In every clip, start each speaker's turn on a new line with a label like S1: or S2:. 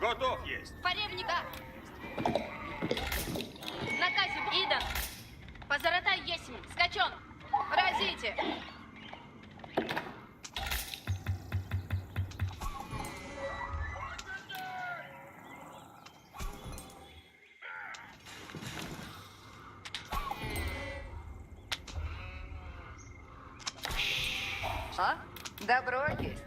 S1: Готов есть.
S2: Поревник, да. Наказе, Идан. Позаратай есмь. Скачон. Разите.
S3: А? Добро есть.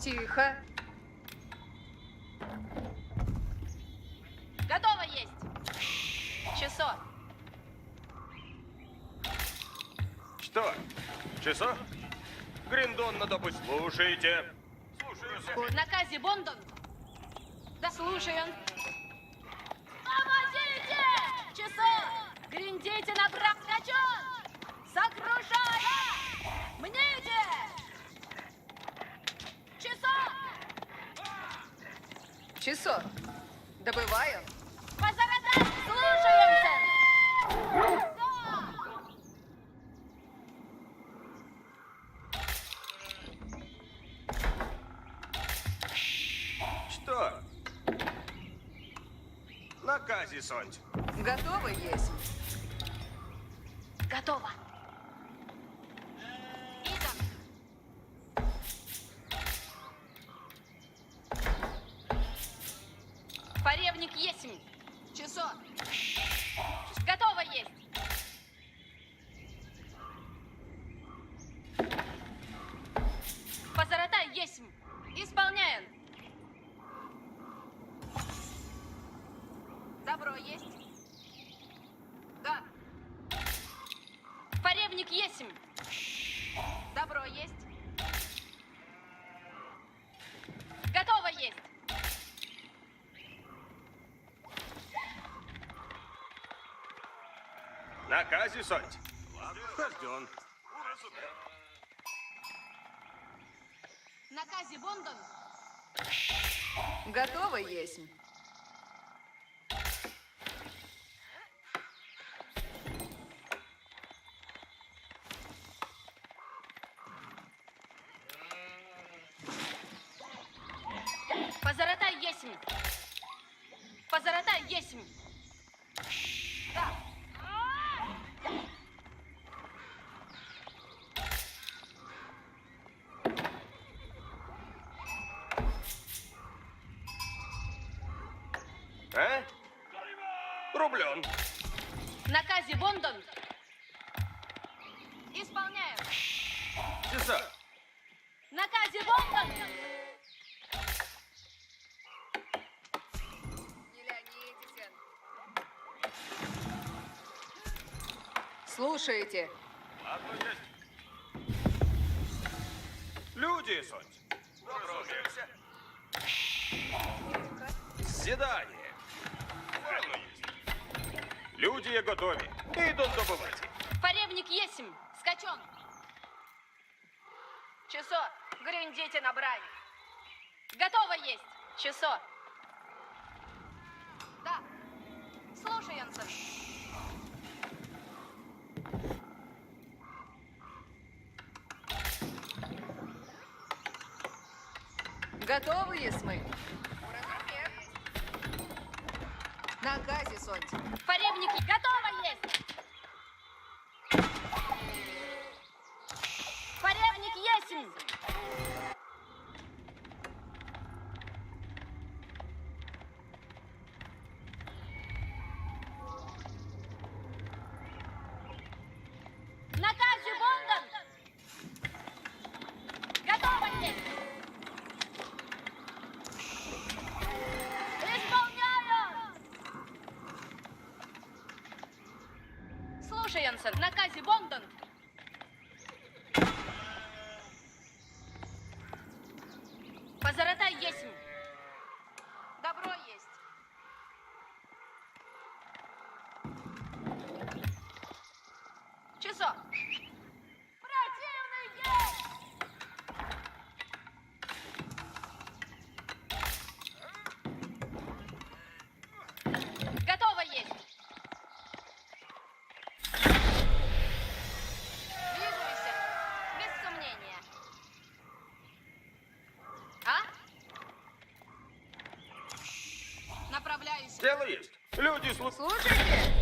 S3: Тихо.
S2: Готово есть. Часо.
S1: Что? Часо? Гриндон надо быть. Слушайте. Слушаю.
S2: Наказе Бондон. Да, слушаю. Помогите! Часо! Гриндите на брак скачон! Сокрушая! Мните! Часо!
S3: Часо. Добываю.
S2: Позаратай! Слушаемся! Да!
S1: Что? Наказе, Сонь.
S3: Готово есть.
S2: Готово. Идан. Поревник есмь. Часо. Готово есть. Позаратай есмь. Исполняем. Добро есть. Да. Поревник есмь. Добро есть. Готово есть.
S1: Наказе, Сонь. Рожден.
S2: Наказе Бондон.
S3: Готово есть.
S2: Позаратай есмь. Позаратай есмь. Да.
S1: А? Рублен.
S2: Наказе Бондон. Исполняем.
S1: Часа.
S2: Наказе Бондон.
S3: Не ленитесь. Слушайте.
S1: Ладно, есть. Люди, Сонь. Разумеется. Седание. Ладно, есть. Люди я готовы. Идут добывать.
S2: Поревник есмь. Скачон. Часо. Гриндите на брань. Готово есть. Часо. Да. Слушаемся.
S3: Готовы есть мы? Наказе, Сонь.
S2: Поревники. Готово есть. Поревник есмь. Наказе Бондон. Готово есть. Исполняю. Слушаемся. Наказе Бондон. Позаратай есмь. Добро есть. Часо. Противный есть. Готово есть. Справляюсь.
S1: Дело есть. Люди
S3: Слушайте!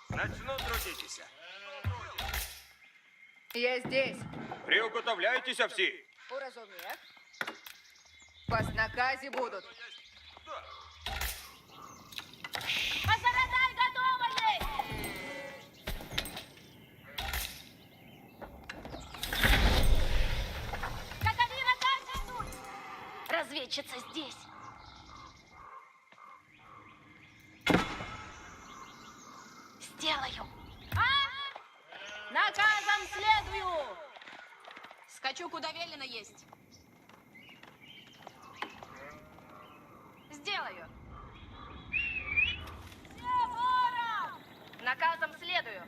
S1: Начну трудитися.
S3: Я здесь.
S1: Приготовляйтеся всі.
S3: Уразумех. Вас наказе будут.
S1: Да.
S2: Позаратай готово есть! Каталина, как тут? Разведчица здесь. Сделаю. Наказом следую. Скачу, куда велено есть. Сделаю. Наказом следую.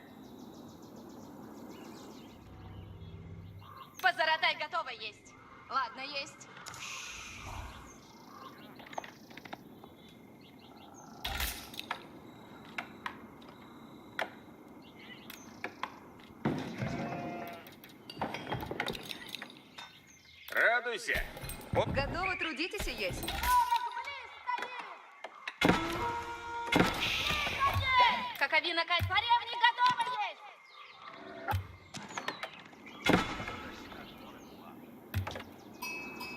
S2: Позаратай готово есть. Ладно, есть.
S1: Радуйся. Оп.
S3: Готовы трудитесь и есть.
S2: Каковина Кать, поревник готово есть!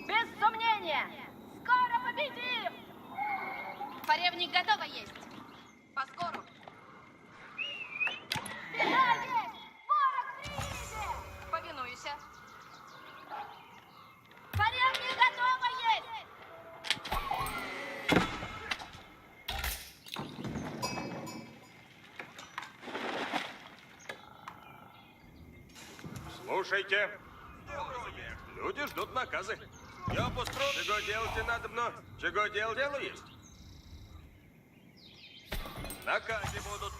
S2: Без сомнения! Скоро победим! Поревник готово есть! Поскору! Беда есть! Ворог приедет! Повинуйся! Поревник готово есть!
S1: Слушайте. Люди ждут наказы. Я построю. Чего делать надобно? Чего дело есть? Наказы будут.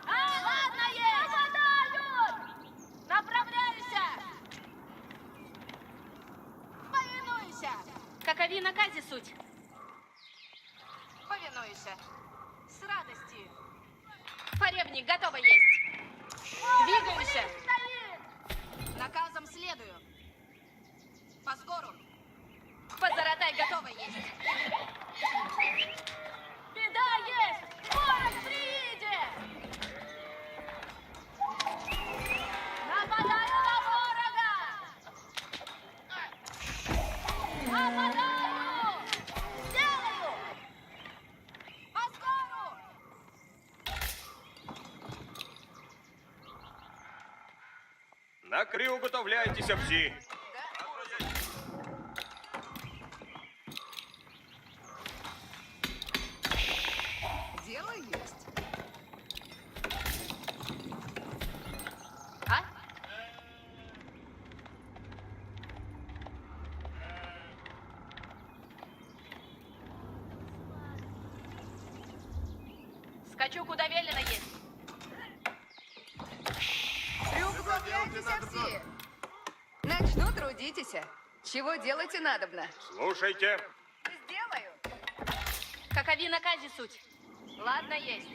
S2: Опасно есть! Ладно есть! Нападают! Направляйся! Повинуйся! Какови наказе суть? Повинуйся. С радостью. Поревник готово есть. Двигаемся. Наказом следую. Поскору. Позаратай готово есть. Беда есть! Ворог приедет! Нападаю на ворога! Нападаю! Сделаю! Поскору!
S1: На приготовляйтеся всі.
S3: Дело есть.
S2: А? Скачу, куда велено есть.
S3: Приготовляйтесь все. Начну трудитесь. Чего делайте надобно?
S1: Слушайте.
S3: Сделаю.
S2: Какови наказе суть? Ладно, есть.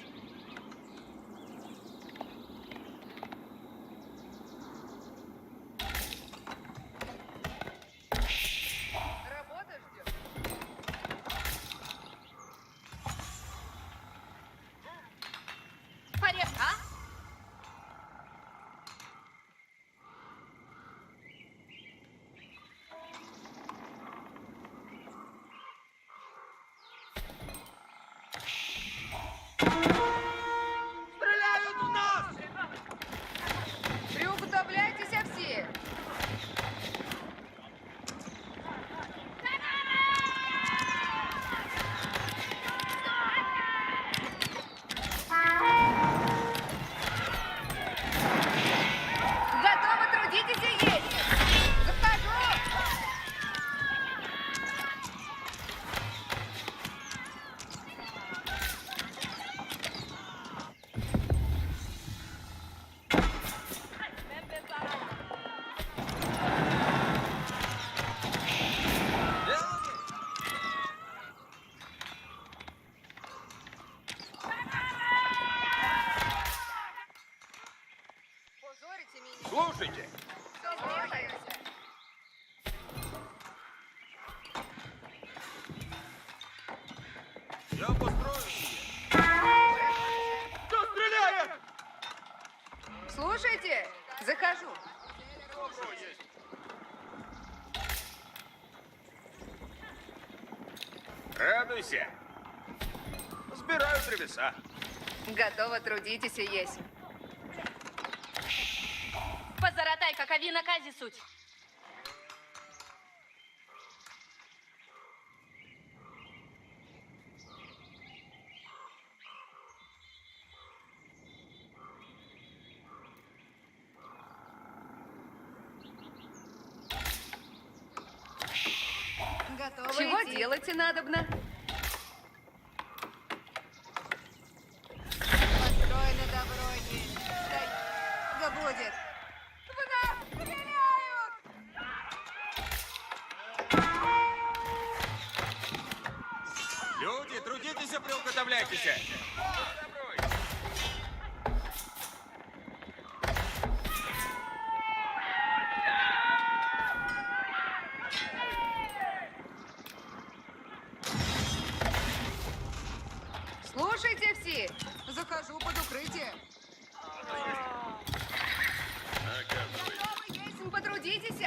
S3: Работа ждет.
S2: Порев, а?
S1: Стреляют в нас!
S3: Приготовляйтесь все. Готовы трудитесь и есть. Захожу.
S1: Радуйся. Збираю древеса.
S3: Готово, трудитесь и есть.
S2: Позаратай, какови накази суть.
S3: Готово
S2: Чего
S3: идти.
S2: делать надобно?
S3: Построено добро есть. Да будет. В нас стреляют!
S1: Люди, трудитесь, приуготовляйтесь.
S3: Слушайте все. Захожу под укрытие. Готовы есть, потрудитесь.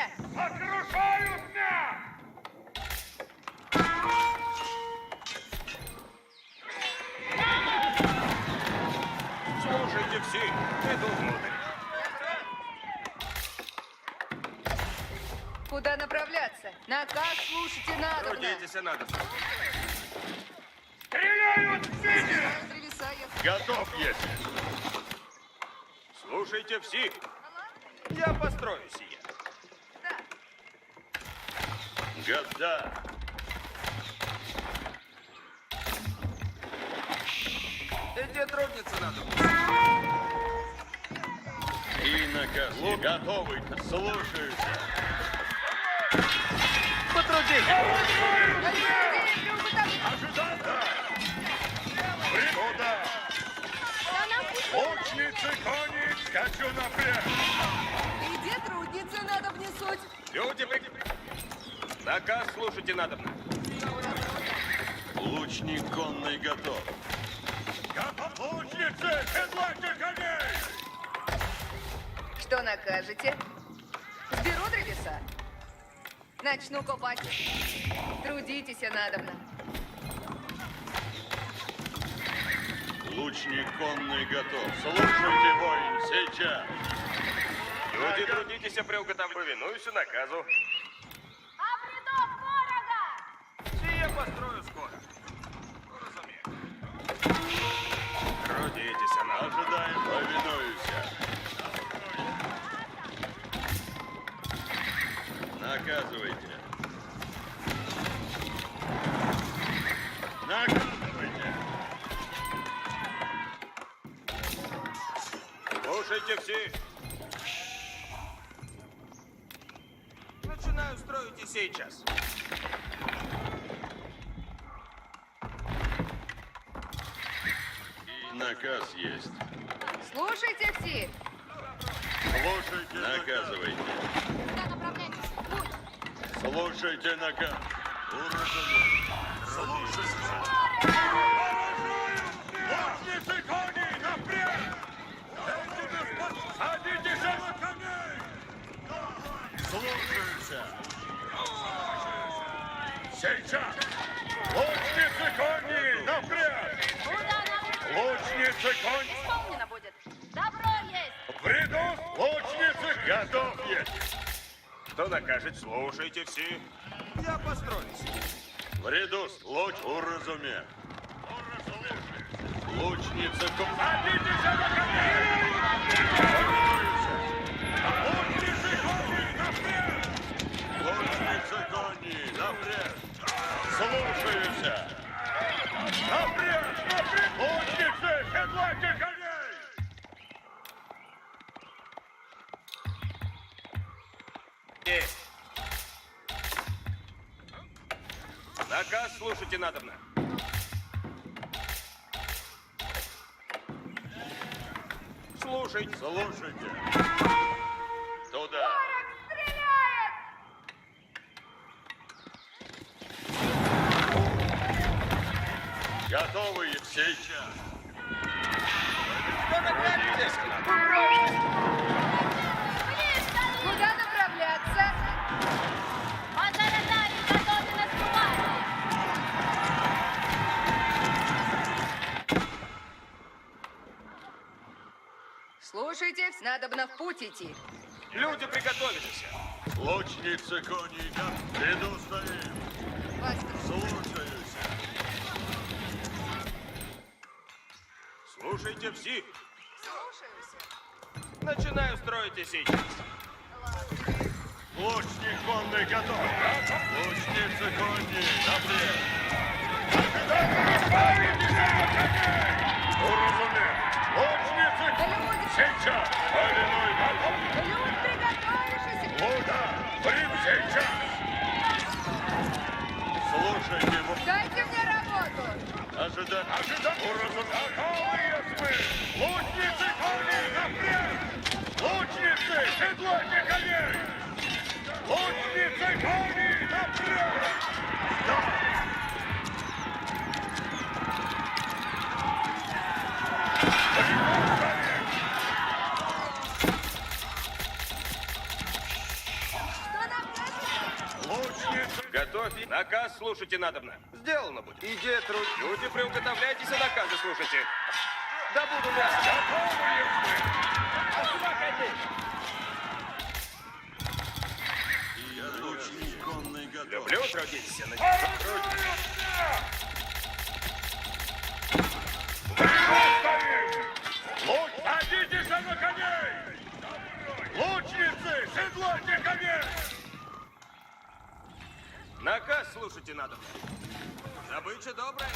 S1: Слушайте все, иду внутрь.
S3: Куда направляться? Наказ слушайте надо.
S1: Трудитесь, надо.
S3: Древеса я...
S4: Готов есть.
S1: Слушайте все. Я построю сие.
S3: Да.
S4: Года.
S1: Иди трудиться надо.
S4: И наказ. Готовы. Слушаются.
S1: Потрудитесь.
S4: Ожидаться. Прикуда. Лучницы, кони, скачу напрямик.
S3: Где трудницы надо внесуть?
S1: Люди, наказ слушайте надо.
S4: Лучник конный готов. Готов. Лучницы, седлайте коней.
S3: Что накажете? Сберу древеса. Начну копать. Трудитесь, надобно.
S4: Лучник конный готов. Слушайте, воин, сейчас.
S1: Люди, трудитесь, приуготовляйтесь. Повинуюсь наказу.
S2: А приток ворога!
S1: Сие построю скоро. Ну, разумею. Трудитесь, надо.
S4: Ожидаем, повинуюся. Наказывайте. Наказывайте.
S1: Слушайте все. Начинаю строить и сейчас.
S4: И наказ есть.
S3: Слушайте все.
S4: Слушайте, наказывайте.
S2: Куда направляйтесь? Путь!
S4: Слушайте наказ. Слушайте. Лучницы коней напрямик! Садитесь на коней! Слушаются. Сейчас! Лучницы коней напрямик!
S2: Куда нам?
S4: Лучницы коней!
S2: Исполнено будет. Добро есть!
S4: В ряду лучницы готов есть!
S1: Кто накажет, слушайте все. Я построюсь.
S4: В ряду луч уразуме. Лучница коней! Садитесь на коней! Лучницы коней напрямик! Лучницы коней напрямик! Слушаюся! Напрямик! Напрямик! Лучницы, седлайте коней!
S1: Есть. Наказ слушайте надобно. Слушайте.
S4: Слушайте! Туда! Готовы сейчас!
S1: Кто накажет,
S3: Куда направляться?
S2: Позаратай, готовы наступать!
S3: Надобно в путь идти.
S1: Люди приготовились.
S4: Лучницы, кони, иду стоим.
S3: Мастер,
S4: Слушаюсь.
S1: Слушайте все.
S3: слушаюсь.
S1: Начинаю строить и сейчас.
S4: Лучник конный готов. Лучницы, кони, напред. Уразумел. Лучницы,
S3: Люди,
S4: сейчас. Полиной дальше.
S3: люди, приготовившись.
S4: Луда, прим сейчас. Слушайте,
S3: Дайте мне работу.
S4: ожидай. Уразумел. Готовые мы. Лучницы, кони, напред. Лучницы, седлайте коней. Лучницы, кони, напред.
S3: Что нам делать?
S4: Лучницы.
S1: Готовь. Наказ слушайте надобно. Сделано будет. Иди, труд. Люди, приуготовляйтесь, а наказы слушайте. Да буду мясо.
S4: Готовые мы. Лучник конный готов.
S1: Люблю трудиться.
S4: Садитесь на коней! Лучницы, седлайте коней!
S1: Наказ слушайте надобно. Добыча добрая.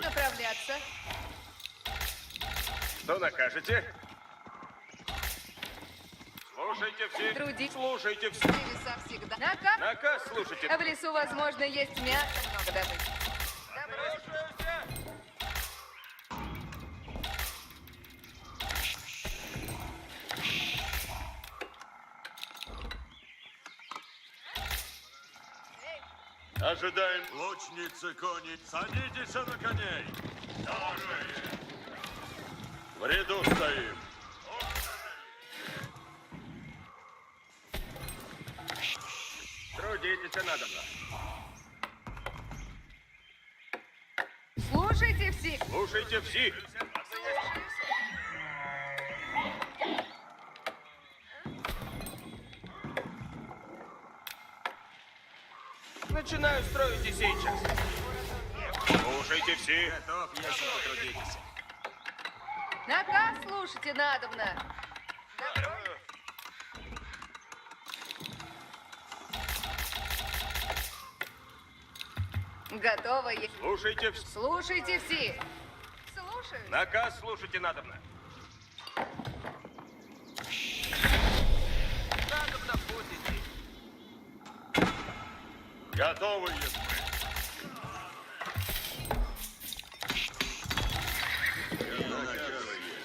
S3: Направляться.
S1: Что накажете? Слушайте все.
S3: Трудись.
S1: Слушайте все.
S3: Древеса всегда. Наказ.
S1: Наказ слушайте.
S3: В лесу, возможно, есть мясо много добыть.
S4: Ожидаем. Лучницы, кони, садитесь на коней. В ряду стоим.
S1: Трудитесь надобно.
S3: Слушайте все.
S1: Слушайте все. Начинаю строить и сейчас. Слушайте все. Готов, если потрудитесь.
S3: Наказ слушайте надобно. Готово есть.
S1: Слушайте все.
S3: Слушайте все. Слушаю.
S1: Наказ слушайте надобно. Надобно в путь идти.
S4: Готовы есть мы.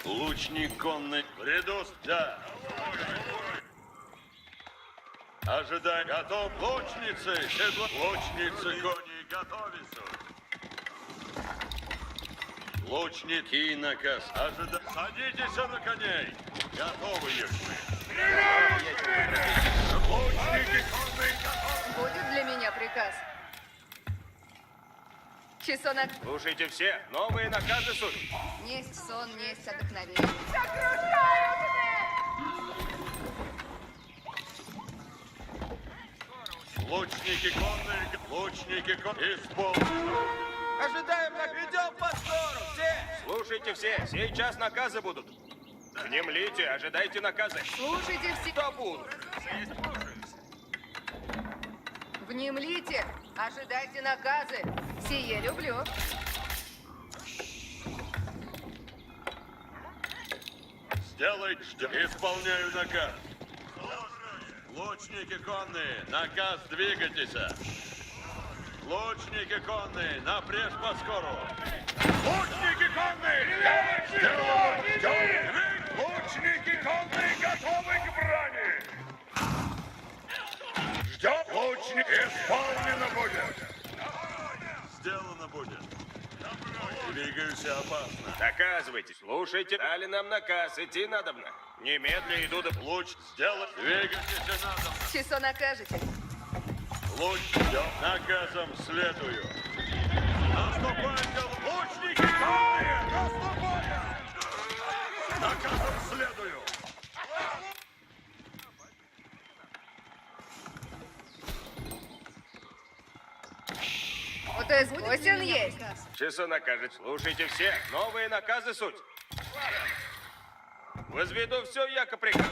S4: Лучник конный. В ряду, да. Ожидай. Готов. Лучницы, седло. Лучницы, кони, готовятся. Лучники и наказ. Ожидай. Садитесь на коней. Готовы есть мы. Лучники, конные, готовы.
S3: Будет для меня приказ. Часонок.
S1: Слушайте все. Новые наказы суть.
S3: Несть сон, несть отдохновение.
S4: Лучники конные, исполнены.
S1: Ожидаем, как идем по скору. Все. Слушайте все. Сейчас наказы будут. Внемлите, ожидайте наказы.
S3: Слушайте все.
S1: Что будут?
S3: Внемлите. Ожидайте наказы. Сие люблю.
S4: Сделай, исполняю наказ. Лучники конные, наказ двигайтесь. Лучники конные, напрежь по скору. Лучники конные! Лучники конные готовы к брани! Ждем! Лучник исполнено будет! Сделано будет. Двигаюсь опасно.
S1: Доказывайте. Слушайте. Дали нам наказ. Идти надобно. Немедля иду до...
S4: Луч сделать. Двигайтесь надо.
S3: Часо накажете.
S4: Луч ждем. Наказом следую. Наступайте, лучники конные! Наступайте! наказом следую.
S3: Вот из Костин есть.
S1: Часу накажет. Слушайте все. Новые наказы суть. Возведу все, яко прикажете.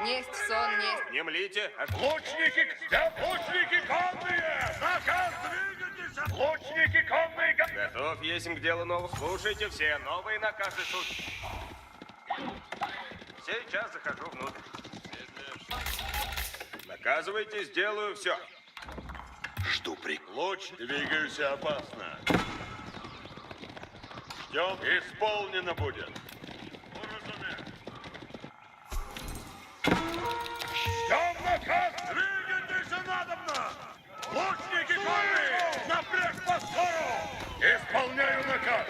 S3: Несть сон, несть.
S1: Внемлите.
S4: Лучники конные! Наказ двигайтесь! Лучники конные!
S1: Готов есть к делу новых. Слушайте все. Новые наказы суть. Сейчас захожу внутрь. Наказывайте, сделаю все.
S4: Жду Луч, двигаюсь опасно. Ждем, исполнено будет. Ждем наказ, двигайтесь надобно! Лучники конные, напряг по скору! Исполняю наказ!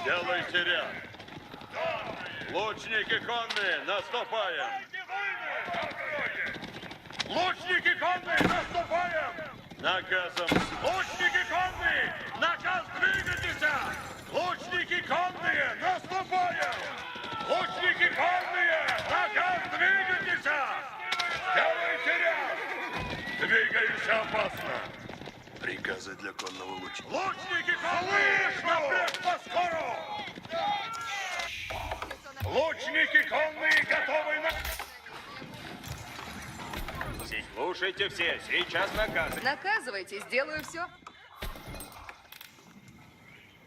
S4: Делайте ряд! Лучники конные, наступаем! Лучники конные, наступаем! Наказом! Лучники конные, наказ двигайтесь! Лучники конные, наступаем! Лучники конные, наказ двигайтесь! Делайте ряд! Двигаюсь опасно! Приказы для конного лучника. Лучники конные, напряг по скору! Лучники конные, готовы на...
S1: Слушайте все. Сейчас наказы.
S3: Наказывайте, сделаю все.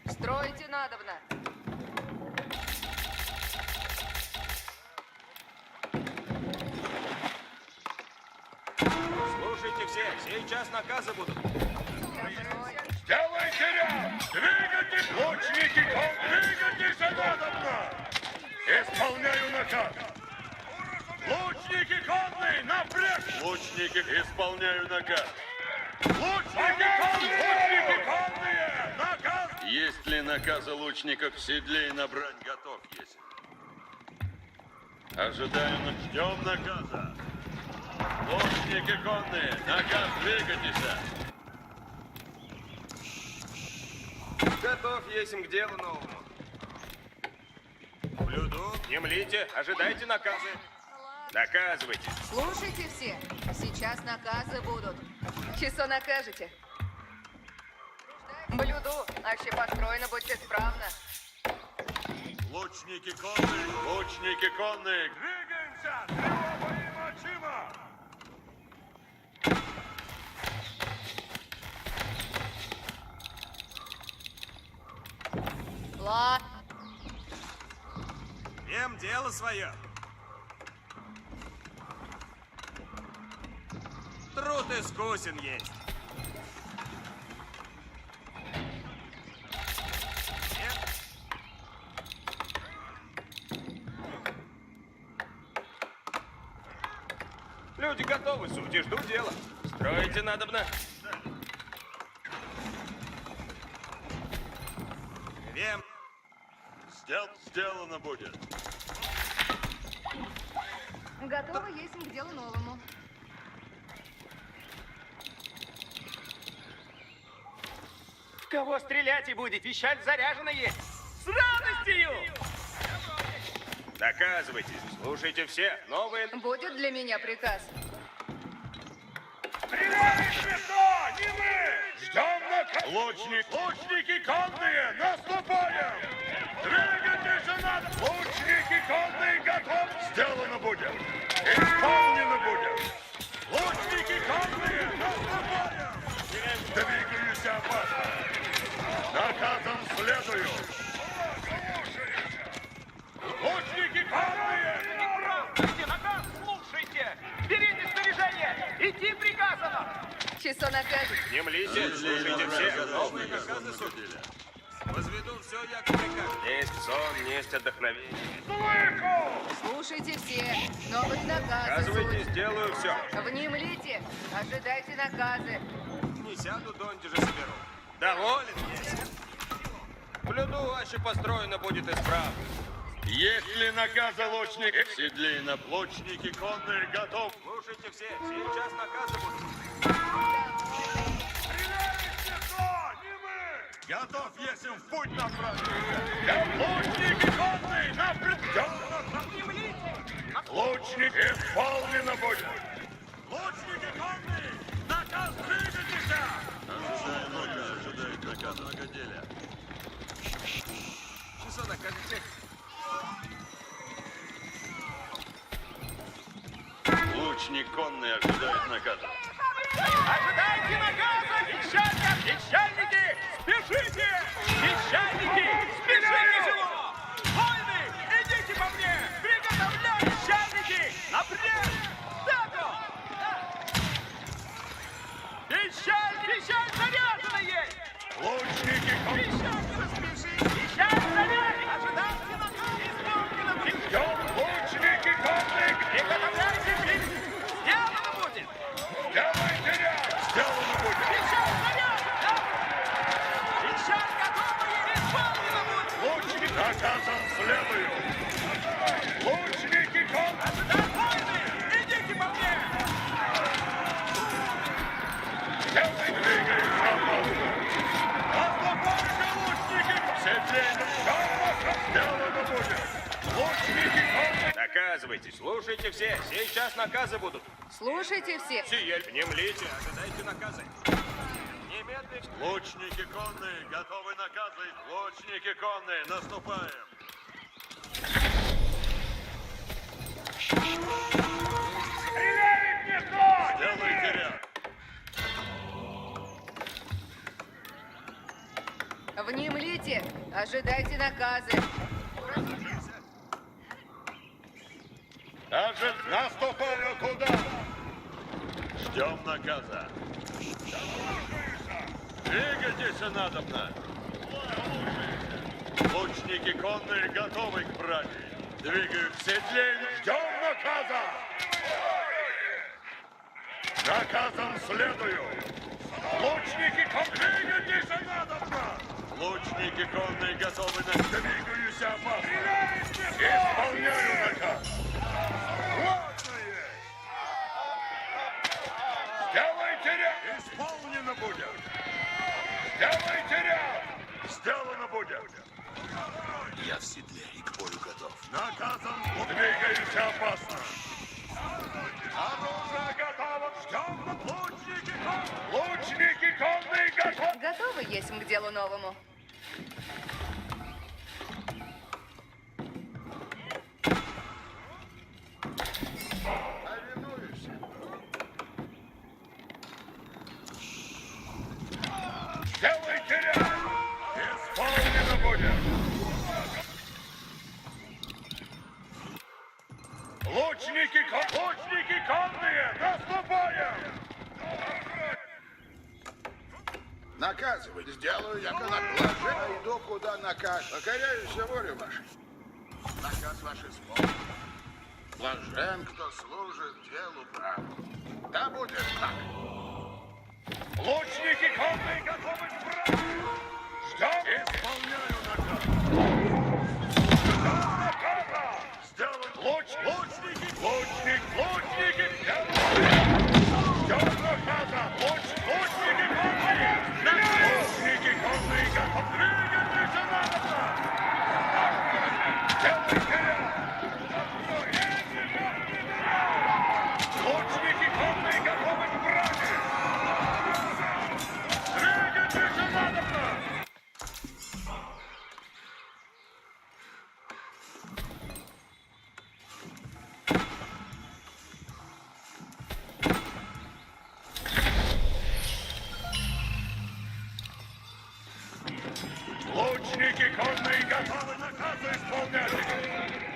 S3: Строите надобно.
S1: Слушайте все. Сейчас наказы будут.
S4: Сделайте ряд! Двигайтесь! Лучники конные, двигайтесь надобно! Исполняю наказ! Лучники конные, напряг! Лучники, исполняю наказ! Лучники конные, наказ! Есть ли наказы лучников в седле и на брань готов есть? Ожидаем, ждем наказа! Лучники конные, наказ, двигайтесь!
S1: Готов есть к делу новому. Блюду. Внемлите. Ожидайте наказы. Наказывайте.
S3: Слушайте все. Сейчас наказы будут. Часо накажете. Блюду, аще построено будьте справно.
S4: Лучники конные, двигаемся! Тревога и мочима!
S3: Ла.
S1: Вем дело свое. Труд искусен есть. Люди готовы, сути, жду дела. Строите надобно. Вем.
S4: Сделано будет.
S3: Готово есть к делу новому.
S5: Кого стрелять и будет? Вещаль заряжена есть. С радостью!
S1: Доказывайте. Слушайте все. Новые...
S3: Будет для меня приказ.
S4: Ждем наказ! Лучники конные, наступаем! Двигайтесь надо! Лучники конные, готов! Сделано будет! Исполнено будет! Лучники конные, наступаем! Двигаюсь опасно! Наказом следую! Лучники конные!
S5: Слушайте, наказ, слушайте! Берите снаряжение! Идти приказано!
S3: Часо накажет.
S1: Внемлите. Слушайте все. Новые наказы суть. Возведу все, як прикажете. Есть сон, есть вдохновение.
S3: Слушайте все. Новых наказов.
S1: Наказывайте, сделаю все.
S3: Внемлите. Ожидайте наказы.
S1: Не сяду, донде же соберу. Доволен есть. Блюду, аще построено будет исправно.
S4: Есть ли наказы лучники? Седли на лучники конные, готов!
S1: Слушайте все. Сейчас наказы будут.
S4: Я Готов, есмь, в путь направиться! Я лучники конные, напрямую! Лучник исполнено будет! Лучники конные, наказ двигайтесь! Ожидает наказ многоделия.
S1: Часо накажете?
S4: Лучник конный ожидает наказа.
S5: Ожидайте наказа, пищальников! Пищальники, спешите! Пищальники, спешите! Войны, идите по мне! Приготовляй, пищальники! Напрямик! Дату! Пищаль заряженные!
S4: Лучники конные!
S5: Пищаль заряжен! Ожидайте наказа! Исполнено!
S4: Идем, лучники конные!
S5: Приготовляйте пищу! Сделано будет!
S4: Сделайте ряд! Сделано будет!
S5: Пищаль заряжен! Пищаль готова! Исполнено будет!
S4: Лучники наказом следую! Лучники конные!
S5: Ожидать войны! Идите по мне!
S4: Сделай, двигайся, опасно! Отступайте, лучники! Седление! Сделано будет! Лучники конные!
S1: Наказывайте, слушайте все. Сейчас наказы будут.
S3: Слушайте все.
S1: Сие, внемлите, ожидайте наказы. Немедленно.
S4: Лучники конные, готовы наказы! Лучники конные, наступаем!
S5: Стреляй мне кто!
S4: Сделайте ряд!
S3: Внемлите. Ожидайте наказы.
S4: Наступаю туда! Ждем наказа! Двигайтесь надобно! Лучники конные готовы к браке! Двигают в седле! Ждем наказа! Наказом следую! Лучники конные! Двигайтесь надобно! Лучники конные готовы на... Двигаюсь опасно! Исполняю наказ! Сделайте ряд! Исполнено будет! Сделайте ряд! Сделано будет!
S6: Я в седле и к бою готов.
S4: Наказом двигаемся опасно! Оружие готово! Ждем! Лучники конные готовы!
S3: Готовы есть к делу новому?
S4: Сделайте ряд! Исполнено будет! Лучники конные! Наступаем!
S6: Наказывай. Сделаю я канат. Блажен, иду куда наказ. Покоряюсь воле вашей. Наказ ваш исполнен. Блажен, кто служит делу праву. Да будет так.
S4: Лучники конные готовы к браку! Ждем! Исполняю наказ! Ждем наказа! Сделан! Лучники! Ждем наказа! Лучники конные! Лучники конные готовы! Двигайтесь надобно! Сделайте ряд! Лучники конные готовы к браку! Двигайтесь надобно! Лучники конные готовы наказы исполнять!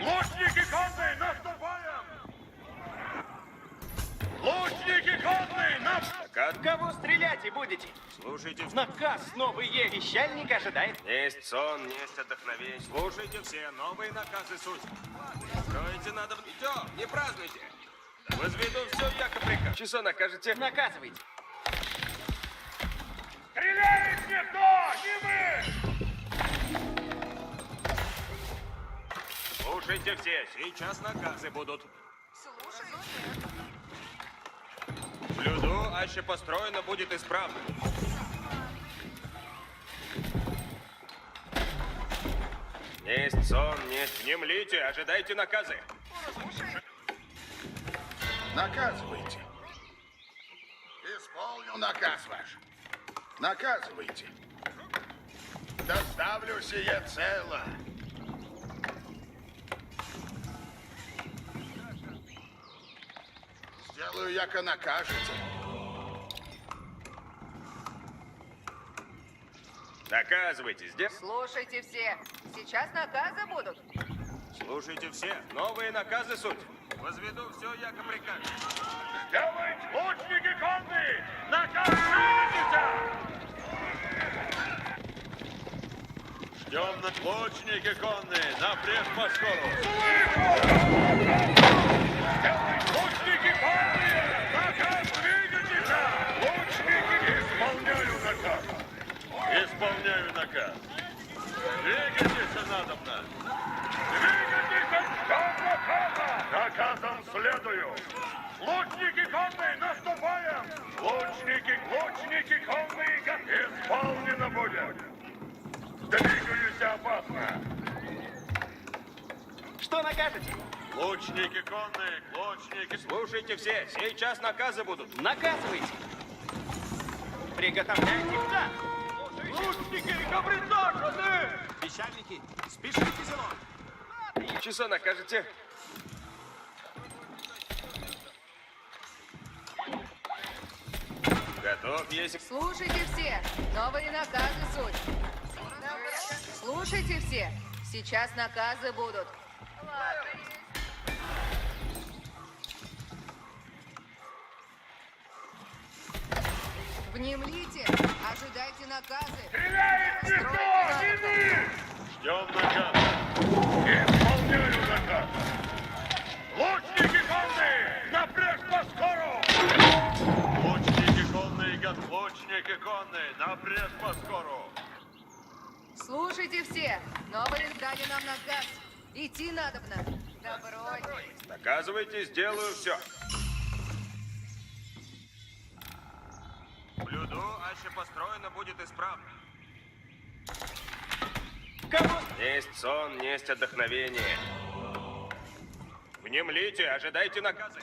S4: Лучники конные, наступаем! Лучники конные,
S5: От кого стрелять и будете?
S1: Слушайте.
S5: Наказ новый есть. Пищальник ожидает.
S1: Есть сон, есть вдохновение. Слушайте все, новые наказы суть. Строите надо... Идем, не празднуйте. Возведу все, яко приказ. Часо накажете?
S5: Наказывайте.
S4: Стреляет никто, не мы!
S1: Слушайте все, сейчас наказы будут. Блюду, аще построено будет исправно. Есть сон, есть. Внемлите, ожидайте наказы.
S6: Наказывайте. Исполню наказ ваш. Наказывайте. Доставлю сие цело. Сделаю, яко накажете.
S1: Наказывайте здесь.
S3: Слушайте все. Сейчас наказы будут.
S1: Слушайте все. Новые наказы суть. Возведу все, яко прикажете.
S4: Сделать лучники конные! Наказ принято! Ждем на лучники конные, напрежь по скору! Сделать лучники конные! Наказ двигайтесь! Лучники, исполняю наказ! Исполняю наказ! Двигайтесь надобно! Двигайтесь! Ждем наказа! Наказом следую! Лучники конные, наступаем! Лучники конные, исполнено будет! Двигаюсь опасно!
S5: Что накажете?
S4: Лучники конные, лучники...
S1: Слушайте все. Сейчас наказы будут.
S5: Наказывайте. Приготовляйте да. Лучники капризажены! Пещальники, спешите село.
S1: Часа накажете. Готов, есть.
S3: Слушайте все. Новые наказы суть. Слушайте все. Сейчас наказы будут. Внемлите. Ожидайте наказы.
S4: Ждем наказ! Исполняю наказ! Лучники конные, напрячь по-скору! Лучники конные, напрячь по-скору!
S3: Слушайте все. Новые дали нам наказ. Идти надобно. Добро.
S1: Наказывайте, сделаю все. Блюду, аще построено будет исправно.
S5: Кого?
S1: Есть сон, есть отдохновение. Внемлите, ожидайте наказы.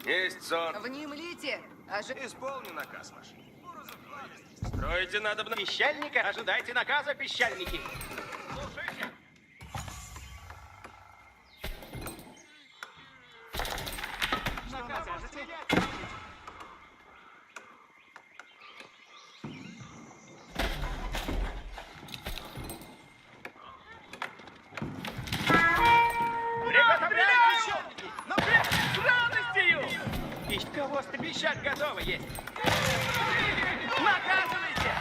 S1: Есть сон.
S3: Внемлите.
S1: Исполню наказ ваш. Строите надобно.
S5: Пещальника, ожидайте наказа, пещальники. Слушайте. Накажете? Приготовляйтесь, пещальники! Напрямик с радостью! И кого пищать готово есть? Наказывайте!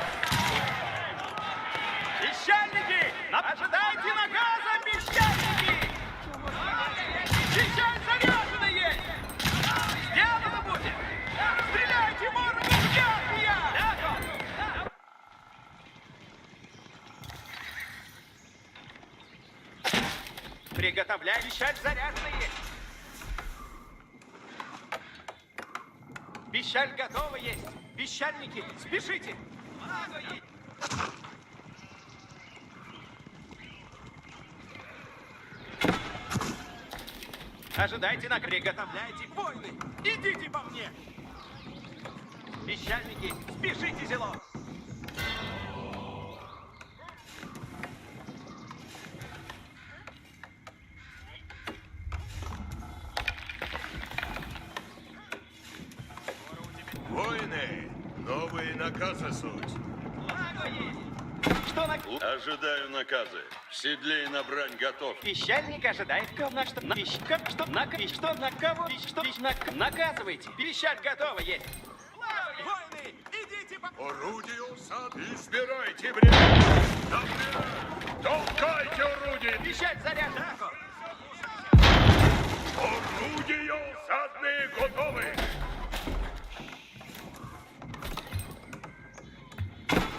S5: Пещальники! Ожидайте наказа, пещальники! Пещаль заряжена есть! Сделано будет! Стреляйте, ворогу, в я! Приготовляй, пещаль заряжена есть! Пищаль готова есть! Пищальники, спешите! Ожидайте на приготовляйте войны! Идите по мне! Пищальники, спешите село!
S4: Воины, новые наказы суть.
S5: Что на...
S4: Ожидаю наказы. В седле и на брань готов.
S5: Пищальник ожидает на что на пищка, что на что на кого что наказывайте. Пищаль готова есть. Воины, идите по...
S4: Орудие сад. Избирайте время. Толкайте орудие.
S5: Пищаль заряжена.
S4: Орудия садные готовы.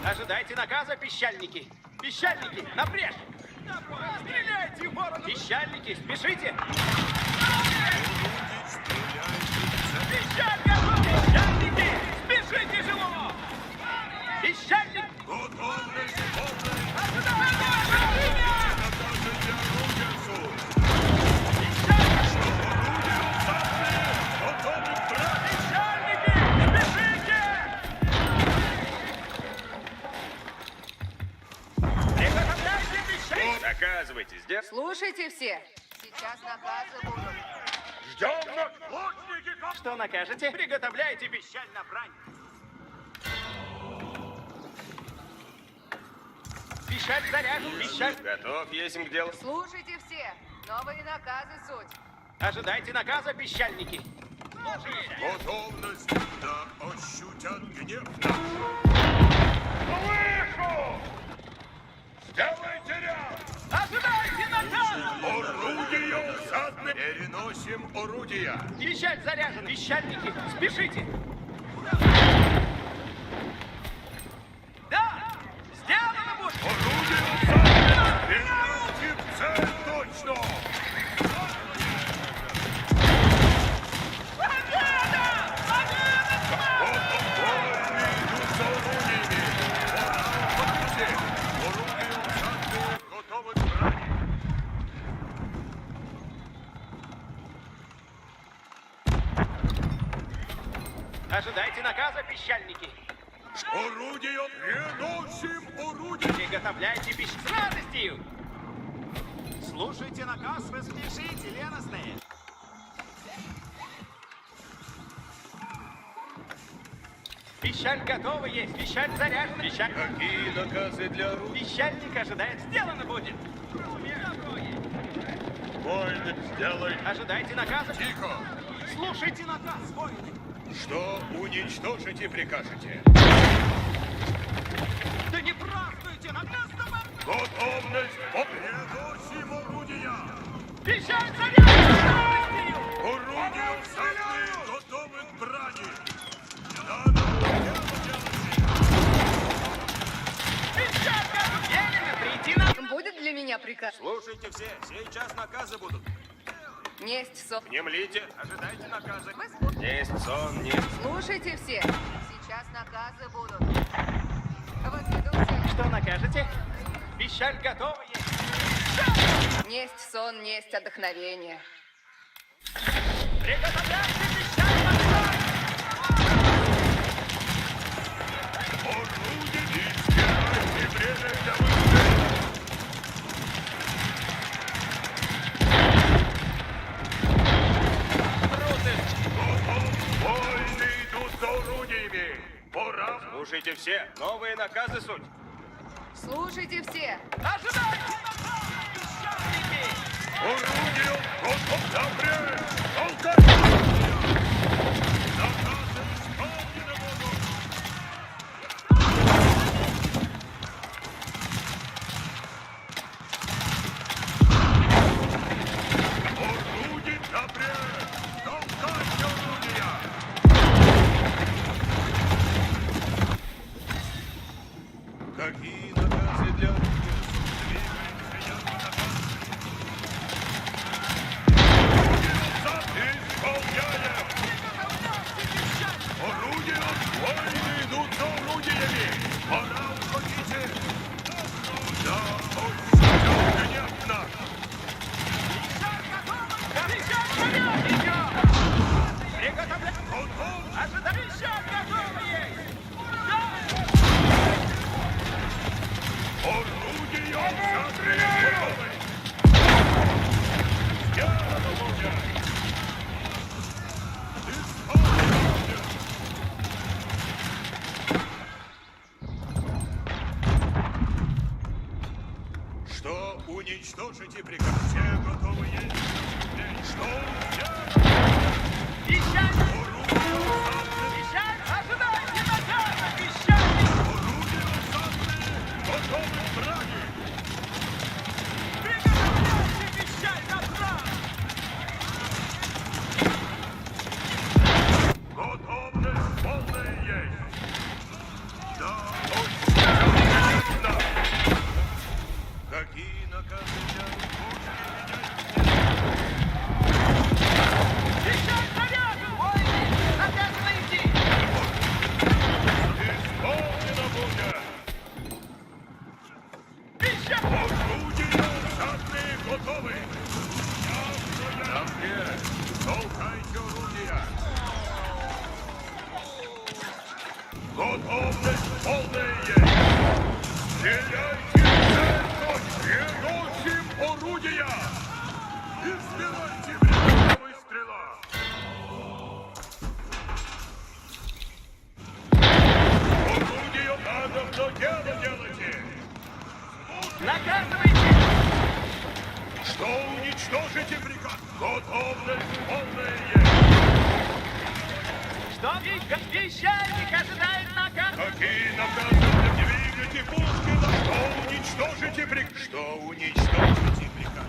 S5: Ожидайте наказа, пищальники. Пищальники, напрежь. Стреляйте, ворон. Пищальники, спешите. Пищаль готов. Пищальники, спешите, жило.
S3: Слушайте все. Сейчас наказы будут.
S4: Ждем нас, лучники!
S5: Что накажете? Приготовляйте пищаль на брань. Пищаль заряжен, пищаль.
S1: Готов, есть к делу.
S3: Слушайте все. Новые наказы суть.
S5: Ожидайте наказа, пищальники.
S1: Готовность, да ощутят гнев наш.
S4: Слышу! Сделайте ряд!
S5: Ожидайте наказа!
S1: Орудие усадны. Переносим орудия.
S5: Пищаль заряжен, пищальники. Спешите. Да! Сделано будет!
S1: Орудие усадны. Переносим цель точно.
S5: Ожидайте наказа, пищальники.
S1: Орудие, переносим орудие.
S5: Приготовляйте пищаль с радостью. Слушайте наказ, поспешите, леностные. Пищаль готова есть, пищаль заряжена. Пищаль...
S1: Какие наказы для орудия?
S5: Пищальник ожидает, сделано будет.
S4: Войны, сделай!
S5: Ожидайте наказа.
S1: Тихо.
S5: Слушайте наказ, воины.
S1: Что уничтожите прикажете?
S5: Да не празднуйте, наказ дома.
S1: Готовность. Переносим орудия.
S5: Пищаль заряжена с радостью.
S1: Орудия усадны, готовы к брани. Надо дело делать.
S5: Пищаль готова. Велено прийти на...
S3: Будет для меня приказ?
S1: Слушайте все, сейчас наказы будут.
S3: Несть сон.
S1: Внемлите, ожидайте наказы.
S3: Вы слушайте.
S1: Есть сон, нет.
S3: Слушайте все. Сейчас наказы будут. Возведу все.
S5: Что накажете? Пищаль готова есть.
S3: Несть сон, несть отдохновение.
S5: Приготовляйте пищаль на брань.
S1: Орудие, избирайте время для выстрела. Войны идут за орудиями. Пора. Слушайте все, новые наказы суть.
S3: Слушайте все.
S5: Ожидайте наказа, пищальники.
S1: Орудие готов. Запрет. Толкать. Наказы исполнены будут. Орудие запрет. Толкать орудия. Какие наказы для орудия? Двигаемся, я на наказ.
S5: Пещерник ожидает наказ.
S4: Какие наказы для двигайте пушки? Что уничтожите приказ?
S1: Что уничтожите приказ?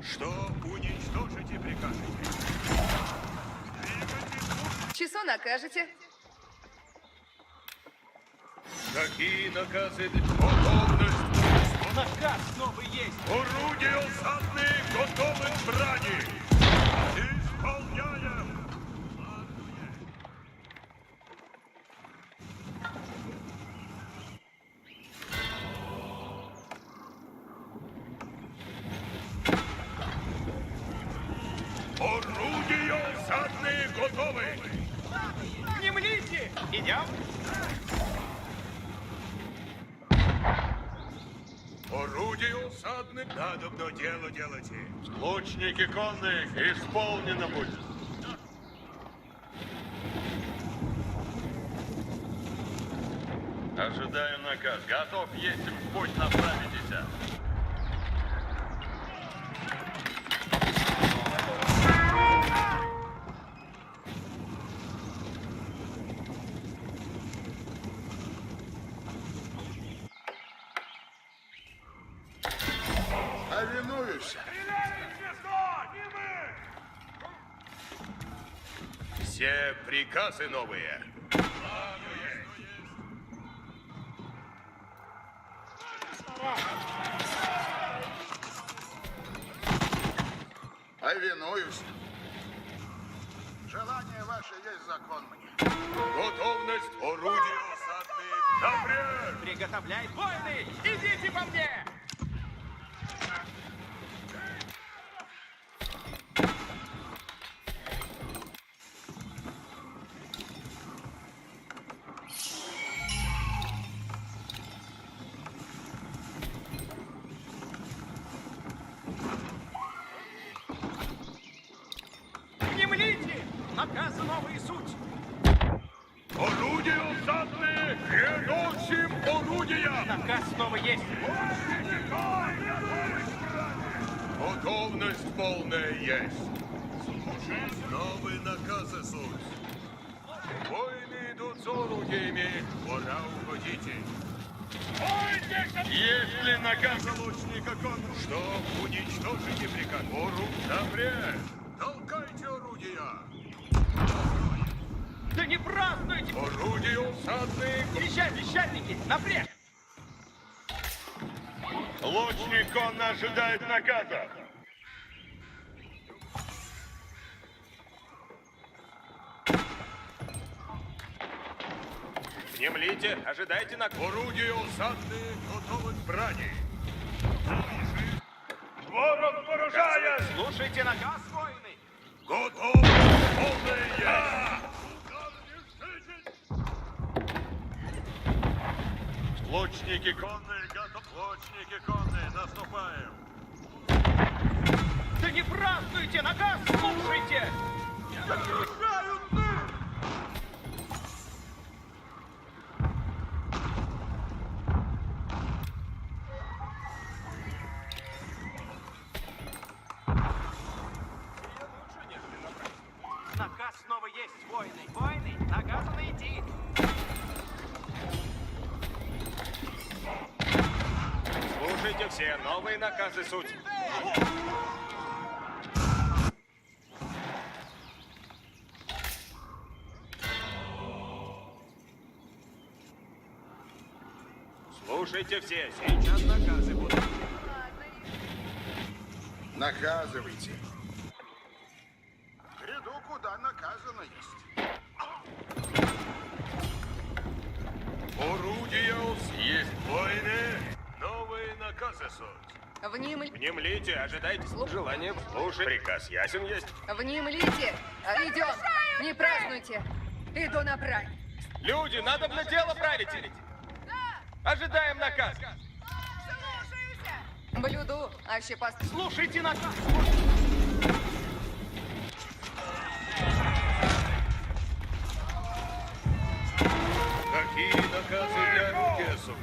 S1: Что уничтожите прикажете?
S3: Часо накажете.
S4: Какие наказы для готовность?
S5: Наказ снова есть.
S4: Орудия осадные готовы к брани. Исполняем. Орудия осадные готовы.
S5: Внемлите. Идем.
S4: Орудия осадные.
S1: Надобно дело делайте.
S4: Лучники конные, исполнено будет. Ожидаем наказ. Готов есть в путь, направитесь.
S6: Повинуюсь.
S1: Все приказы новые.
S6: Повинуюсь. Желание ваше есть закон мне.
S4: Готовность. Орудия осадные. Напрямик.
S5: Приготовляй воины. Идите по мне. Внемлите. Наказы новые суть.
S4: Орудия осадные. Переносим орудия.
S5: Наказ снова есть.
S4: Готовность полная есть. Новые наказы суть. Воины идут с орудиями. Пора уходите. Есть ли наказ лучника конного?
S1: Что уничтожите приказ?
S4: Напрямик. Толкайте орудия.
S5: Да не празднуйте.
S4: Орудия усадные.
S5: Пещерники, напряг.
S4: Лучник конно ожидает наказа.
S1: Внемлите, ожидайте на...
S4: Орудия усадные готовы к брани. Ворот поражая!
S5: Слушайте наказ, воины.
S4: Готовы полная есть! Лучники конные готовы. Лучники конные, наступаем.
S5: Да не празднуйте, наказ слушайте. Наказ снова есть, воины. Воины, наказано идти.
S1: Слушайте все, новые наказы суть. Слушайте все, сейчас наказы будут.
S6: Наказывайте. Гряду, куда наказано есть.
S4: Орудия есть воины. Новые наказы суть.
S1: Внемлите, ожидайте желанием. Слушай, приказ ясен есть.
S3: Внемлите. Идем. Не празднуйте. Иду на брань.
S1: Люди, надо на дело править. Ожидаем наказ.
S3: Блюду, аще пост...
S5: Слушайте наказ.
S4: Какие наказы для орудия суть?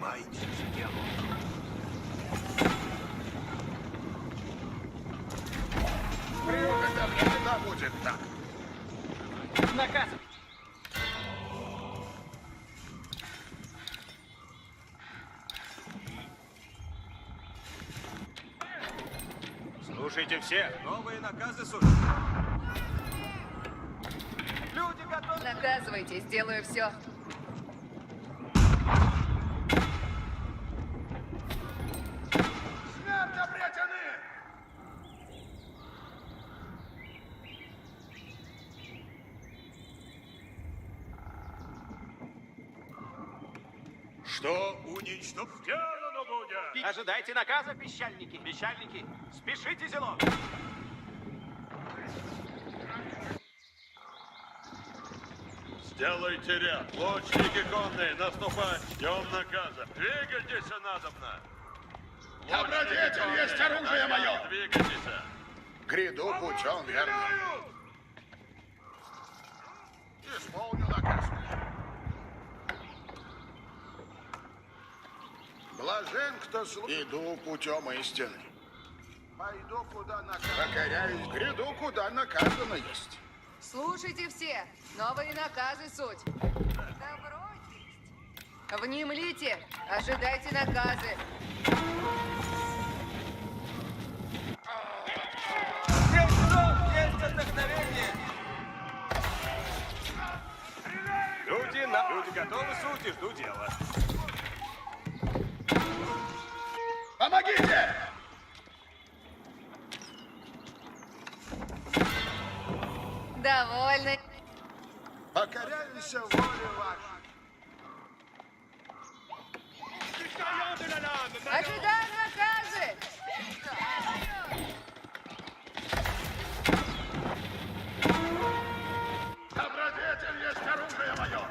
S1: Принимайтесь к делу.
S6: Это всегда будет так.
S5: Наказывайте.
S1: Слушайте все. Новые наказы суд.
S5: Люди готовы.
S3: Наказывайте, сделаю все.
S6: Смерть обретены!
S1: Что уничтожено? Сделано будет.
S5: Ожидайте наказа, пищальники. Пищальники, спешите, зело.
S4: Сделайте ряд. Лучники конные, наступать. Ждем наказа. Двигайтесь надобно.
S6: Добродетель есть оружие мое!
S4: Двигайтесь.
S6: Гряду путем верным. Исполню наказ. Блажен, кто Иду путем истины. Пойду, куда наказано. Покоряюсь гряду, куда наказано есть.
S3: Слушайте все. Новые наказы суть. Добро есть. Внемлите. Ожидайте наказы.
S5: Есть отдохновение.
S1: Люди готовы суть и жду дела.
S6: Помогите!
S3: Довольно.
S6: Покоряюсь воле вашей.
S3: Ожидаем наказы.
S6: Добродетель есть оружие мое.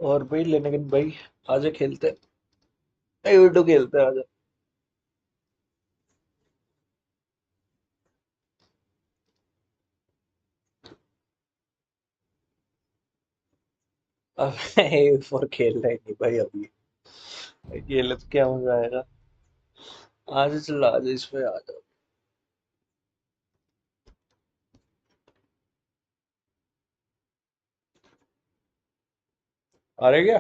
S7: और भाई लेकिन भाई आजा खेलते हैं, यूट्यूब खेलते हैं आजा। अब फॉर खेलना ही नहीं भाई अभी। खेले तो क्या मजा आएगा। आजा चल आजा इसमें आजा। आ रहे क्या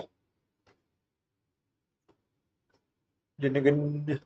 S7: जिन्हें।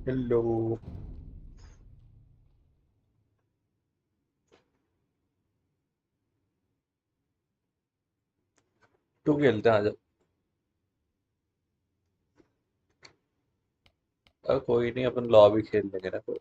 S7: हेलो। तू खेलते हैं आजा। कोई नहीं अपन लॉबी खेल लेंगे ना कोई।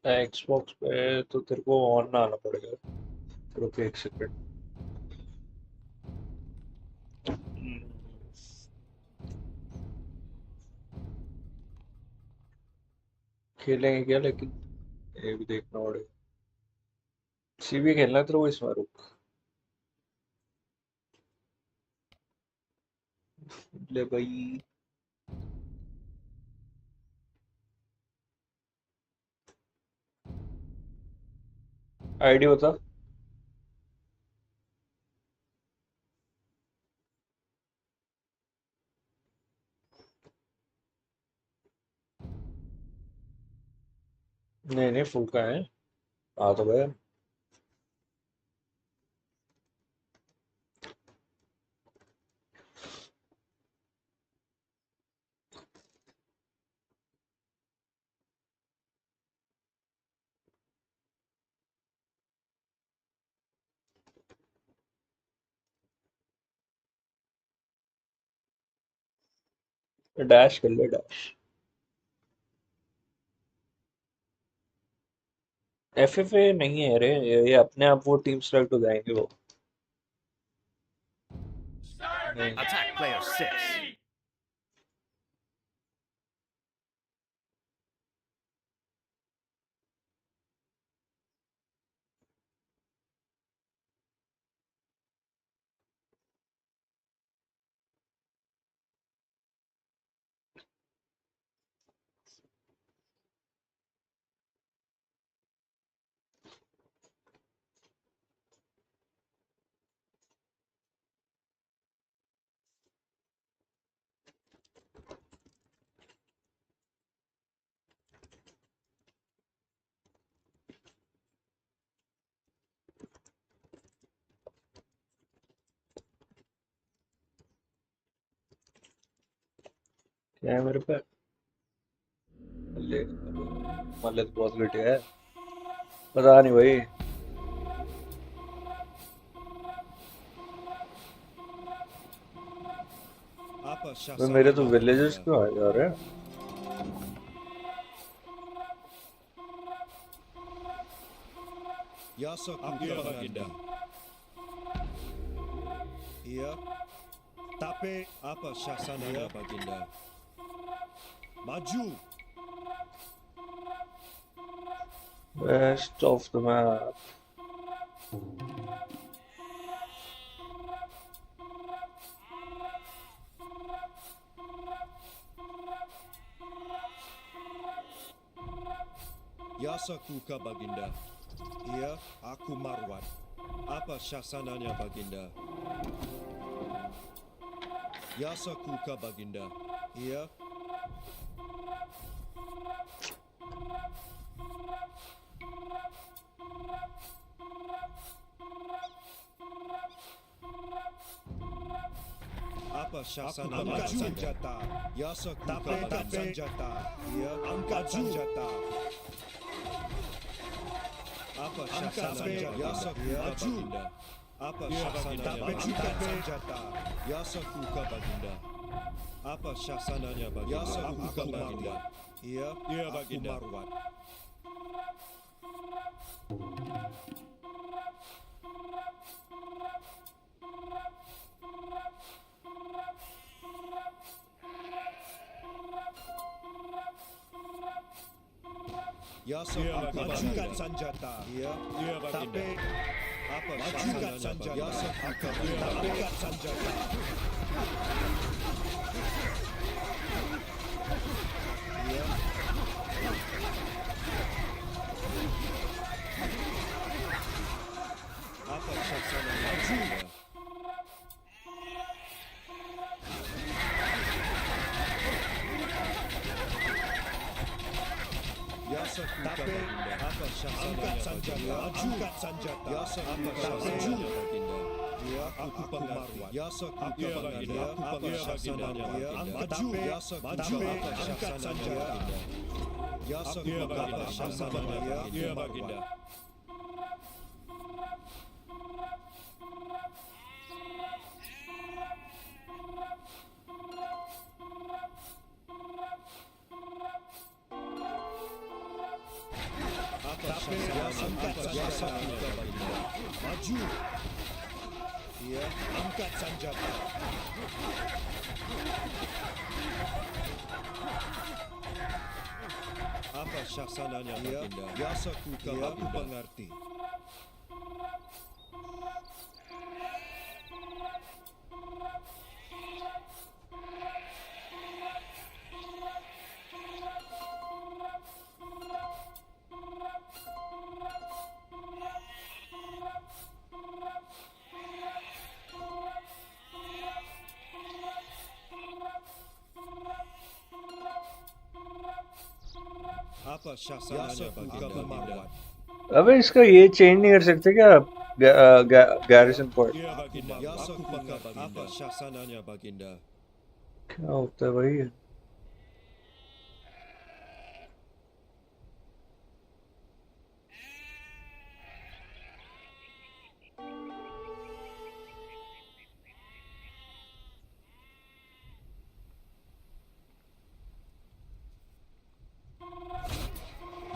S7: एक्सबॉक्स पे तो तेरे को ऑन ना आना पड़ेगा। रुक एक सेकंड। खेलेंगे क्या लेकिन ये भी देखना पड़ेगा। सीबी खेलना है तेरे को इसमें रुक। ले भाई। आईडी बता। नहीं नहीं फुल का है। आ तो गया। डैश कर ले डैश। एफएफए नहीं है रे ये अपने आप वो टीम सेलेक्ट हो जाएंगे वो। नहीं।
S8: Attack player 6.
S7: क्या है मेरे पे। ले मतलब बहुत घटिया है। पता नहीं भाई।
S8: Apa
S7: भाई मेरे तो
S8: Shasana
S7: विलेजेस
S8: Mahadeva.
S7: क्यों आ जा रहे हैं।
S8: Yasa kuka baginda. Iya. Tape apa syasananya baginda? Maju.
S7: Best of the map.
S8: Yasa kuka baginda. Iya, aku Marwan. Apa syasananya baginda? Yasa kuka baginda. Iya. Apa syasananya angkat senjata. Yasa kuka angkat senjata. Iya, angkat senjata. Apa syasananya Yasa kuka baginda? Apa syasananya angkat senjata. Yasa kuka baginda. Apa syasananya baginda? Yasa kuka baginda. Iya, baginda. Aku Marwan. Yasa majukan senjata. Iya, baginda. Tapi apa majukan senjata? Yasa majukan senjata. Iya. Apa syasananya maju? Yasa kuka baginda. Apa syasananya senjata? Angkat senjata. Yasa apa syasananya baginda? Ya, aku Marwan. Yasa kuka baginda. Apa syasananya baginda? Maju. Yasa maju. Apa syasananya baginda? Yasa kuka apa syasananya baginda? Maju. Iya, angkat senjata. Apa syasananya baginda? Yasa kuka aku mengerti. Apa syasananya baginda?
S7: अबे इसका ये change नहीं कर सकते क्या आप garrison port?
S8: Apa syasananya baginda?
S7: क्या होता है भाई ये?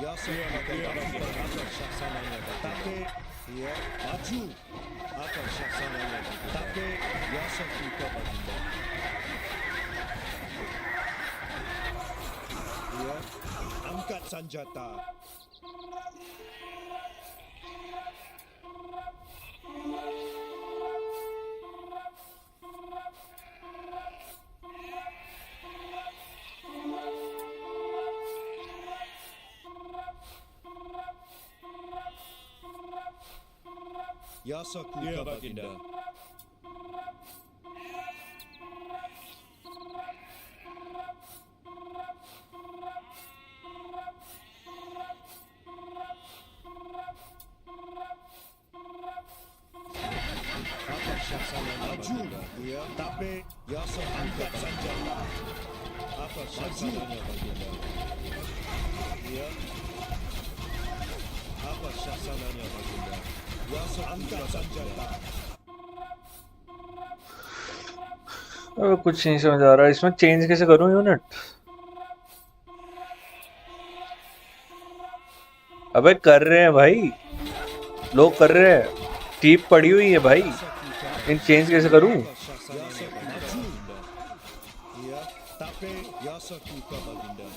S8: Yasa apa syasananya baginda? Iya, maju. Apa syasananya baginda? Yasa kuka baginda. Iya, angkat senjata. Yasa kuka baginda. Apa syasananya baginda? Iya, tapi Yasa angkat senjata. Apa syasananya baginda? Iya. Apa syasananya baginda? Yasa angkat senjata.
S7: अबे कुछ नहीं समझ आ रहा है इसमें change कैसे करूं unit? अबे कर रहे हैं भाई। लोग कर रहे हैं, टीप पड़ी हुई है भाई, इन चेंज कैसे करूं?
S8: Ia tape Yasaku Kabaginda.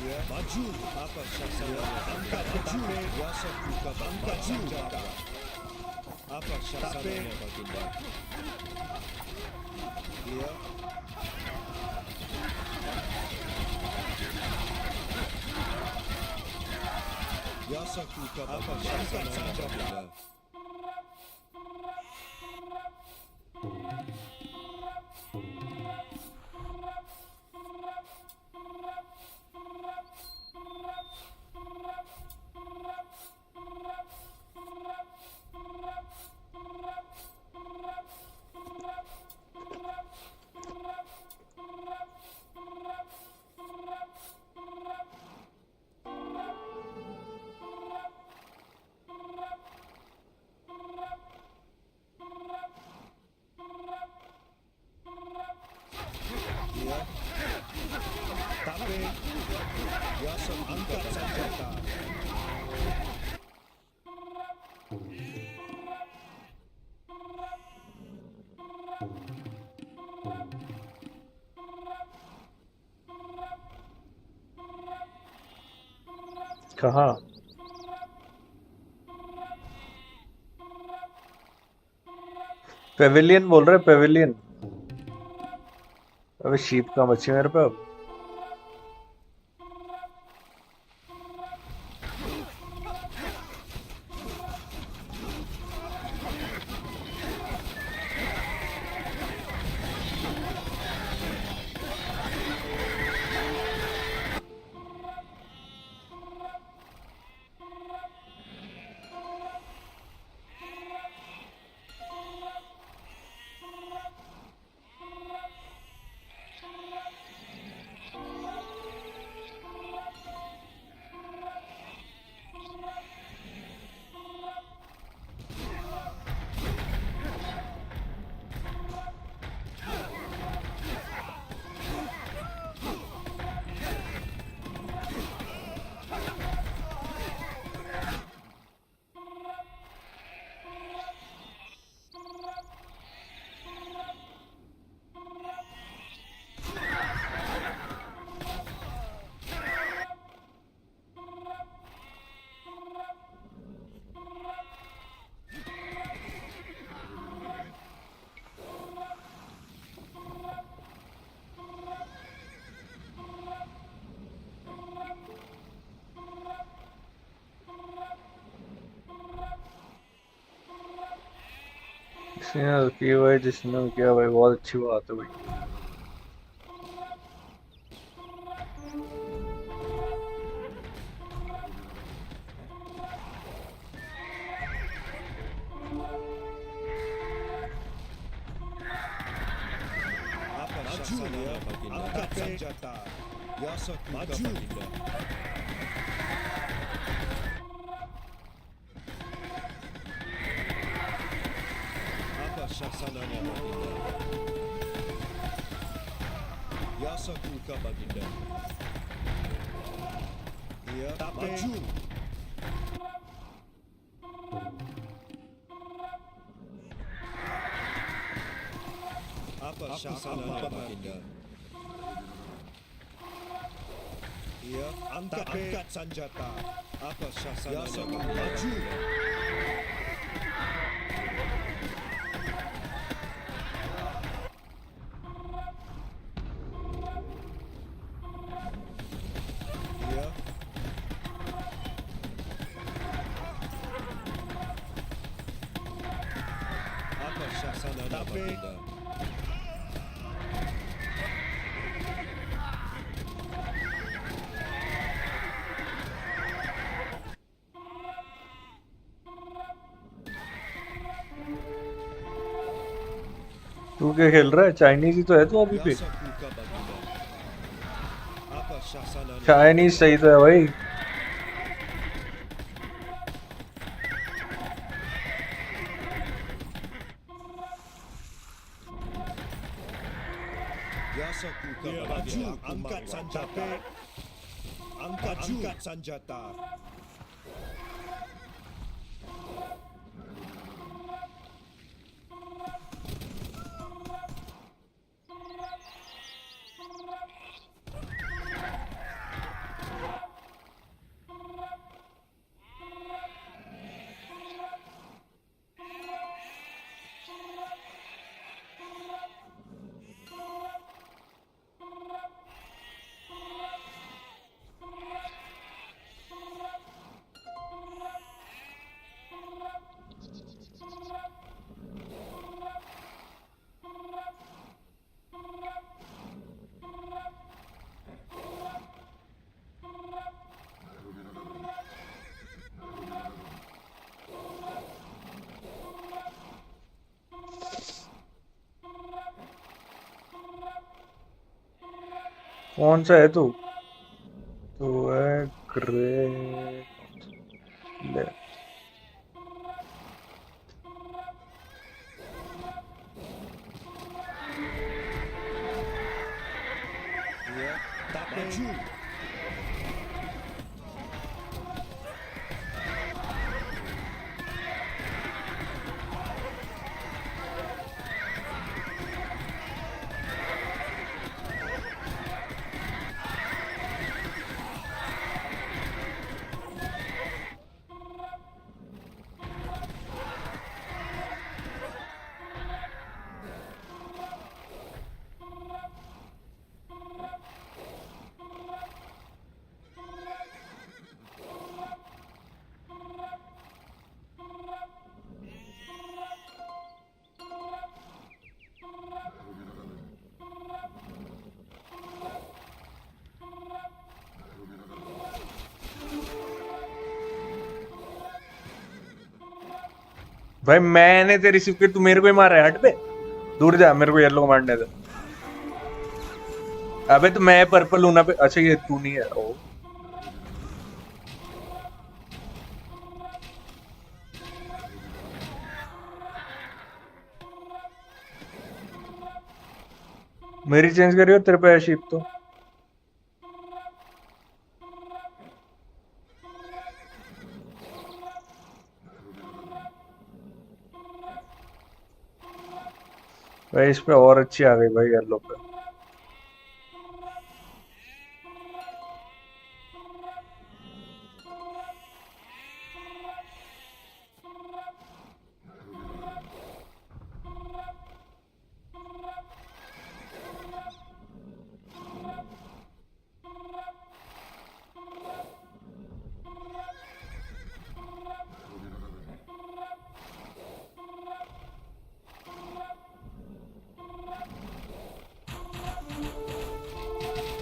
S8: Ia maju apa Shasana angkat tape Yasaku Kabaginda. Apa Shasana Baginda. Ia Yasaku apa Shasana Baginda. Ia tape Yasaku angkat senjata.
S7: कहाँ? पेविलियन बोल रहे, पेविलियन। अबे शीप का मच्छी मेरे पे अब। किया भाई, जिसने किया भाई, बहुत अच्छी बात है भाई।
S8: Apa Shasana Baginda. Angkat senjata. Yasaku Kabaginda. Apa Shasana Baginda. Yasaku Kabaginda. Ia maju. Apa Shasana Baginda. Ia angkat senjata. Apa Shasana maju. Ia apa Shasana Baginda.
S7: तू क्या खेल रहा है? चाइनीज ही तो है तू अभी भी।
S8: Yasaku Kabaginda. Apa Shasana
S7: Chinese सही तो है भाई।
S8: Maju, angkat senjata. Angkat senjata.
S7: कौन सा है तू? तो है ग्रेट। ले
S8: Maju.
S7: भाई मैंने तेरी रिसीव की, तू मेरे को ही मार रहा है। हट बे, दूर जा, मेरे को येलो को मारने दे। अबे तो मैं पर्पल हूं ना पे। अच्छा ये तू नहीं है। ओ मेरी चेंज करियो, तेरे पे है शीप तो। भाई इस पे और अच्छी आ गई भाई येलो पे।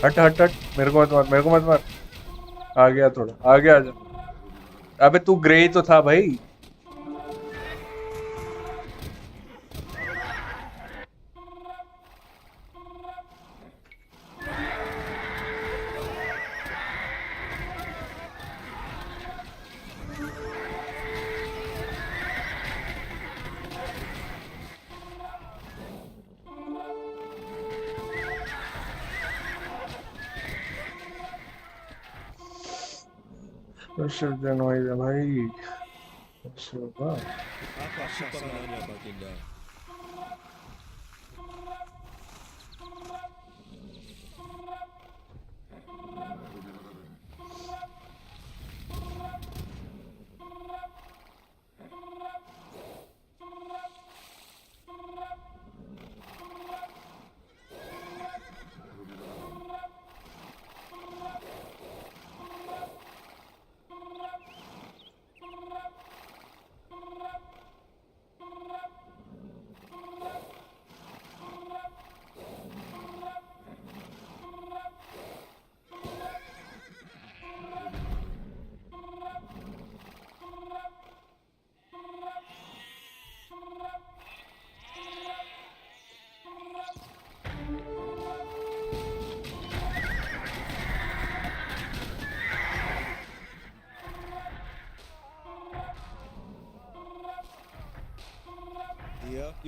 S7: हट हट हट, मेरे को मत मार, मेरे को मत मार। आ गया, थोड़ा आगे आ जा। अबे तू ग्रे ही तो था भाई। जन हो गया भाई। ऐसे होगा।
S8: Apa pertanyaannya baginda?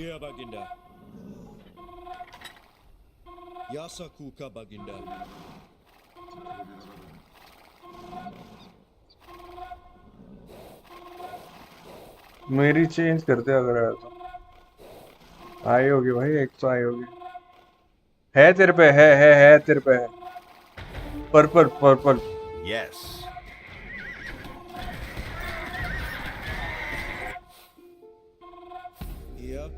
S8: Iya baginda. Yasakuka Baginda.
S7: मेरी चेंज करते अगर आया तो आई होगी भाई, एक तो आई होगी। है तेरे पे, है तेरे पे, है पर्पल पर्पल।
S9: Yes.
S8: Yeah.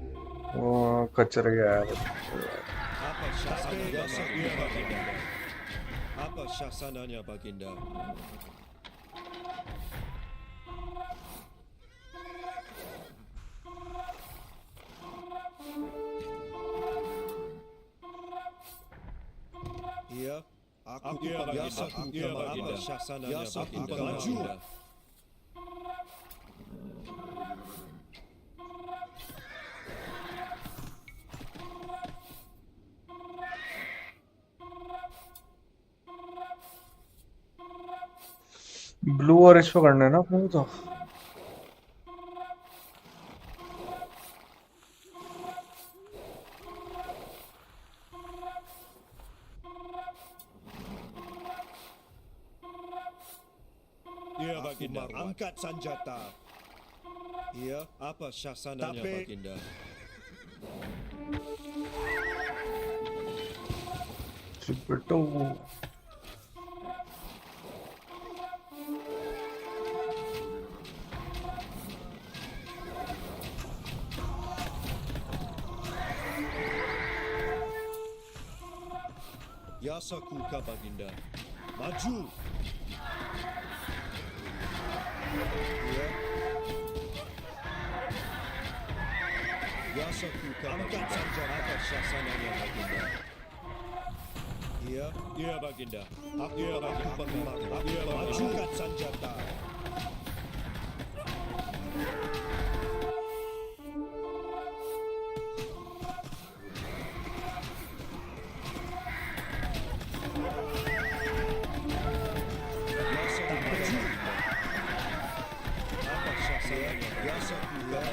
S7: वो कचर गया यार।
S8: Apa Shasana Yasakuka Baginda. Apa Shasananya Baginda. Yeah. Aku Yasakuka Baginda. Shasananya Baginda.
S7: Blue और इस पे करना है ना अपने को तो।
S8: Iya Baginda. Angkat senjata. Iya. Apa Shasananya Baginda.
S7: चिपटो।
S8: Yasakuka Baginda. Maju. Iya. Yasakuka Angkat senjata. Apa Shasananya Baginda. Iya. Iya Baginda. Aku penggemar. Maju. Angkat senjata.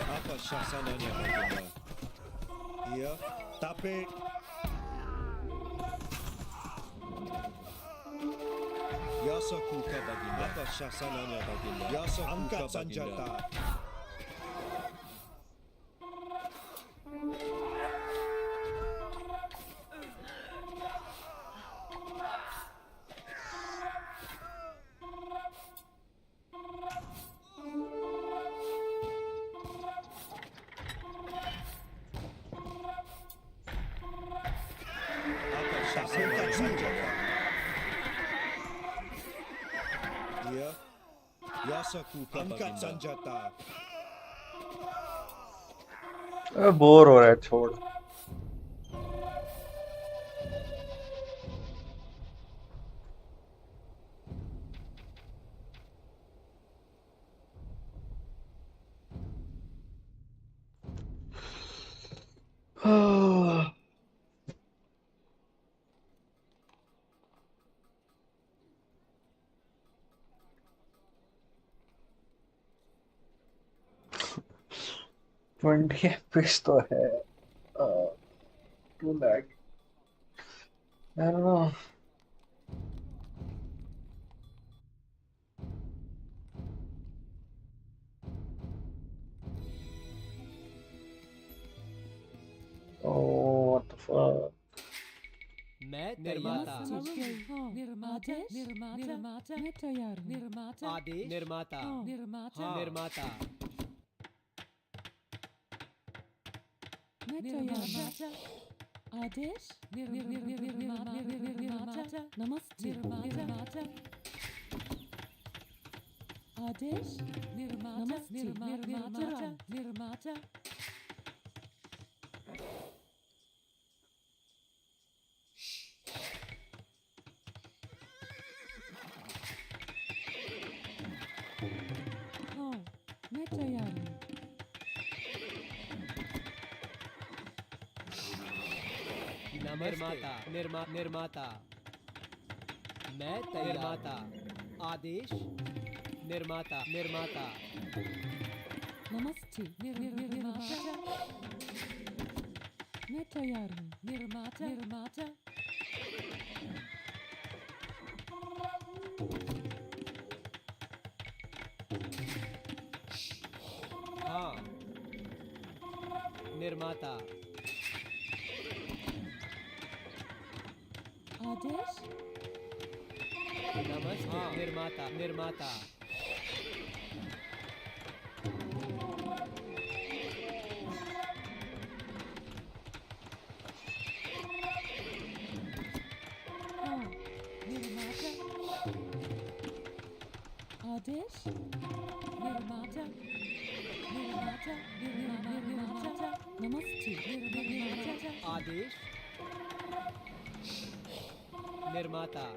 S8: Apa Shasananya Baginda. Iya. Tapi Yasakuka Baginda. Apa Shasananya Baginda. Yasakuka Angkat senjata. Apa Shasananya senjata. Iya. Yasakuka Angkat senjata.
S7: Bore हो रहा है, छोड़। Twenty FPS तो है। Too lag. I don't know. Oh, what the fuck?
S5: मैं निर्माता
S10: निर्माता निर्माता मैं तैयार हूँ। निर्माता
S5: आदेश निर्माता
S10: निर्माता
S5: निर्माता
S10: मैं तैयार हूँ। आदेश निर्माता नमस्ते निर्माता आदेश निर्माता निर्माता हाँ मैं तैयार हूँ।
S5: निर्माता निर्माता मैं निर्माता आदेश निर्माता निर्माता
S10: नमस्ते निर्माता मैं तैयार हूँ। निर्माता निर्माता
S9: निर्माता
S10: आदेश
S9: नमस्ते निर्माता निर्माता
S10: हाँ निर्माता आदेश निर्माता निर्माता निर्माता नमस्ते निर्माता
S9: आदेश निर्माता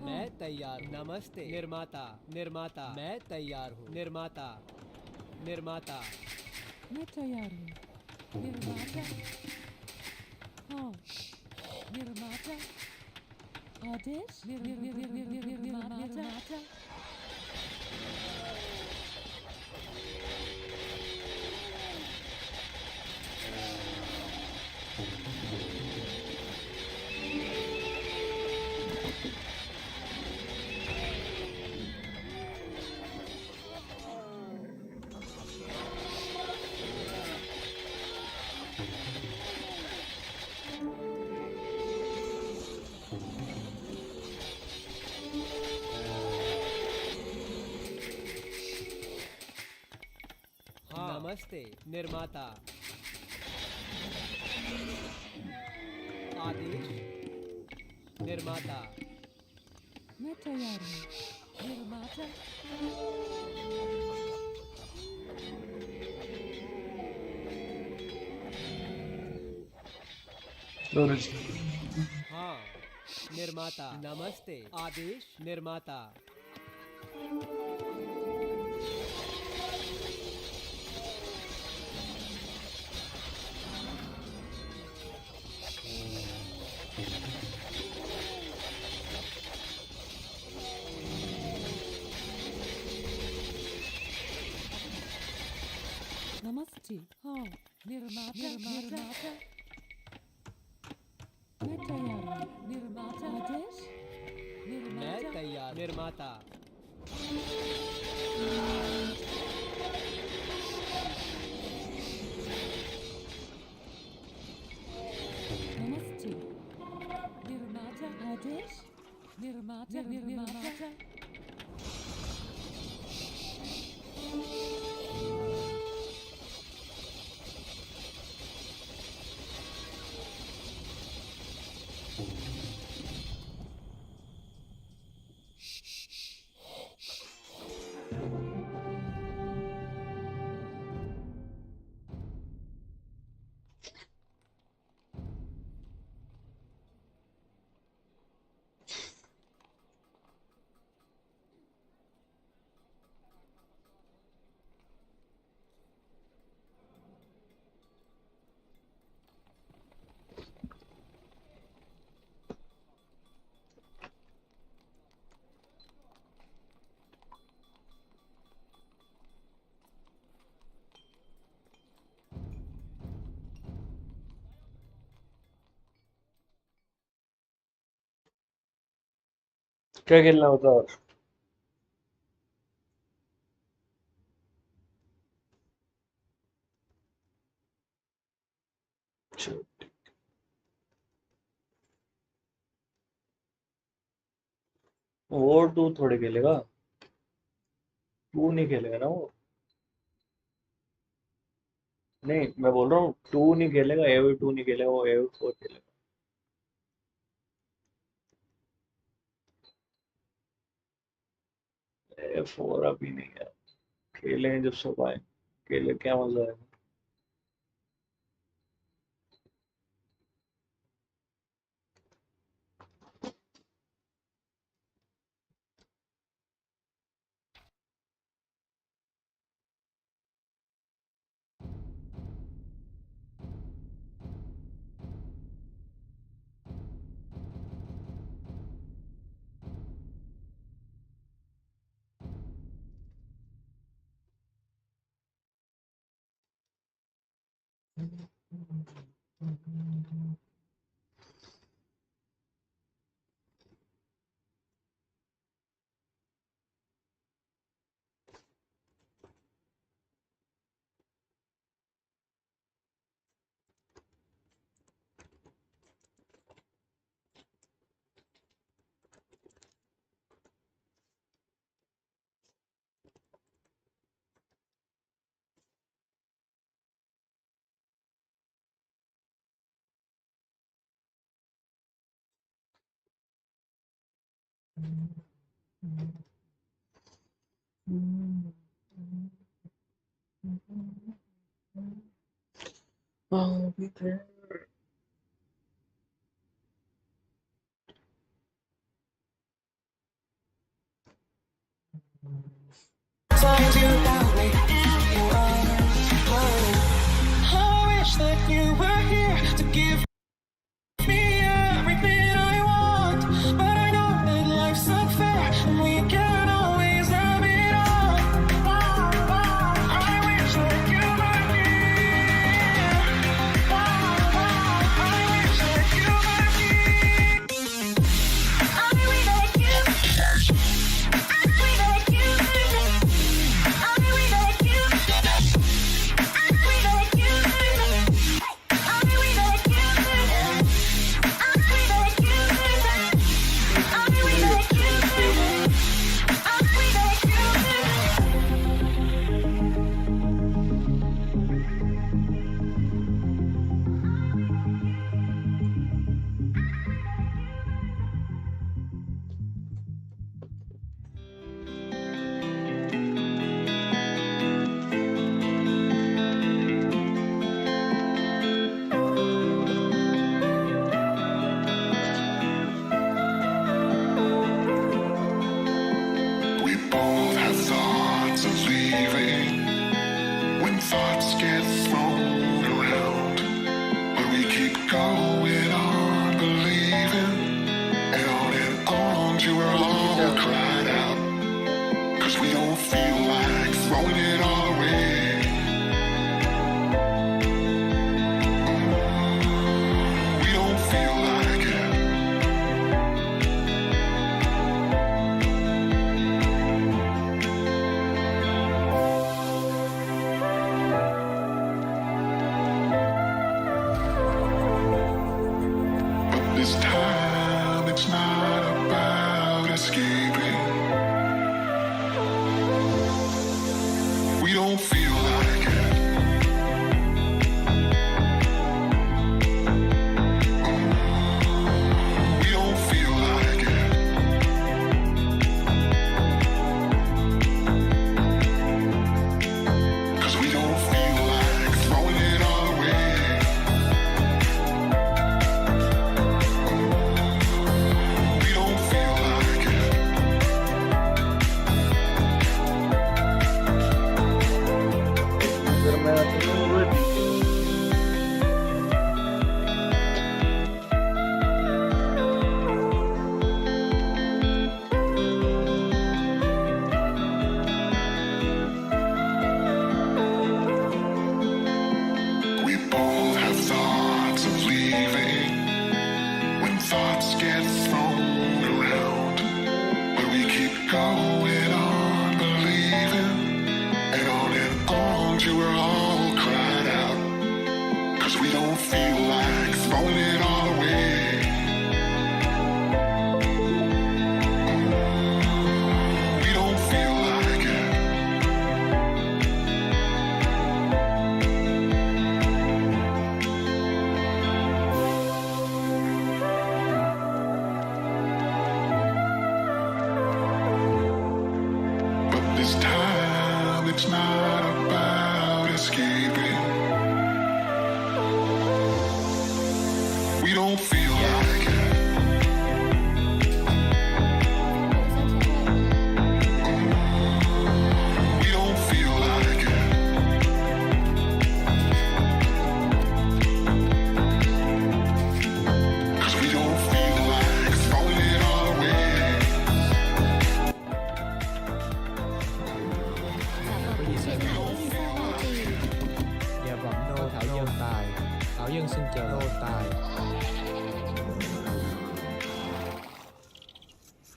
S9: मैं तैयार हूँ। नमस्ते निर्माता निर्माता मैं तैयार हूँ निर्माता निर्माता
S10: मैं तैयार हूँ निर्माता हाँ निर्माता आदेश निर्माता
S9: हाँ नमस्ते निर्माता आदेश निर्माता
S10: मैं तैयार हूँ निर्माता
S7: स्टोरेज
S9: हाँ निर्माता नमस्ते आदेश निर्माता
S10: नमस्ते हाँ निर्माता निर्माता मैं तैयार हूँ निर्माता आदेश
S9: मैं
S10: निर्माता
S9: तैयार निर्माता
S10: नमस्ते निर्माता आदेश निर्माता निर्माता
S7: क्या खेलना होता है और अच्छा, वो टू थोड़े खेलेगा टू नहीं खेलेगा ना वो नहीं मैं बोल रहा हूँ टू नहीं खेलेगा एवी टू नहीं खेलेगा वो एवी फोर खेलेगा ए फोर अभी नहीं है खेलें जब सब आए खेले क्या मजा है I'll be there.
S11: I wish that you were here to give me everything I want, but I know that life's unfair and we can't always have it all. I wish that you were here. I wish that you were here. I wish that you. I wish that you. I wish that you.
S12: We both have thoughts of leaving when thoughts get thrown around. But we keep going on believing, and on till we're all cried out. 'Cause we don't feel like throwing it all away. We don't feel like it. But this time it's not about escaping. We don't feel like it. We don't feel like it. 'Cause we don't feel like throwing it all away. We don't feel like it.
S7: अगर मैं
S12: We both have thoughts of leaving when thoughts get thrown around. But we keep going on believing, and on till we're all cried out. 'Cause we don't feel like throwing it all away. We don't feel like it. But this time it's not about escaping.
S9: tài. Thảo dân xin chờ nô tài.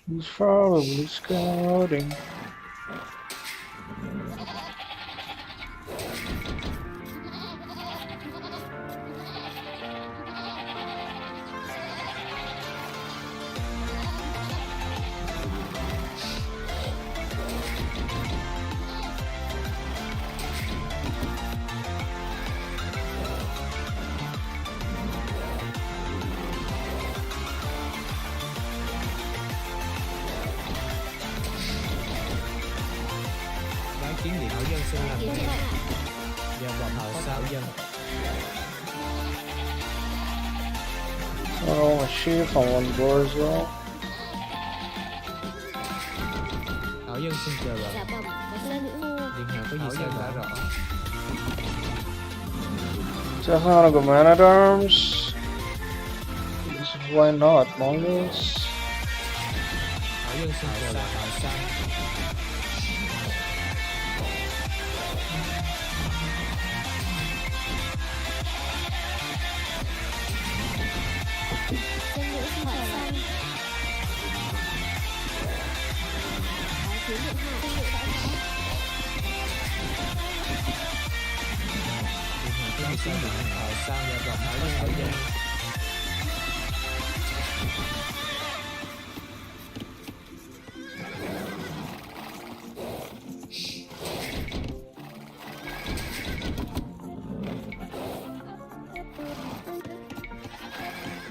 S7: He's probably scouting.
S9: Bái kiến điện thảo dân xin làm việc. Giờ vọng thảo sao dân.
S7: Oh, a sheep on one door as well.
S9: Thảo dân xin chờ đợi. Điện hạ có gì sai đã rõ.
S7: Definitely go man at arms. Why not, Mongols?
S9: Thảo dân xin chờ đợi thảo sao. Điện thảo sao và vọng thảo dân.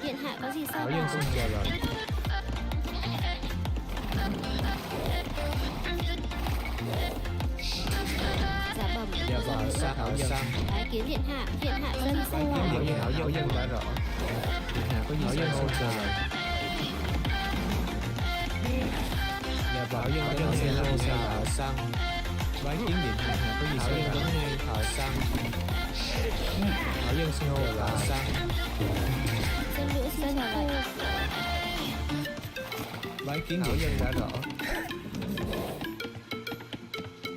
S2: Điện hạ có gì sai
S9: Thảo dân xin chờ đợi.
S2: Dạ bẩm.
S9: Dạ vọng sao thảo dân.
S2: Bái kiến điện hạ dân
S9: Bái kiến điện thảo dân đã rõ. Điện hạ có gì sai xin chờ đợi. Dạ vọng thảo dân xin làm thảo xăng. Bái kiến điện hạ có gì sai vấn ngay thảo xăng. Thảo dân xin chờ đợi thảo xăng.
S2: dân nữ xin chờ đợi.
S9: Bái kiến thảo dân đã rõ.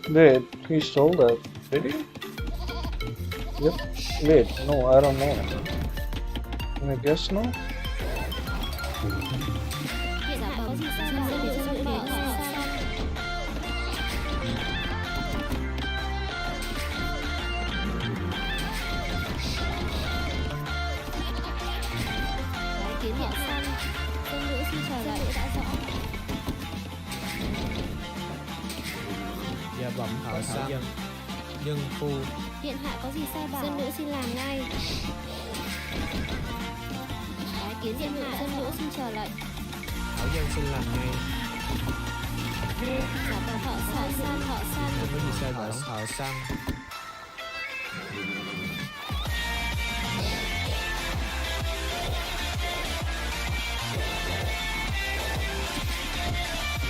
S7: Wait, he stole that. Did he? Yep. Wait, no, I don't know. I guess no.
S2: Điện hạ có gì sai dân nữ xin bảo sao. Bái kiến điện xanh dân nữ xin chờ đợi đã rõ.
S9: Dạ vọng thảo xăng. Nhân phu.
S2: Điện hạ có gì sai bảo dân nữ xin làm ngay. Bái kiến điện hạ dân nữ xin chờ lệnh.
S9: Thảo dân xin làm ngay.
S2: Dạ bẩm thợ săn
S9: Không có gì sai bảo thảo xăng.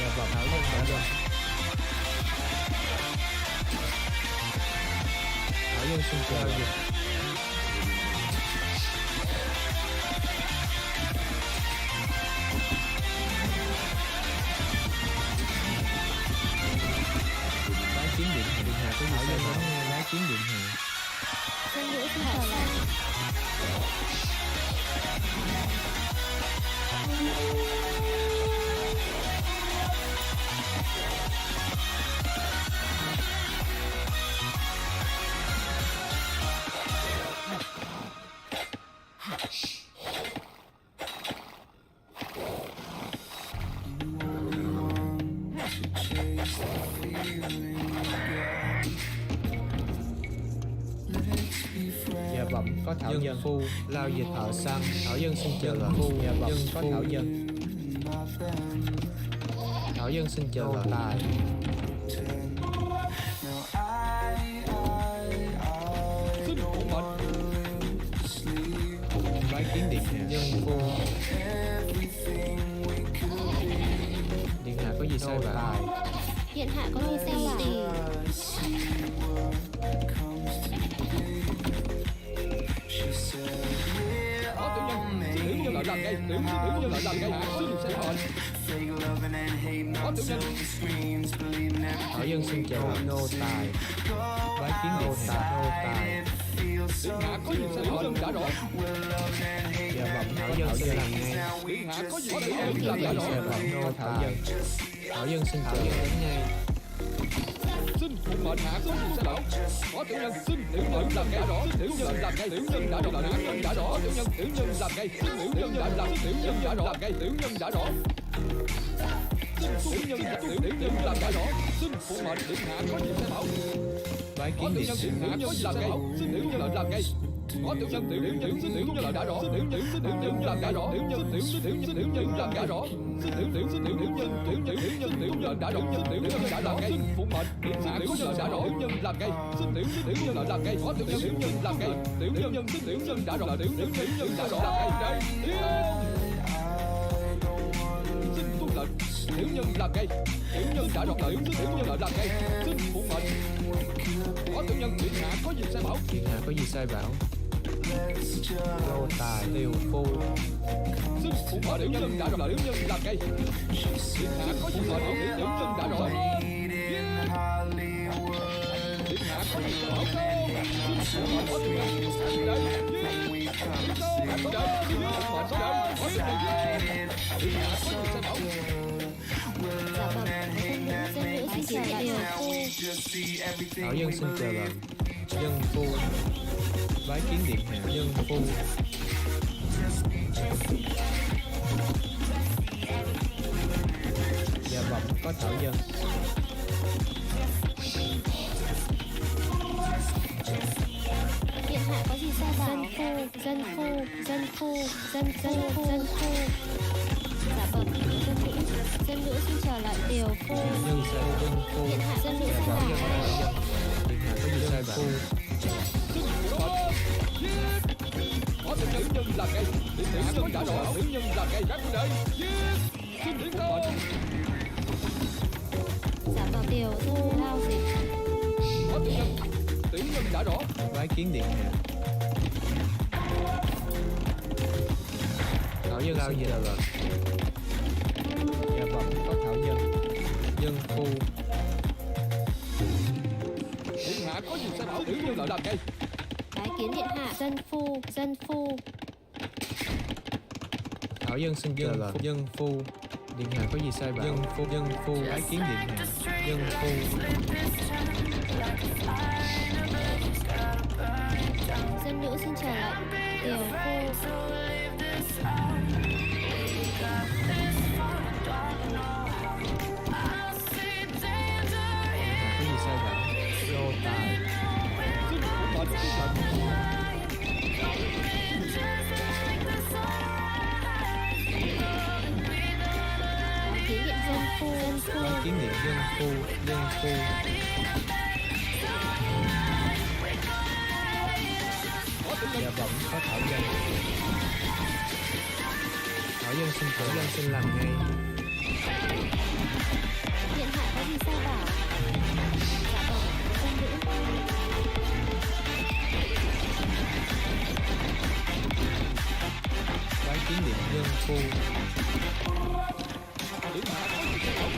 S9: Dạ vọng thảo dân thảo dân. Thảo dân xin chờ đợi. Bái kiến điện hạ có gì sai vấn nghe bái kiến điện hạ.
S2: dân nữ xin chờ lệnh.
S9: Dạ vọng có thảo dân phu lao dịch thợ săn. Thảo dân xin chờ lệnh phu. Dạ vọng có thảo dân. Thảo dân xin chờ lệnh tài. Bái kiến điện hạ dân phu. Điện hạ có gì sai tài.
S2: Điện hạ có gì sai bảo.
S9: Thảo dân xin chờ nô tài. Bái kiến điện hạ nô tài.
S5: Điện hạ có gì sai bảo nhân đã rõ.
S9: Dạ vọng Thảo Dân xin làm ngay.
S5: Điện hạ có gì sai bảo nhân đã rõ.
S9: Dạ vọng Nô Thảo Dân. Thảo Dân xin Thảo Dân đến ngay.
S5: Xin phụng mệnh hạ có gì sai bảo. Có tiểu nhân xin tiểu nhân làm ngay rõ. Tiểu nhân làm ngay. Tiểu nhân đã rõ. Tiểu nhân đã rõ. Tiểu nhân làm ngay. Tiểu nhân đã làm. Tiểu nhân đã rõ. Tiểu nhân đã rõ. Tiểu nhân làm đã rõ. Xin phụng mệnh điện hạ có gì sai bảo.
S9: Bái kiến điện hạ.
S5: Có gì làm ngay. Xin tiểu nhân làm ngay. Có tiểu nhân làm đã rõ. Tiểu nhân làm đã rõ. Tiểu nhân làm đã rõ. Tiểu nhân đã rõ. Tiểu nhân đã làm ngay. Phụng mệnh điện hạ có gì đã rõ. Tiểu nhân làm ngay. Xin tiểu nhân làm ngay. Có tiểu nhân làm ngay. Tiểu nhân đã rõ. Tiểu nhân đã rõ. Đây. Xin tuân lệnh. Tiểu nhân làm ngay. Tiểu nhân đã rõ. Tiểu nhân làm ngay. Xin phụng mệnh. Có tiểu nhân điện hạ có gì sai bảo.
S9: Điện hạ có gì sai bảo. Lô tài tiêu phu.
S5: Xin phụng mệnh tiểu nhân đã rõ. Tiểu nhân làm ngay. Điện hạ có gì sai bảo. Tiểu nhân đã rõ. Điện hạ có gì sai bảo. Xin phụng mệnh có tiểu nhân. Đây.
S9: Thảo Dân xin chờ lệnh. Dân phu. Bái kiến điện hạ. Dân phu. Dạ vọng có Thảo Dân.
S13: Điện hạ có gì sai bảo? Dân phu. Dạ vâng, dân nữ xin trở lại tiểu phu.
S9: Nhân sẽ dân phu.
S13: Điện hạ dân nữ xin
S9: Thảo
S13: bảo.
S9: Dân có Thảo Dân. Điện hạ có gì sai bảo.
S5: Có tiểu nhân làm ngay. Tiểu nhân đã rõ. Tiểu nhân làm ngay. Các đây. Xin điện hạ.
S13: Dạ vâng, tiểu phu lao dịch.
S5: Có tiểu nhân đã rõ.
S9: Bái kiến điện hạ. Thảo Dân xin chờ lệnh. Dạ vọng có Thảo Dân. Dân phu.
S5: Điện hạ có gì sai bảo. Tiểu nhân làm ngay.
S13: Bái kiến điện hạ. Dân phu.
S9: Thảo Dân xin chờ lệnh. Dân phu. Điện hạ có gì sai bảo. Dân phu. Bái kiến điện hạ. Dân phu.
S13: Dân nữ xin trở lại tiểu phu.
S9: Có gì sai bảo. Lô tài.
S13: Kiến điện dân phu.
S9: Bái kiến điện dân phu. Dạ vọng có Thảo Dân. Thảo Dân xin làm ngay.
S13: Điện hạ có gì sai bảo. Dạ vâng, dân nữ.
S9: Bái kiến điện dân phu.
S5: Điện hạ có gì sai bảo.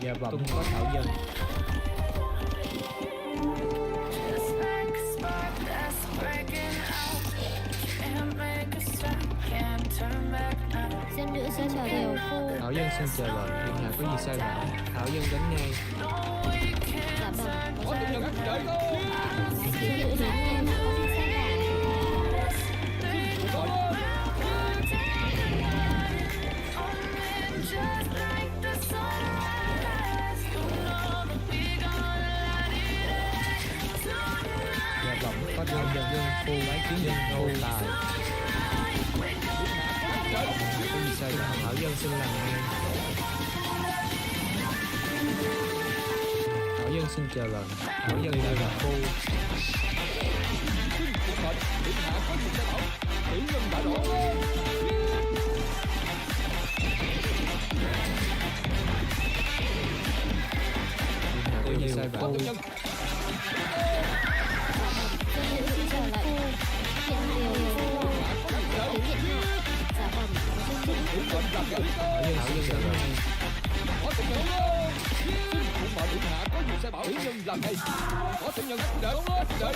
S9: Dạ vọng có Thảo Dân.
S13: Dân nữ xin chờ tiểu phu.
S9: Thảo Dân xin chờ lệnh. Điện hạ có gì sai bảo. Thảo Dân đến ngay.
S13: Dạ vâng,
S5: Có tiểu nhân đợi.
S13: bái kiến điện hạ. Điện hạ có gì sai bảo.
S9: Dạ vọng có dân phu. Bái kiến dân nô tài. Có gì sai bảo. Thảo Dân xin làm ngay. Thảo Dân xin chờ lệnh. Thảo Dân đây là phu.
S5: Điện hạ có gì sai bảo. Tiểu nhân đã rõ.
S9: Điện hạ có gì sai bảo.
S5: Tiểu nhân
S9: Thảo Dân đến ngay.
S5: Có tiểu nhân xin phụ mệnh điện hạ có gì sai bảo tiểu nhân làm ngay. Có tiểu nhân đợi đợi.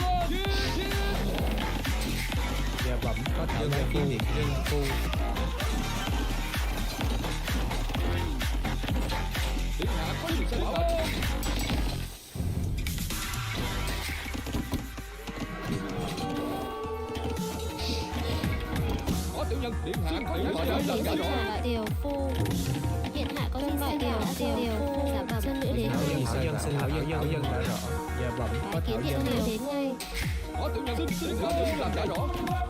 S9: Dạ bẩm có Thảo Dân kiến điện nhân phu.
S5: Điện hạ có gì sai bảo. Có tiểu nhân điện hạ có gì sai bảo làm cả rõ.
S13: Điều phu. Điện hạ có gì sai bảo điều phu. Dạ bẩm dân nữ đến ngay.
S9: Thảo Dân xin Thảo Dân đã rõ. Dạ bẩm có
S13: Bái
S9: Thảo
S13: kiến
S9: Dân.
S13: điện hạ đến ngay.
S5: Có tiểu nhân xin Thảo Dân làm cả rõ.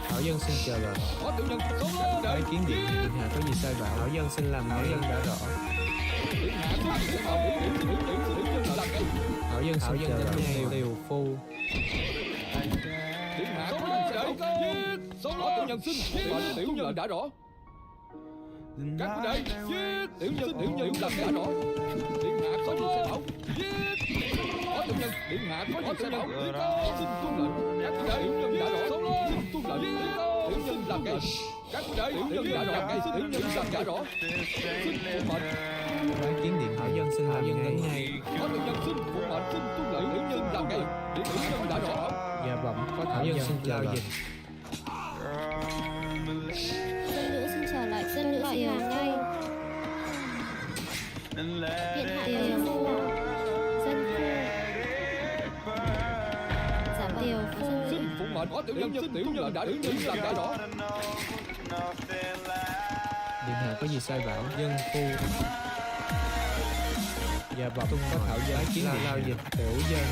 S9: Thảo Dân xin chờ đợi.
S5: Có tiểu nhân sống lên.
S9: Bái kiến điện hạ có gì sai bảo. Thảo Dân xin làm Thảo Dân đã rõ.
S5: Điện hạ có gì sai bảo tiểu nhân làm ngay.
S9: Thảo Dân xin chờ đợi. Tiều phu.
S5: Điện hạ có gì sai bảo. Có tiểu nhân xin phụ mệnh tiểu nhân đã rõ. Các huynh đệ giết tiểu nhân làm cả rõ. Điện hạ có gì sai bảo. Có tiểu nhân điện hạ có gì sai bảo. Xin tuân lệnh. Các huynh đệ tiểu nhân đã rõ. Xin tuân lệnh. Tiểu nhân làm ngay. Các huynh đệ tiểu nhân đã rõ. Tiểu nhân làm cả rõ. Xin phụ mệnh.
S9: Bái kiến điện Thảo Dân xin Thảo Dân đến ngay.
S5: Có tiểu nhân xin phụ mệnh. Xin tuân lệnh. Tiểu nhân làm ngay. Tiểu nhân đã rõ.
S9: Dạ bẩm có Thảo Dân xin giao dịch.
S13: Dân nữ xin trở lại. Dân nữ xin làm ngay. Điện hạ điều phu. Dân phu. Dạ bẩm điều phu.
S5: Xin phụ mệnh. Có tiểu nhân xin tiểu nhân đã làm cả rõ.
S9: Điện hạ có gì sai bảo. Dân phu. Dạ bẩm có Thảo Dân kiến điện giao dịch tiểu dân.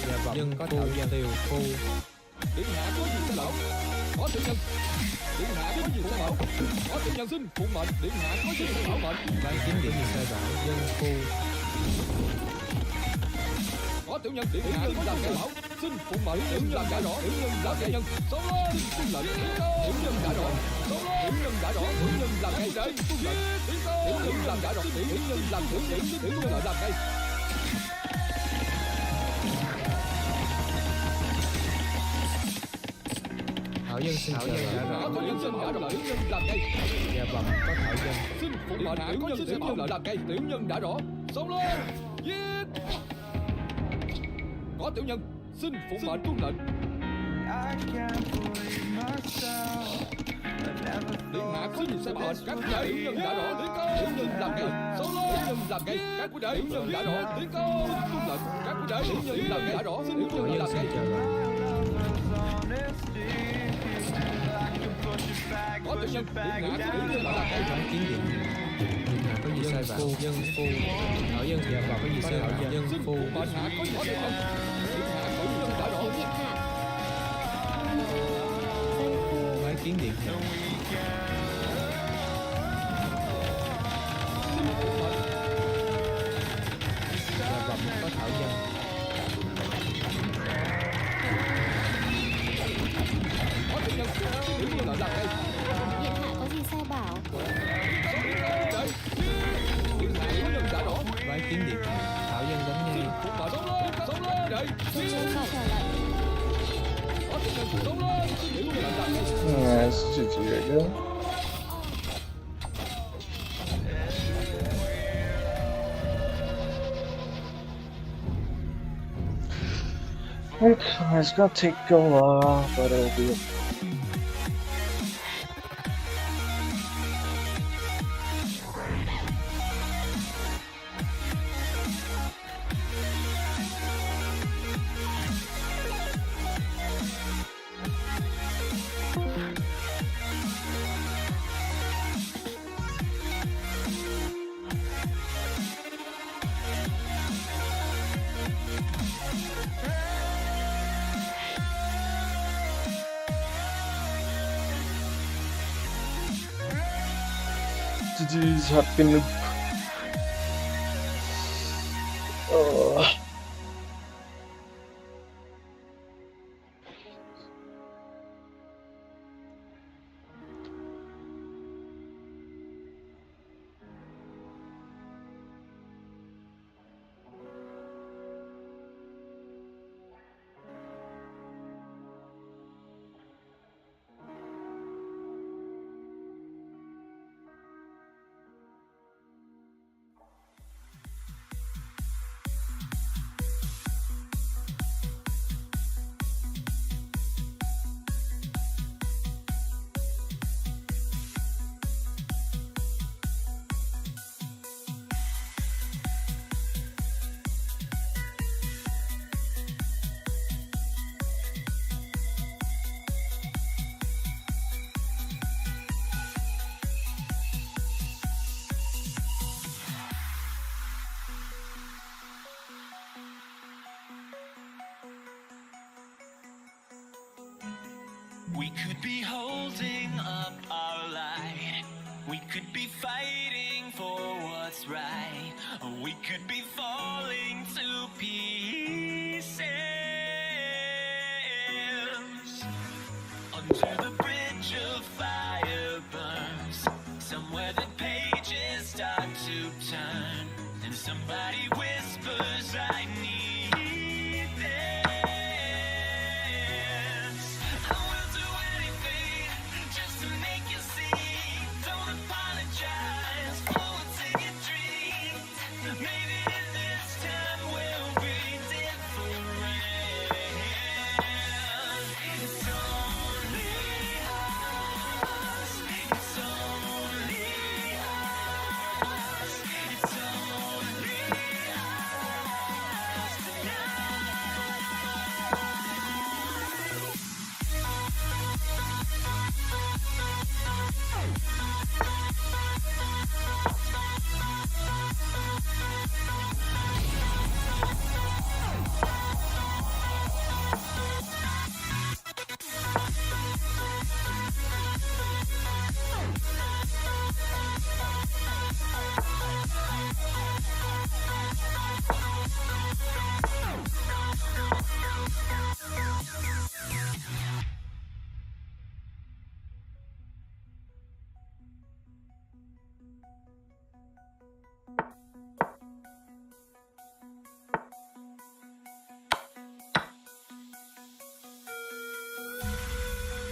S9: Dạ bẩm có Thảo Dân tiều phu.
S5: Điện hạ có gì sai bảo. Có tiểu nhân. Điện hạ có gì sai bảo. Có tiểu nhân xin phụ mệnh. Điện hạ có gì sai bảo mệnh.
S9: Bái kiến điện sai bảo. Dân phu.
S5: Có tiểu nhân điện hạ có làm cái bảo. Xin phụ mệnh tiểu nhân đã rõ. Tiểu nhân làm cái nhân. Sống lên. Xin lệnh. Tiểu nhân đã rõ. Sống lên. Tiểu nhân đã rõ. Tiểu nhân làm cái đấy. Tuân lệnh. Tiểu nhân làm đã rõ. Tiểu nhân làm tiểu nhân. Tiểu nhân làm cái.
S9: Thảo Dân xin Thảo Dân đã rõ.
S5: Có tiểu nhân xin đã rõ. Tiểu nhân làm cái.
S9: Dạ bẩm có Thảo Dân.
S5: Xin phụ mệnh tiểu nhân tiểu nhân làm cái. Tiểu nhân đã rõ. Sống lên. Giết. Có tiểu nhân xin phụ mệnh tuân lệnh. Điện hạ có gì sai bảo. Các đại tiểu nhân đã rõ. Tiểu nhân làm ngay. Sống lên. Tiểu nhân làm ngay. Các quý đại tiểu nhân đã rõ. Tiến công tuân lệnh. Các quý đại tiểu nhân làm ngay đã rõ. Xin tiểu nhân làm ngay. Có tiểu nhân điện hạ tiểu nhân làm ngay.
S9: Bái kiến điện. Điện hạ có gì sai bảo. Dân phu. Thảo Dân dạ bẩm có gì sai bảo. Dân phu.
S5: Điện hạ có gì sai bảo. Điện hạ tiểu nhân đã rõ.
S13: Điện hạ.
S9: Bái kiến điện hạ. Dạ bẩm có Thảo Dân.
S5: Có tiểu nhân tiểu nhân làm ngay.
S13: Điện hạ có gì sai bảo.
S5: Điện hạ tiểu nhân đã rõ.
S9: Bái kiến điện hạ. Thảo Dân đến ngay.
S5: Sống lên. Đấy.
S13: Dân nữ gọi trở lại.
S5: Có tiểu nhân sống lên. Tiểu nhân làm ngay.
S7: GG aja. Okay, it's gonna take a while, but it'll be okay. GG's happy noob.
S11: We could be holding up our light. We could be fighting for what's right. Or we could be falling to pieces. Under the bridge of fire burns. Somewhere the pages start to turn. And somebody whispers, I need this. I will do anything just to make you see. Don't apologize for what's in your dreams. Maybe this time will be different. It's only us. It's only us. It's only us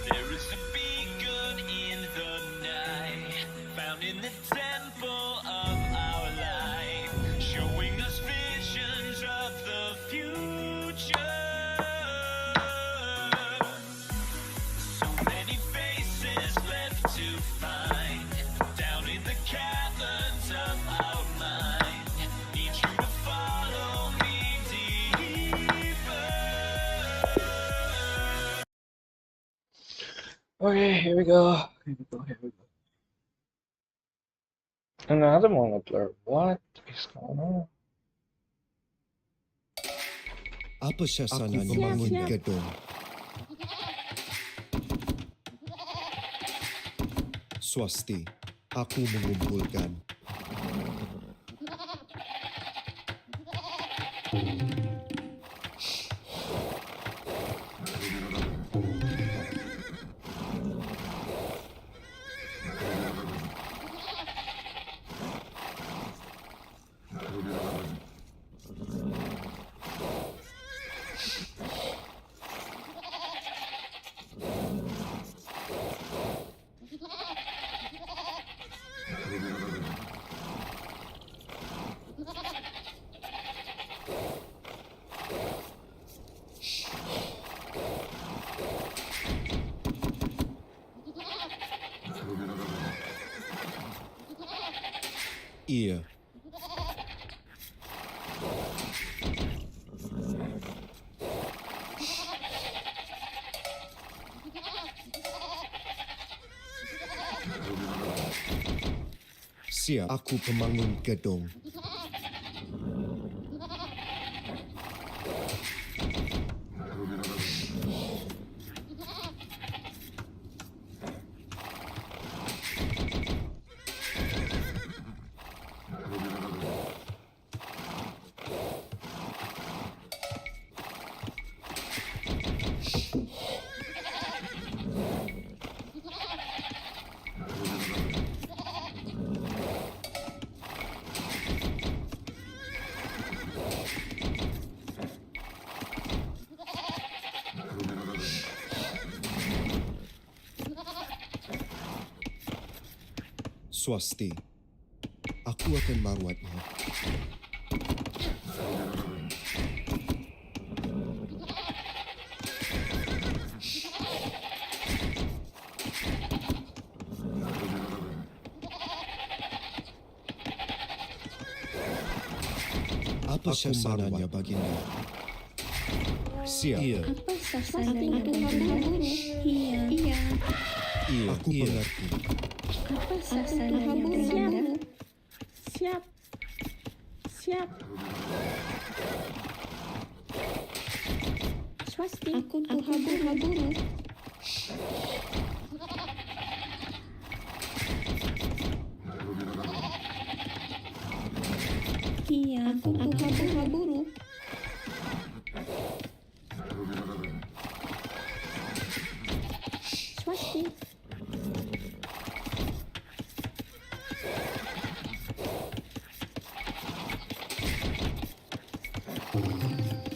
S11: There is a beacon in the night, found in the temple of our life, showing us visions of the future. So many faces left to find, down in the caverns of our mind. Need you to follow me deeper.
S7: Okay, here we go. Another multiplayer. What is going on?
S8: Apa syasananya membangun gedung? Swasti, aku mengumpulkan. Iya. Siap, aku pembangun gedung. Swasti, aku akan merawatnya. Apa sasarannya, Baginda? Siap. Iya.
S13: Apa sasarannya, Baginda? Iya.
S8: Iya, aku mengerti.
S13: Apa sasarannya, Baginda?
S10: Siap. Siap.
S13: Swasti, aku tuh habu-habumu.
S10: Iya, aku haburu. Swasti.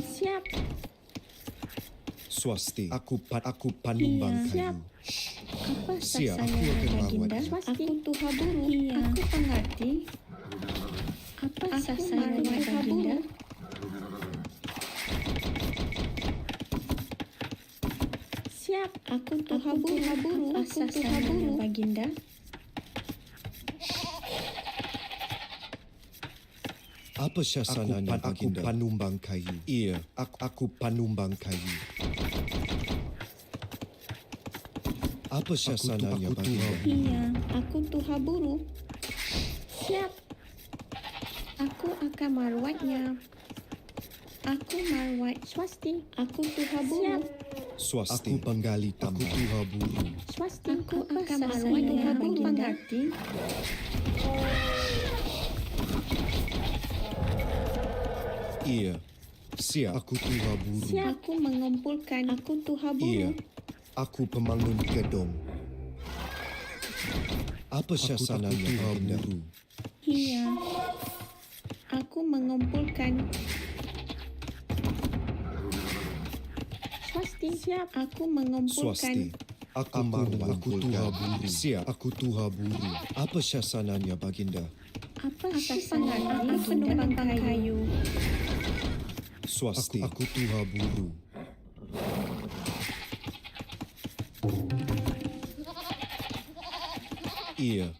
S10: Siap.
S8: Swasti. Aku panumbang
S10: Iya,
S8: kayu.
S10: Apa
S8: Siap,
S10: saya
S8: aku akan
S10: Baginda?
S8: rawat.
S10: Swasti. Aku tuhaburu. Iya. Aku pengerti. Apa saya Baginda? Siap. Aku tuhaburu. Apa saya Baginda?
S8: Apa syasananya Baginda? Aku panumbang kayu. Iya, aku panumbang kayu. Apa syasananya Baginda?
S10: Iya, aku tuhaburu. Siap. Aku akan merawatnya. Aku merawat Swasti. Aku tuhaburu. Siap.
S8: Swasti. Aku penggali tambang. Aku tuhaburu.
S10: Swasti. Aku akan merawat tuhaburu. Mengerti?
S8: Iya. Siap. Aku tuhaburu.
S10: Siap. Aku mengumpulkan. Aku tuhaburu.
S8: Iya. Aku pemangun gedung. Apa syasananya Baginda?
S10: Iya. Aku mengumpulkan. Swasti. Siap. Aku mengumpulkan.
S8: Swasti. Aku tuhaburu. Siap. Aku tuhaburu. Apa syasananya Baginda?
S10: Apa sangatnya penumbang kayu?
S8: Swasti. Aku tuhaburu. Iya.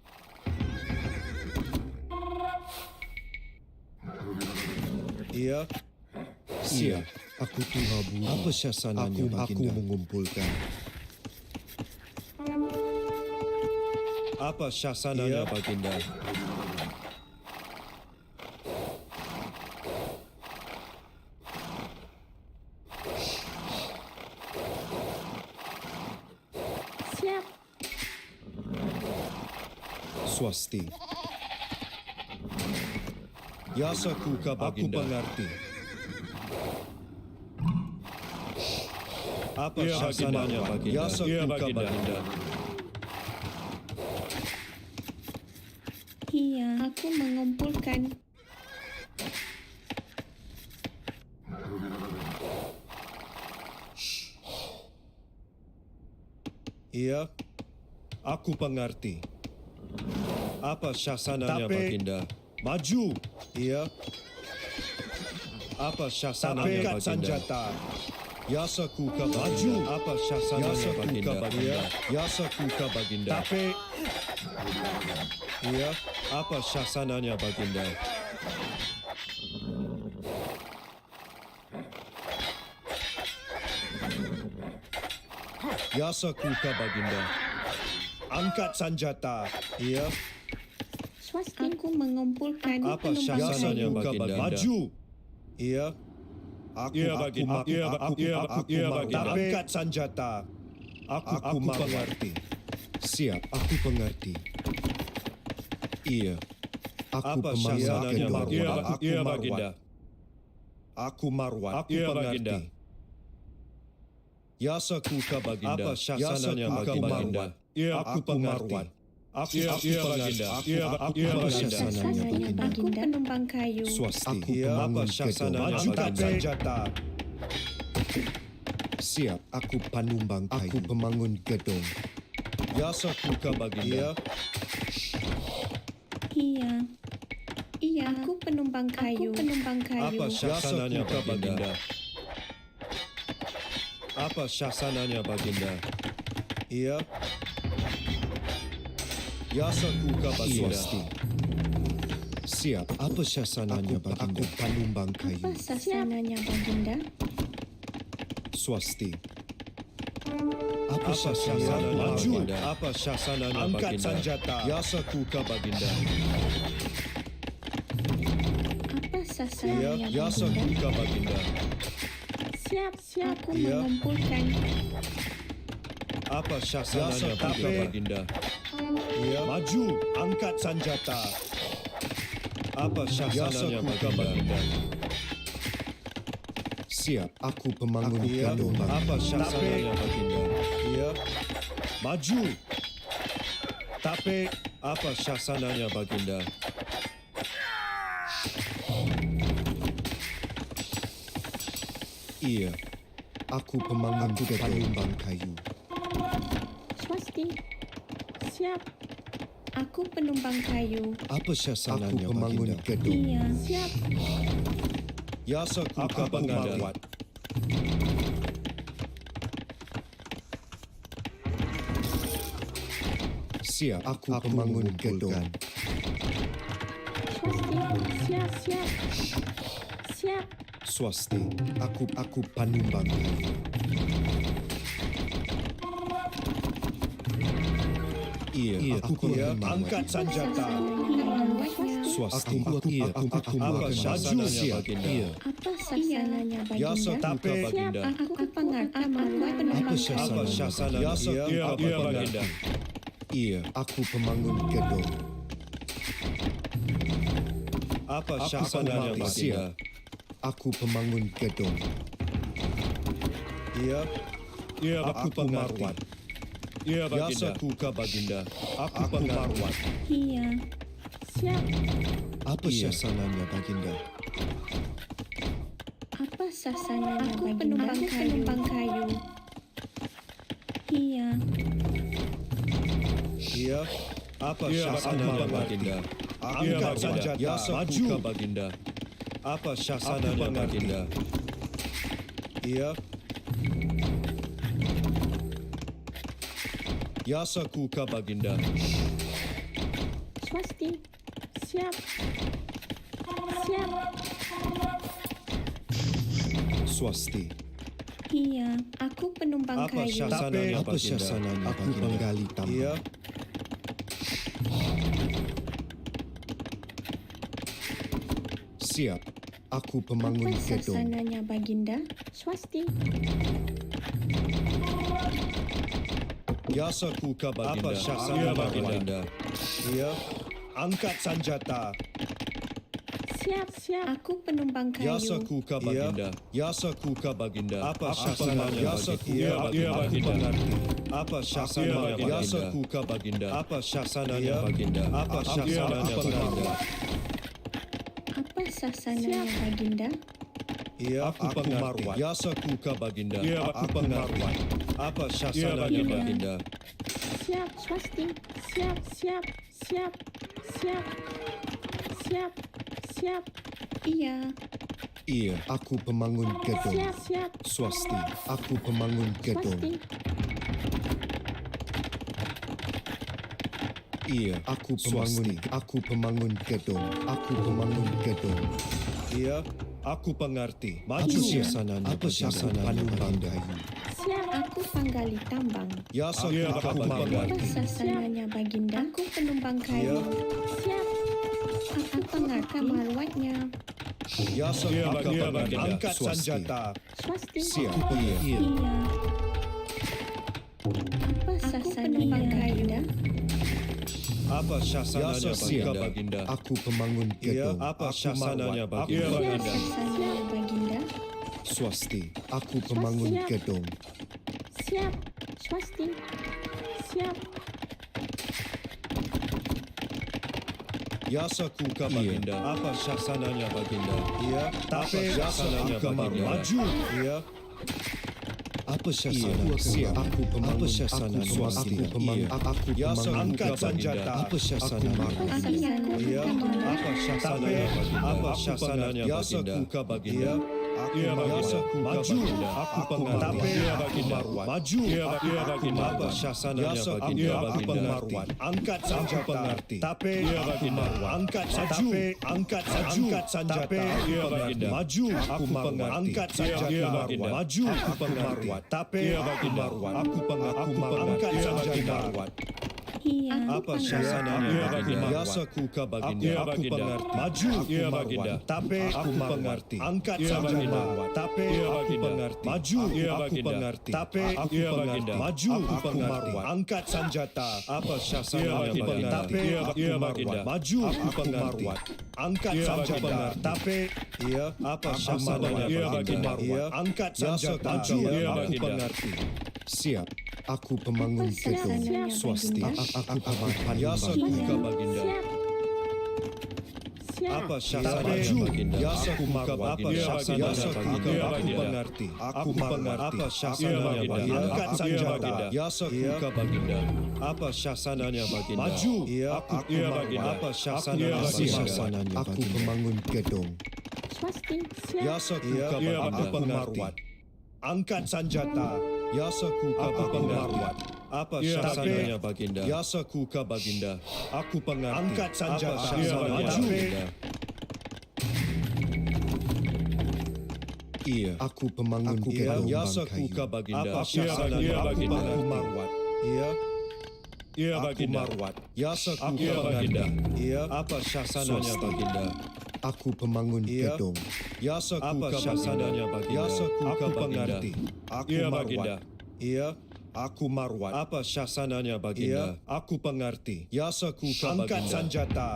S8: Iya. Siap. Aku tuhaburu. Apa syasananya Baginda? Aku mengumpulkan. Apa syasananya Baginda?
S10: Siap.
S8: Swasti. Yasakuka Baginda. Aku mengerti. Apa syasananya Baginda? Yasakuka Baginda.
S10: Iya. Aku mengumpulkan.
S8: Iya. Aku mengerti. Apa syasananya Baginda? Maju. Iya. Apa syasananya Baginda? Sanjata. Yasakuka maju. Apa syasananya Baginda? Yasakuka Baginda. Tapi. Iya. Apa syasananya Baginda? Yasakuka Baginda. Angkat sanjata. Iya.
S10: Swasti. Aku mengumpulkan.
S8: Apa syasananya Baginda? Maju. Iya. Aku angkat sanjata. Aku mengerti. Siap. Aku mengerti. Iya. Aku pemanggil kedua. Aku Baginda. Aku marwat. Aku mengerti. Yasakuka Baginda. Apa syasananya Baginda? Aku pengarwat. Aku Baginda. Aku syasananya Baginda.
S10: Aku penumbang kayu.
S8: Swasti. Apa syasananya Baginda? Siap. Aku panumbang kayu. Aku pemangun gedung. Yasakuka Baginda.
S10: Iya. Iya. Aku penumbang kayu. Aku penumbang kayu.
S8: Apa syasananya Baginda? Apa syasananya Baginda? Iya. Yasakuka Baginda. Siap. Apa syasananya Baginda? Aku panumbang kayu.
S10: Apa syasananya Baginda?
S8: Swasti. Apa syasananya Baginda? Apa syasananya Baginda? Angkat sanjata. Yasakuka Baginda.
S10: Apa syasananya Baginda?
S8: Yasakuka Baginda.
S10: Siap. Aku mengumpulkan.
S8: Apa syasananya Baginda? Ya. Maju, angkat senjata. Apa syasananya Baginda? Siap, aku pemangun gedung. Apa syasananya Baginda? Ya. Maju. Tapi apa syasananya Baginda? Iya, aku pemangun penumbang kayu.
S10: Swasti. Siap. Aku penumbang kayu.
S8: Apa syasananya aku pemangun gedung?
S10: Iya. Siap.
S8: Yasaku Baginda. Siap, aku pemangun gedung.
S10: Swasti. Siap, siap. Siap.
S8: Swasti, aku penumbang kayu. Iya, aku angkat senjata. Swasti, aku apa syasananya Baginda?
S10: Apa sasananya Baginda?
S8: Yasaku Baginda.
S10: Aku pengarti membuat penumbang kayu.
S8: Apa syasananya Yasaku Baginda? Iya, aku pemangun gedung. Apa syasananya Baginda? Aku pemangun gedung. Iya, aku pengarwat. Iya, Yasaku Baginda. Aku pengarwat.
S10: Iya. Siap.
S8: Apa syasananya Baginda?
S10: Apa sasananya Baginda? Aku penumbang kayu. Iya.
S8: Iya. Apa syasananya Baginda? Angkat senjata. Maju Baginda. Apa syasananya Baginda? Iya. Yasaku Baginda.
S10: Swasti. Siap. Siap.
S8: Swasti.
S10: Iya. Aku penumbang
S8: Apa
S10: kayu.
S8: syasananya Baginda? Apa syasananya aku penggali tambang. Iya. Siap. Aku pemangun
S10: Apa
S8: gedung.
S10: sasananya Baginda? Swasti.
S8: Yasaku Baginda. Apa syasananya Baginda? Iya. Angkat senjata.
S10: Siap, siap. Aku penumbang kayu.
S8: Yasaku Baginda. Yasaku Baginda. Apa syasananya Baginda? Apa syasananya Baginda? Yasaku Baginda. Apa syasananya Baginda? Apa syasananya Baginda?
S10: Apa sasananya Baginda?
S8: Iya, aku pengarwat. Yasaku Baginda. Iya, aku pengarwat. Apa syasananya Baginda?
S10: Siap, Swasti. Siap, siap, siap, siap, siap, siap. Iya.
S8: Iya, aku pemangun gedung.
S10: Siap, siap.
S8: Swasti, aku pemangun gedung.
S10: Swasti.
S8: Iya, aku pemangun gedung. Aku pemangun gedung. Iya, aku pengerti. Maju
S10: Iya.
S8: syasananya. Apa syasananya Baginda?
S10: Siap, aku penggali tambang.
S8: Yasaku aku
S10: Apa
S8: mengerti.
S10: sasananya Baginda? Aku penumbang kayu. Siap. Aku pengarti marwatnya.
S8: Yasaku aku mengerti. Angkat senjata.
S10: Swasti.
S8: Siap. Iya.
S10: Iya. Apa sasananya Baginda?
S8: Apa syasananya Baginda? Aku pemangun gedung. Apa syasananya Baginda?
S10: Siap, sasananya Baginda.
S8: Swasti, aku pemangun
S10: Siap.
S8: gedung.
S10: Siap, Swasti. Siap.
S8: Yasaku Baginda. Apa syasananya Baginda? Iya. Tapi syasananya Baginda. Maju. Iya. Apa syasananya? Siap. Aku pemangun syasananya. Swasti. Aku pemangun. Aku pemangun. Angkat senjata. Apa syasananya? Iya. Apa syasananya Baginda? Apa syasananya Baginda? Yasaku Baginda. Iya, Yasaku maju. Aku pengarwat. Aku marwat. Maju. Aku apa syasananya Baginda? Aku pengarwat. Angkat senjata. Pengerti. Tapi aku marwat. Angkat maju. Angkat senjata. Maju. Aku marwat. Angkat senjata. Maju. Aku pengarwat. Tapi aku marwat. Aku angkat senjata.
S10: Iya,
S8: Apa
S10: aku
S8: syasananya
S9: Iya,
S8: baginda?
S9: Baginda.
S8: Biasa ku ka baginda.
S9: Iya,
S8: Aku
S9: Baginda.
S8: pengerti. Maju aku
S9: Iya,
S8: marwan.
S9: Baginda.
S8: Tapi aku pengerti. Angkat
S9: Iya,
S8: senjata.
S9: Baginda.
S8: Tapi
S9: Iya,
S8: aku
S9: Baginda.
S8: pengerti. Maju
S9: Iya,
S8: aku
S9: Baginda.
S8: pengerti. Tapi aku
S9: Iya,
S8: pengerti.
S9: Baginda.
S8: Maju aku pengerti. Angkat senjata. Apa syasananya
S9: Iya, Baginda.
S8: baginda? Tapi
S9: Iya,
S8: aku
S9: Iya,
S8: marwan.
S9: Baginda.
S8: Maju aku pengerti. Angkat
S9: Iya,
S8: senjata.
S9: Baginda.
S8: Tapi iya apa syasananya
S9: Iya,
S8: baginda?
S9: Baginda.
S8: Iya, angkat senjata. Maju
S9: Iya,
S8: aku
S9: Baginda.
S8: pengerti. Siap. Aku pemangun
S10: Apa
S8: gedung.
S10: syasananya,
S8: Swasti.
S10: Baginda?
S8: Aku pemangun. Biasa ku
S10: Iya.
S8: ka baginda. Apa syasananya baginda? Biasa ku marwan. Apa
S9: Iya,
S8: syasananya
S9: Baginda.
S8: baginda?
S9: Iya,
S8: Aku
S9: Baginda.
S8: pengerti. Aku mengerti. Apa
S9: Iya,
S8: syasananya
S9: Baginda.
S8: baginda? Angkat
S9: Iya,
S8: senjata.
S9: Baginda.
S8: Biasa ku ka baginda. Apa syasananya baginda? Maju. Iya, aku
S9: Iya,
S8: marwan.
S9: Baginda.
S8: Apa
S9: Iya,
S8: syasananya
S9: Baginda.
S8: baginda? Aku pemangun gedung.
S10: Swasti, siap.
S8: Biasa ku ka
S9: Iya,
S8: baginda. Aku
S9: Baginda.
S8: marwan. Angkat senjata. Biasa ku ka baginda. Apa
S9: Iya,
S8: syasananya baginda? Biasa ku ka baginda. Aku pengerti. Angkat senjata.
S9: Iya,
S8: Syasananya
S9: Baginda.
S8: baginda. Iya, aku pemangun gedung biasa ku ka baginda. Apa
S9: Iya,
S8: syasananya
S9: Baginda.
S8: Aku marwat. Iya.
S9: Iya,
S8: Aku
S9: Baginda.
S8: marwat. Biasa ku
S9: Iya,
S8: ka
S9: Baginda.
S8: baginda. Iya. Apa syasananya baginda? Aku pemangun gedung. Biasa ku ka syasananya baginda. Biasa ku ka pengerti. Aku
S9: Iya,
S8: marwat.
S9: Baginda.
S8: Iya. Aku marwat. Apa syasananya baginda? Iya. Aku pengerti. Biasa ku ka baginda. Angkat senjata.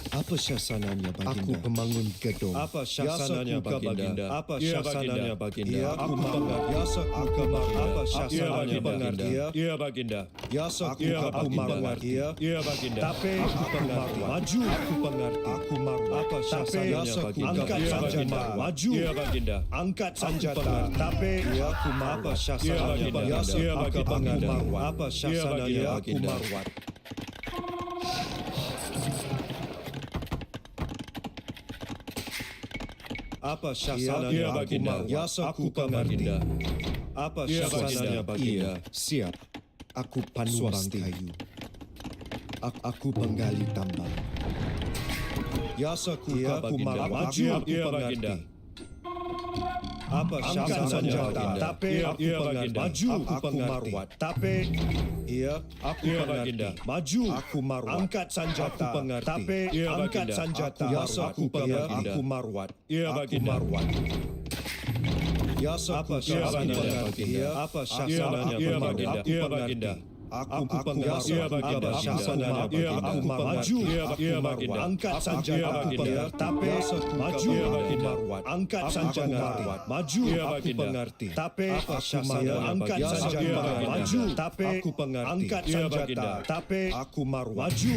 S8: Apa syasananya baginda? Aku pemangun gedung. Apa syasananya baginda? Apa
S9: Iya,
S8: syasananya
S9: Baginda.
S8: baginda? Aku marwat. Biasa ku ka baginda. Apa
S9: Iya,
S8: syasananya
S9: Baginda.
S8: baginda?
S9: Iya, Baginda.
S8: Biasa ku
S9: Iya,
S8: ka
S9: Baginda.
S8: mengerti.
S9: Iya, Baginda.
S8: Tapi aku pengerti. Maju. Aku pengerti. Aku marwat. Apa syasananya baginda? Angkat
S9: Iya,
S8: senjata.
S9: Baginda.
S8: Maju.
S9: Iya, Baginda.
S8: Angkat senjata. Tapi aku marwat. Apa syasananya
S9: Baginda.
S8: biasa
S9: Iya,
S8: aku
S9: Baginda.
S8: marwat. Apa syasananya
S9: Baginda.
S8: aku marwat. Apa syasananya
S9: Iya,
S8: aku
S9: Baginda.
S8: marwat. Biasa aku
S9: Aku
S8: pengerti.
S9: Baginda.
S8: Apa
S9: Iya,
S8: syasananya
S9: Baginda.
S8: baginda? Siap. Aku panumbang kayu. Aku penggali tambang. Biasa ku ka baginda. Maju aku
S9: Iya,
S8: pengerti.
S9: Baginda.
S8: Apa syasananya baginda? Tapi
S9: Iya,
S8: aku
S9: iya,
S8: pengerti.
S9: Baginda.
S8: Maju aku pengerti. Tapi iya aku
S9: Iya,
S8: pengerti.
S9: Baginda.
S8: Maju aku marwat. Angkat senjata. Aku pengerti. Tapi
S9: Iya,
S8: angkat
S9: Baginda.
S8: senjata.
S9: Aku
S8: Biasa
S9: marwat.
S8: aku pengerti.
S9: Baginda.
S8: Aku marwat.
S9: Iya,
S8: Aku
S9: Baginda.
S8: marwat. Biasa
S9: Apa
S8: aku syasananya
S9: syasananya
S8: baginda?
S9: baginda?
S8: Apa syasananya
S9: Iya,
S8: baginda?
S9: Baginda.
S8: Aku
S9: Iya,
S8: pengerti.
S9: Baginda.
S8: Aku pengerti.
S9: Iya, Baginda.
S8: Apa syasananya
S9: Iya,
S8: baginda?
S9: aku
S8: Aku maju.
S9: Iya,
S8: Aku
S9: iya,
S8: marwat.
S9: Baginda.
S8: Angkat
S9: Iya,
S8: senjata. Aku
S9: Baginda.
S8: pengerti. Tapi maju.
S9: Iya,
S8: Aku
S9: Baginda.
S8: marwat. Angkat senjata. Maju.
S9: Iya,
S8: Aku
S9: Baginda.
S8: pengerti. Tapi
S9: Apa
S8: aku
S9: syasananya
S8: marwat. Angkat
S9: baginda?
S8: senjata.
S9: Iya, Baginda.
S8: Maju. Tapi aku pengerti. Angkat
S9: Iya,
S8: senjata.
S9: Baginda.
S8: Tapi aku marwat. Maju.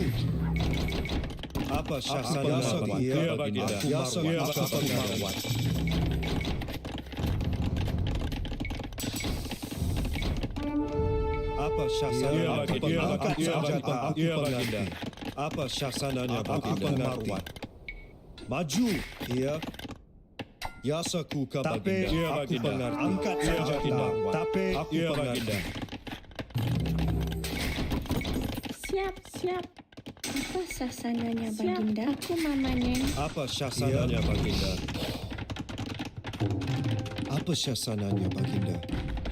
S8: Apa syasananya baginda?
S9: Iya, Baginda.
S8: Aku marwat.
S9: Iya,
S8: Aku
S9: Baginda.
S8: marwat. Apa syasananya
S9: Iya,
S8: aku
S9: Baginda.
S8: pengangkat
S9: Iya,
S8: senjata
S9: Baginda.
S8: aku
S9: Iya,
S8: pengerti.
S9: Baginda.
S8: Apa syasananya
S9: Aku
S8: aku pengerti. Maju. Iya. Biasa ku ka
S9: Tapi,
S8: baginda.
S9: iya,
S8: Aku
S9: Baginda.
S8: pengerti. Angkat
S9: Iya,
S8: senjata.
S9: Baginda.
S8: Tapi aku
S9: Iya,
S8: pengerti.
S9: Baginda.
S10: Siap, siap. Apa sasananya Baginda? Aku mamanya.
S8: Apa syasananya baginda? Apa syasananya baginda?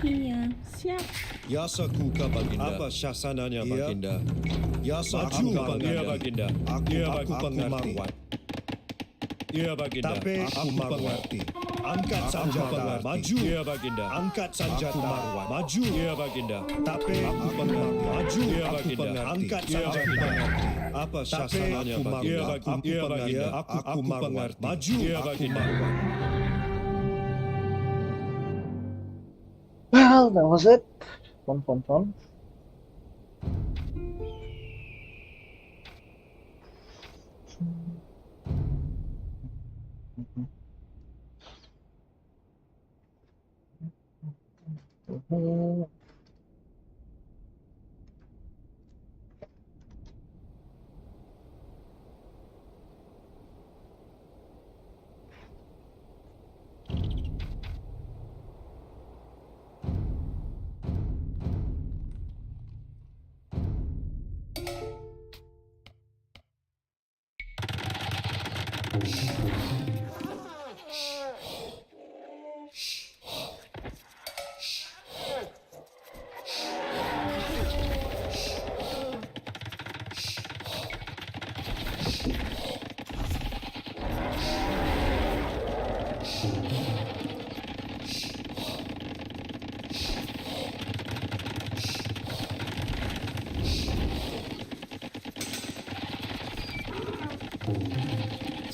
S10: Iya, siap.
S8: Biasa ku ka baginda. Apa syasananya baginda? Biasa aku ka
S9: Iya, Baginda. Iya,
S8: Aku
S9: Baginda.
S8: marwat.
S9: Iya, Baginda.
S8: Tapi aku mengerti. Angkat senjata. Maju.
S9: Iya, Baginda.
S8: Angkat senjata. Maju.
S9: Iya, Baginda.
S8: Tapi aku mengerti. Maju.
S9: Iya,
S8: Aku
S9: Baginda.
S8: mengerti. Angkat
S9: Iya,
S8: senjata.
S9: Baginda.
S8: Apa syasananya
S9: Iya,
S8: baginda?
S9: Baginda.
S8: Aku
S9: Iya,
S8: pengerti.
S9: Baginda.
S8: Aku mengerti. Maju.
S9: Iya,
S8: Aku
S9: Baginda.
S8: marwat.
S7: Well, that was it. Fun.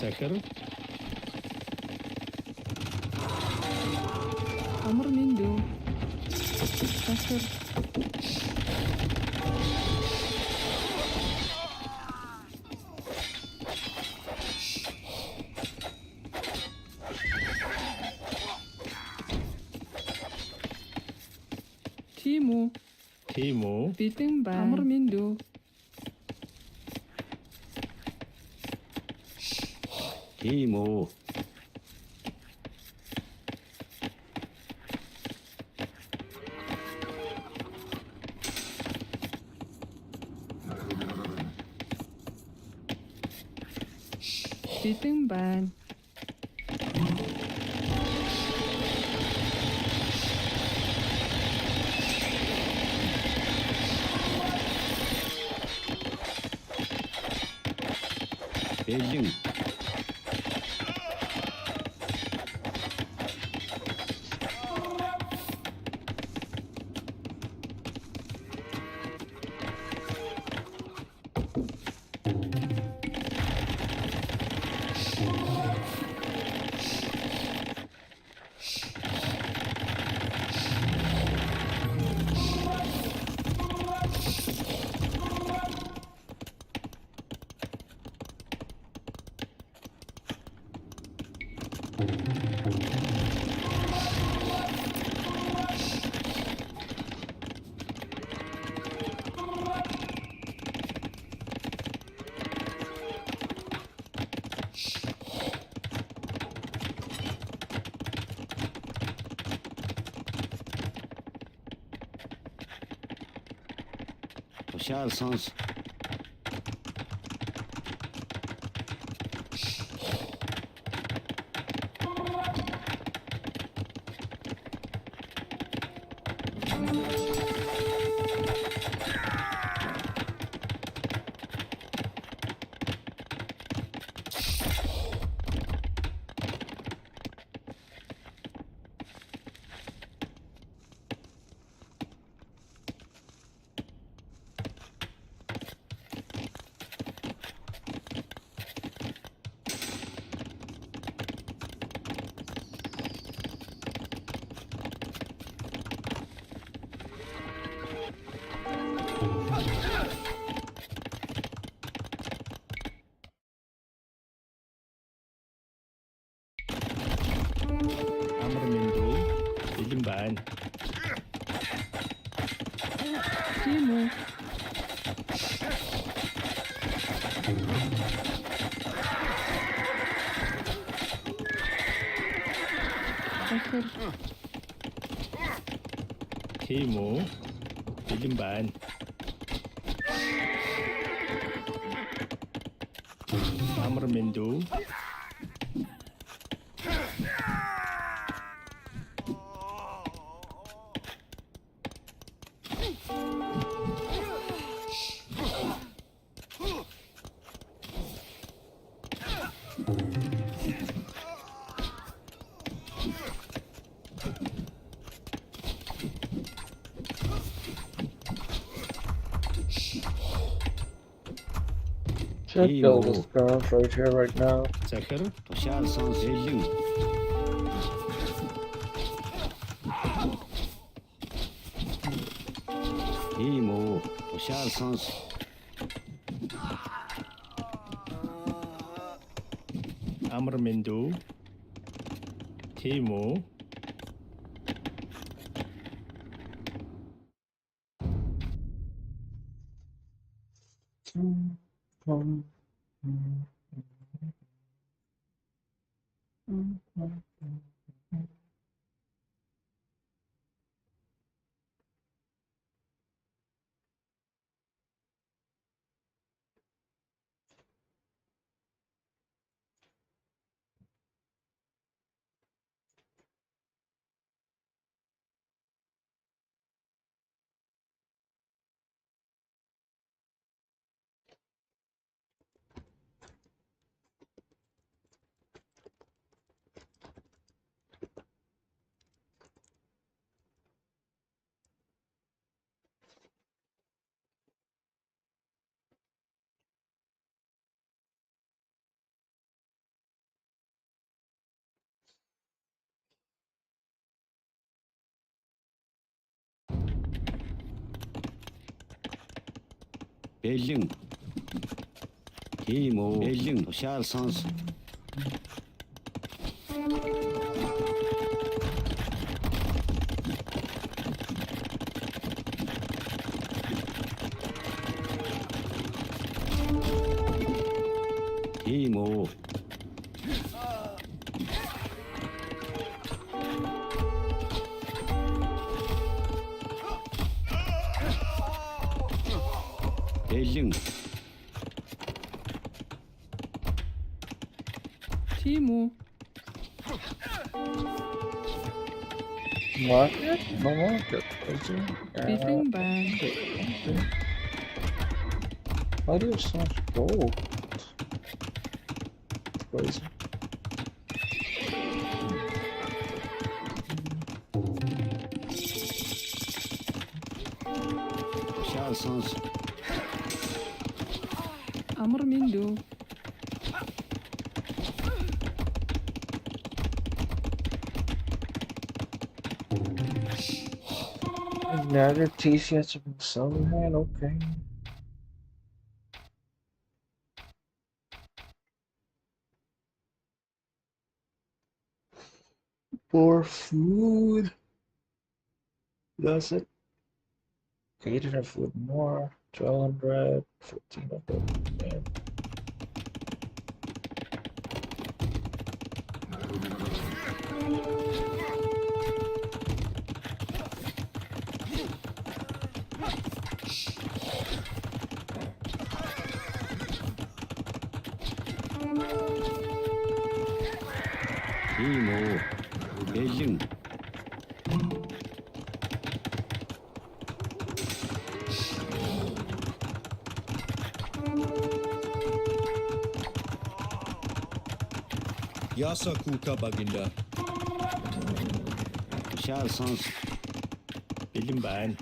S9: ساخر أمر من دو ساخر تيمو أمر من دو
S14: تيمو
S9: بان
S14: بيجين خوشحال سانس
S9: أمر من دو بان تيمو ساخر تيمو بان أمر من دو
S7: Should kill this girl right here, right now.
S9: ساخر
S14: خوشحال سانس بيجين تيمو خوشحال سانس
S9: أمر من دو تيمو
S14: Бэлэн. Тийм үү. Бэлэн тушаал сонс. Тийм үү. Бэлэн.
S9: Тийм үү.
S7: Market? No market.
S9: Бэлэн байна.
S7: How do you search gold? Crazy.
S14: Тушаал сонс.
S9: Амар минь дүү.
S7: Another t-shirts from Summerhead, okay. More food. Does it? Created our food more. 1200, 1400. Yeah.
S14: Тийм үү. Бэлэн.
S8: Yasa kuka baginda.
S14: Тушаал сонс.
S8: Бэлэн байна.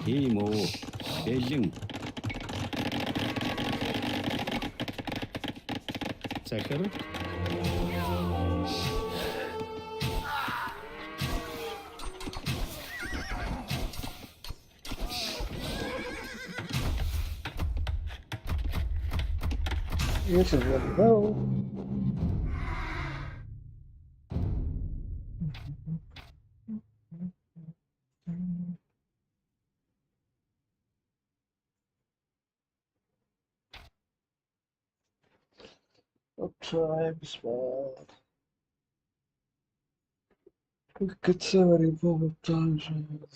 S14: Тийм үү. Бэлэн.
S8: Захир.
S7: This is really low. What times, man? We could 74 times, man.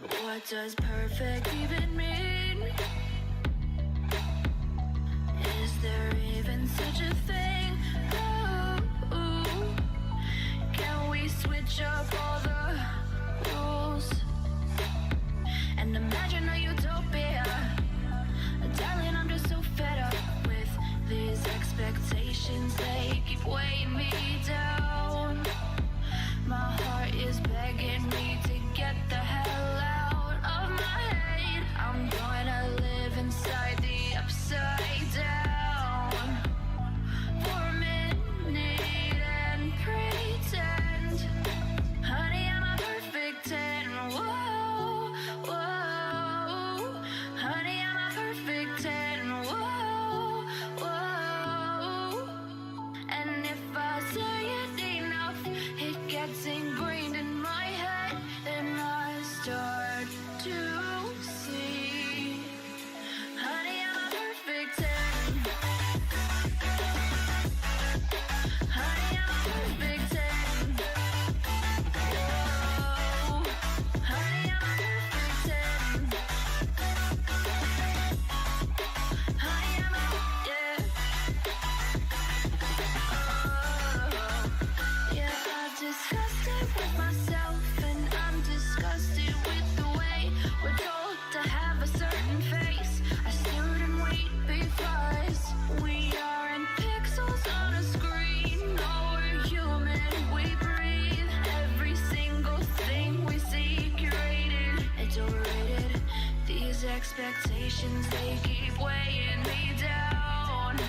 S11: What does perfect even mean? Is there even such a thing? Oh, can we switch up all the rules and imagine a utopia? Darling, I'm just so fed up with these expectations. They keep weighing me down. My heart is begging me to get the hell out of my head. I'm gonna live inside the upside down for a minute and pretend, honey, I'm a perfect 10. Whoa, whoa, honey, I'm a perfect 10. Whoa, whoa, and if I say it enough, it gets ingrained in my head, and I start to see, honey, I'm a perfect 10. Honey, I'm a perfect 10. Whoa, honey, I'm a perfect 10. Honey, I'm a, yeah. Yeah, I've discussed it with myself, and I'm disgusted with the way we're told to have a certain face. I stood and wait because we aren't pixels on a screen. No, we're human, we breathe. Every single thing we see curated, it's overrated. These expectations, they keep weighing me down.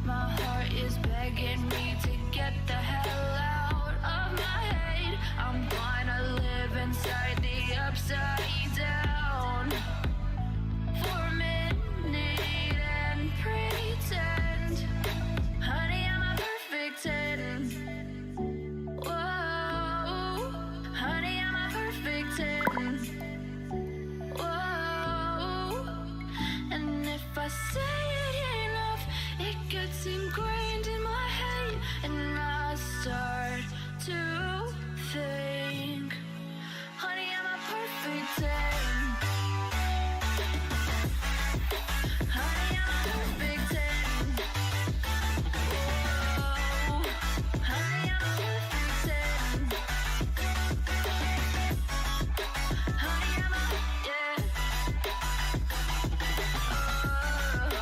S11: My heart is begging me to get the hell out of my head. I'm gonna live inside the upside down for a minute and pretend, honey, I'm a perfect 10. Whoa, honey, I'm a perfect 10. Whoa, and if I say it enough, it gets ingrained in my head, and I start to think, honey, I'm a perfect 10. Honey, I'm a perfect 10. Whoa, honey, I'm a perfect 10. Honey, I'm a, yeah. Oh,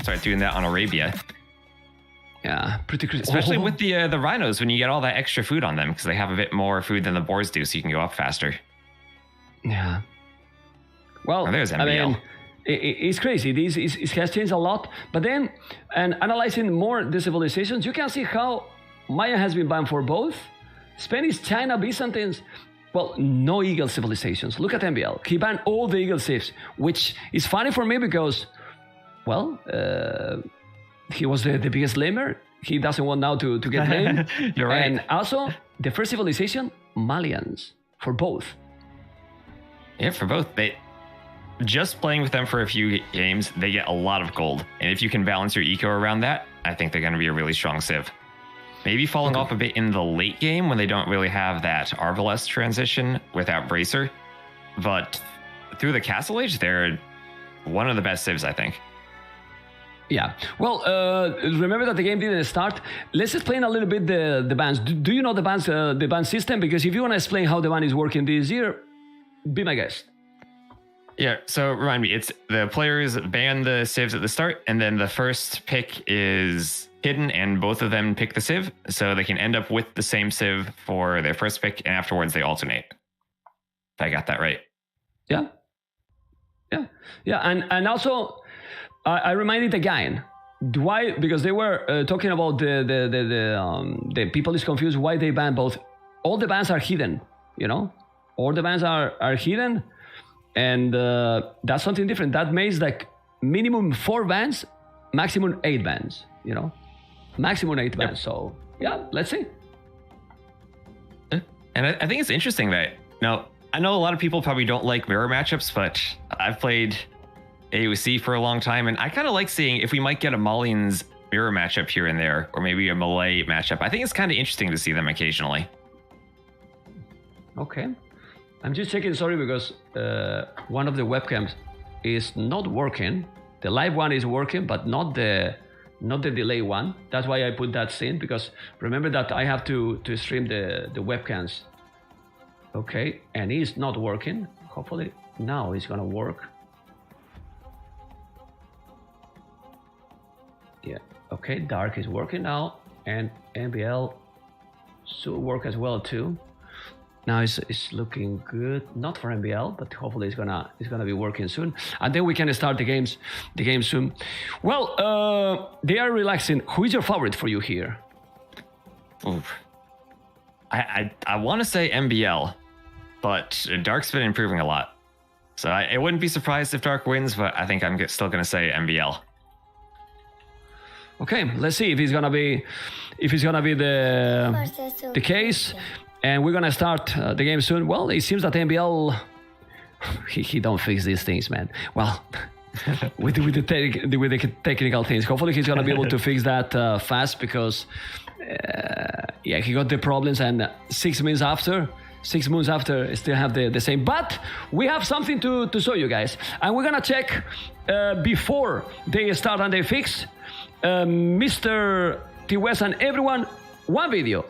S15: start doing that on Arabia.
S16: Yeah, pretty crazy.
S15: Especially with the rhinos when you get all that extra food on them because they have a bit more food than the boars do, so you can go up faster.
S16: Yeah. Well,
S15: there's MBL.
S16: I mean, it's crazy. It has changed a lot. But then, and analyzing more the civilizations, you can see how Maya has been banned for both Spanish, China, Byzantines. Well, no eagle civilizations. Look at MBL. He banned all the eagle civs, which is funny for me because, well, he was the biggest lamer. He doesn't want now to get lamed.
S15: You're right.
S16: And also, the first civilization, Malians, for both.
S15: Yeah, for both. Just playing with them for a few games, they get a lot of gold. And if you can balance your eco around that, I think they're going to be a really strong civ. Maybe falling off a bit in the late game when they don't really have that Arbalest transition without Bracer. But through the Castle Age, they're one of the best civs, I think.
S16: Yeah. Well, remember that the game didn't start. Let's explain a little bit the bans. Do you know the ban system? Because if you want to explain how the ban is working this year, be my guest.
S15: Yeah, so remind me, it's the players ban the civs at the start, and then the first pick is hidden, and both of them pick the civ, so they can end up with the same civ for their first pick, and afterwards they alternate. If I got that right.
S16: Yeah. And also, I reminded again, why? Because they were talking about the people is confused why they ban both. All the bans are hidden, all the bans are hidden. And that's something different. That makes like minimum 4 bans, maximum 8 bans, maximum 8 bans. So yeah, let's see.
S15: And I think it's interesting that, I know a lot of people probably don't like mirror matchups, but I've played AOC for a long time, and I kind of like seeing if we might get a Malians mirror matchup here and there, or maybe a Malay matchup. I think it's kind of interesting to see them occasionally.
S16: Okay. I'm just checking, sorry, because one of the webcams is not working. The live one is working, but not the delay one. That's why I put that scene, because remember that I have to stream the webcams. Okay, and it's not working. Hopefully now it's gonna work. Yeah, okay, dark is working now, and MBL should work as well too. Now it's looking good, not for MBL, but hopefully it's gonna be working soon, and then we can start the game soon. Well, they are relaxing. Who is your favorite for you here?
S15: Oof. I want to say MBL, but Dark's been improving a lot, so I wouldn't be surprised if Dark wins, but I think I'm still gonna say MBL.
S16: Okay, let's see if it's gonna be the case. And we're gonna start the game soon. Well, it seems that MBL he don't fix these things, man. Well, with the technical things. Hopefully, he's gonna be able to fix that fast, because he got the problems, and 6 months after, still have the same. But we have something to show you guys, and we're gonna check before they start and they fix. Mr. T-West and everyone, one video.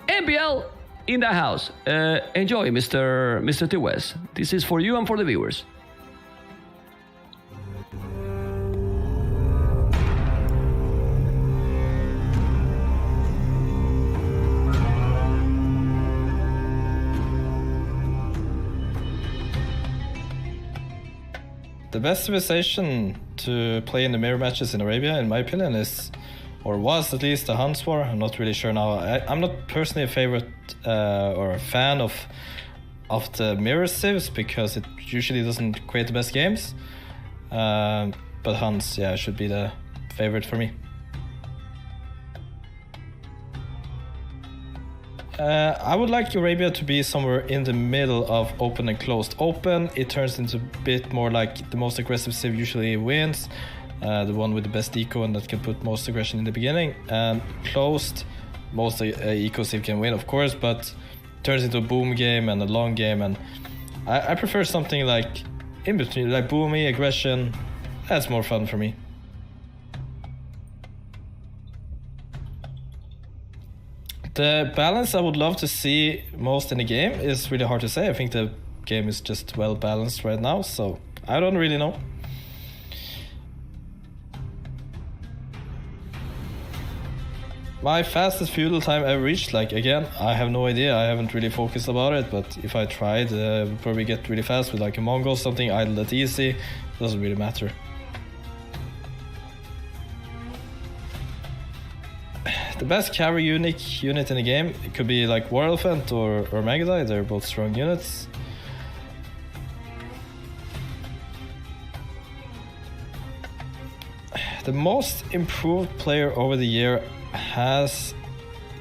S16: MBL in the house. Enjoy, Mr. T-West. This is for you and for the viewers.
S7: The best civilization to play in the mirror matches in Arabia, in my opinion, was at least the Huns War. I'm not really sure now. I'm not personally a favorite or a fan of the mirror civs, because it usually doesn't create the best games. But Huns, should be the favorite for me. I would like Arabia to be somewhere in the middle of open and closed. Open, it turns into a bit more like the most aggressive civ usually wins. The one with the best eco and that can put most aggression in the beginning. And closed, most eco civ can win, of course, but turns into a boom game and a long game. And I prefer something like in between, like boomy, aggression. That's more fun for me. The balance I would love to see most in the game is really hard to say. I think the game is just well balanced right now, so I don't really know.
S17: my fastest feudal time ever reached, like, again, I have no idea. I haven't really focused about it, but if I tried, I would probably get really fast with like a Mongol, something idle that easy. Doesn't really matter. The best cavalry unit in the game, it could be like War Elephant or Megadai. They're both strong units. The most improved player over the year has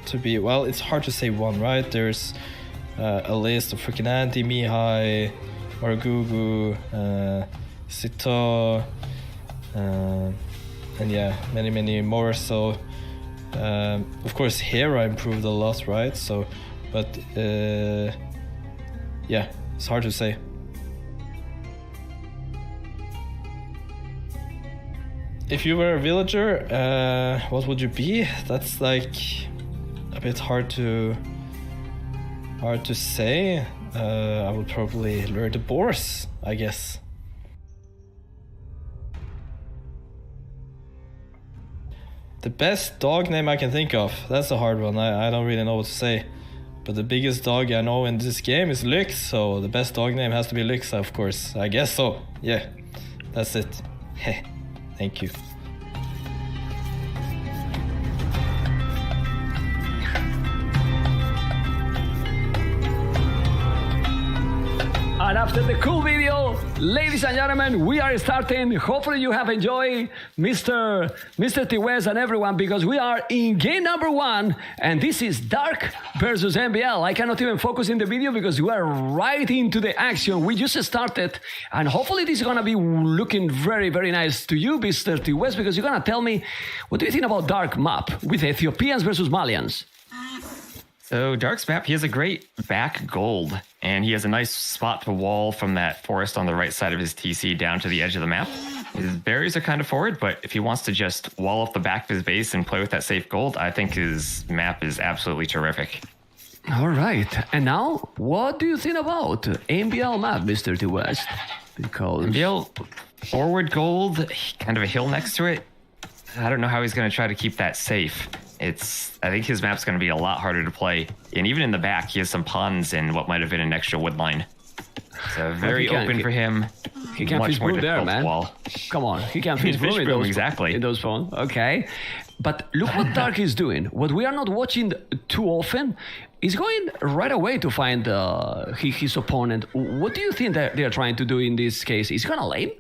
S17: to be, well, it's hard to say one, right? There's a list of freaking Anti, Mihai, Margugu, Sito, and yeah, many more. So of course Hera improved a lot, right? So, but yeah, it's hard to say. If you were a villager, what would you be? That's like a bit hard to say. I would probably lure the boars, I guess. The best dog name I can think of. That's a hard one. I don't really know what to say. But the biggest dog I know in this game is Lyx, so the best dog name has to be Lyx, of course. I guess so. Yeah, that's it. Heh. Thank you.
S16: And after the cool video, ladies and gentlemen, we are starting. Hopefully you have enjoyed Mr. T-West and everyone, because we are in game number 1, and this is Dark versus MBL. I cannot even focus in the video because we are right into the action. We just started, and hopefully this is gonna be looking very, very nice to you, Mr. T-West, because you're gonna tell me, what do you think about Dark map with Ethiopians versus Malians?
S15: So Dark's map, he has a great back gold, and he has a nice spot to wall from that forest on the right side of his TC down to the edge of the map. His berries are kind of forward, but if he wants to just wall up the back of his base and play with that safe gold, I think his map is absolutely terrific.
S16: All right, and now, what do you think about MBL map, Mr. T-West? Because
S15: MBL, forward gold, kind of a hill next to it. I don't know how he's going to try to keep that safe. I think his map's going to be a lot harder to play. And even in the back, he has some ponds and what might have been an extra wood line. So very open for him.
S16: He can't fish broom there, man.
S15: Wall.
S16: Come on, he can't fish broom in those,
S15: exactly.
S16: In those ponds. Okay. But look what Dark is doing. What we are not watching too often is going right away to find his opponent. What do you think that they are trying to do in this case? Is he going to lane?